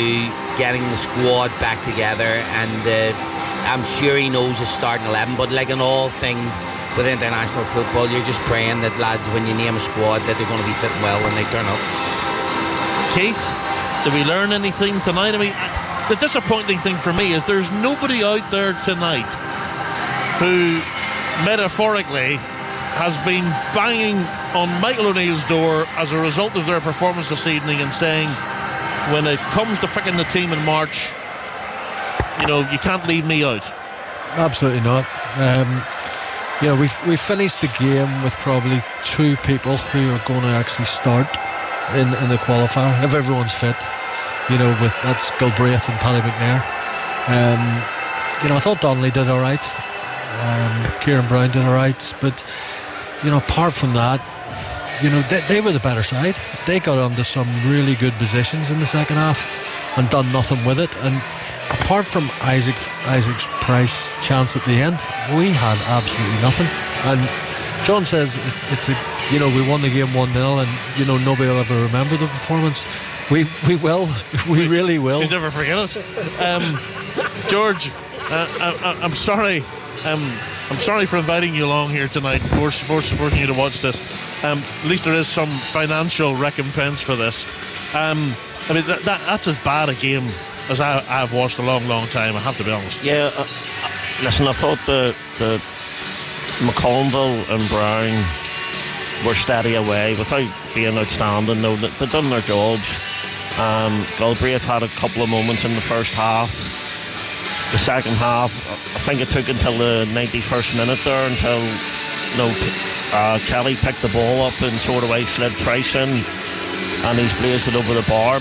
getting the squad back together, and I'm sure he knows his starting 11. But like in all things with international football, you're just praying that lads, when you name a squad, that they're going to be fitting well when they turn up. Keith, did we learn anything tonight? I mean, the disappointing thing for me is there's nobody out there tonight who metaphorically has been banging on Michael O'Neill's door as a result of their performance this evening and saying, when it comes to picking the team in March, you know, you can't leave me out. Absolutely not. We finished the game with probably 2 people who are going to actually start in the qualifier if everyone's fit. That's Galbraith and Paddy McNair. I thought Donnelly did all right. Kieran Brown did all right, but apart from that, they were the better side. They got onto some really good positions in the second half and done nothing with it. And apart from Isaac's Price chance at the end, we had absolutely nothing. And John says we won the game 1-0, and nobody will ever remember the performance. We will. We really will. You'll never forget us. George, I'm sorry. I'm sorry for inviting you along here tonight, forcing you to watch this. At least there is some financial recompense for this. I mean, that's as bad a game as I've watched a long time, I have to be honest. Yeah, listen, I thought the McConville and Brown were steady away without being outstanding. No, they've done their jobs. Galbraith had a couple of moments in the first half. The second half, I think it took until the 91st minute there until Kelly picked the ball up and sort of slid Price in, and he's blazed it over the bar.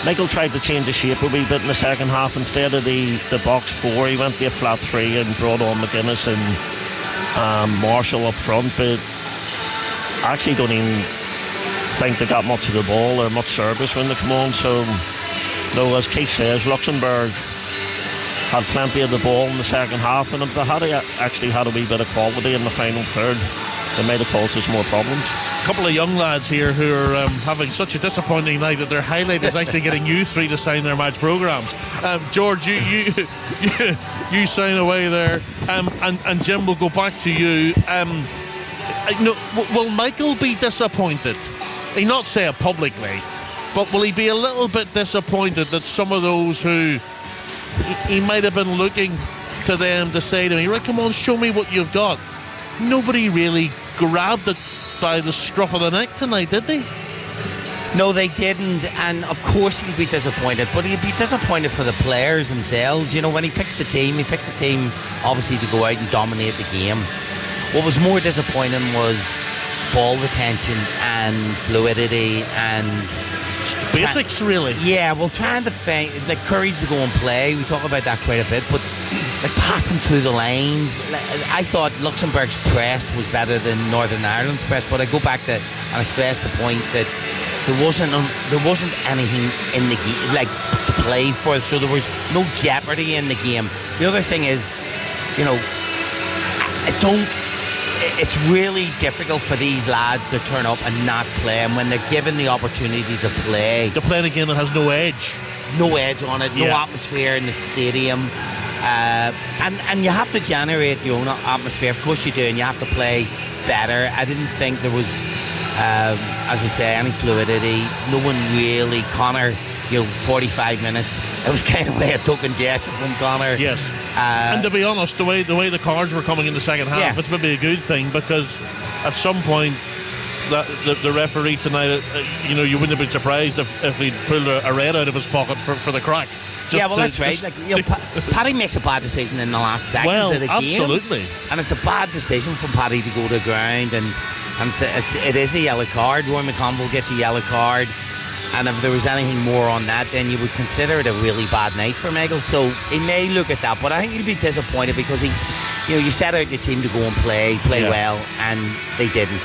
Michael tried to change the shape a wee bit in the second half. Instead of the box 4, he went to a flat 3 and brought on McGuinness and Marshall up front, but I actually don't even think they got much of the ball or much service when they come on. So, as Keith says, Luxembourg had plenty of the ball in the second half, and if they had actually had a wee bit of quality in the final third, they might have caused us more problems. A couple of young lads here who are having such a disappointing night that their highlight is actually getting you 3 to sign their match programmes. George, you sign away there, and Jim, will go back to you. Will Michael be disappointed? He'll not say it publicly, but will he be a little bit disappointed that some of those who he might have been looking to them to say to me, right, come on, show me what you've got? Nobody really grabbed it by the scruff of the neck tonight, did they? No, they didn't, and of course he'd be disappointed, but he'd be disappointed for the players themselves. When he picked the team obviously to go out and dominate the game. What was more disappointing was ball retention and fluidity and basics, really. Yeah, well, trying to find the courage to go and play. We talk about that quite a bit, but passing through the lanes, I thought Luxembourg's press was better than Northern Ireland's press. But I go back to and I stress the point that there wasn't anything in the game to play for, so there was no jeopardy in the game. The other thing is, it's really difficult for these lads to turn up and not play, and when they're given the opportunity to play in a game that has no edge on it, no atmosphere in the stadium, and you have to generate your own atmosphere. Of course you do, and you have to play better. I didn't think there was As I say, any fluidity, no one really. Connor, 45 minutes. It was kind of a token gesture from Connor. Yes. And to be honest, the way the cards were coming in the second half, it's maybe a good thing, because at some point that the referee tonight, you wouldn't have been surprised if he'd pulled a red out of his pocket for the crack. That's right. Paddy makes a bad decision in the last seconds of the game. Absolutely. And it's a bad decision for Paddy to go to the ground, and it is a yellow card. Roy McConville gets a yellow card, and if there was anything more on that, then you would consider it a really bad night for Michael. So he may look at that, but I think he'll be disappointed, because you set out your team to go and play well, and they didn't.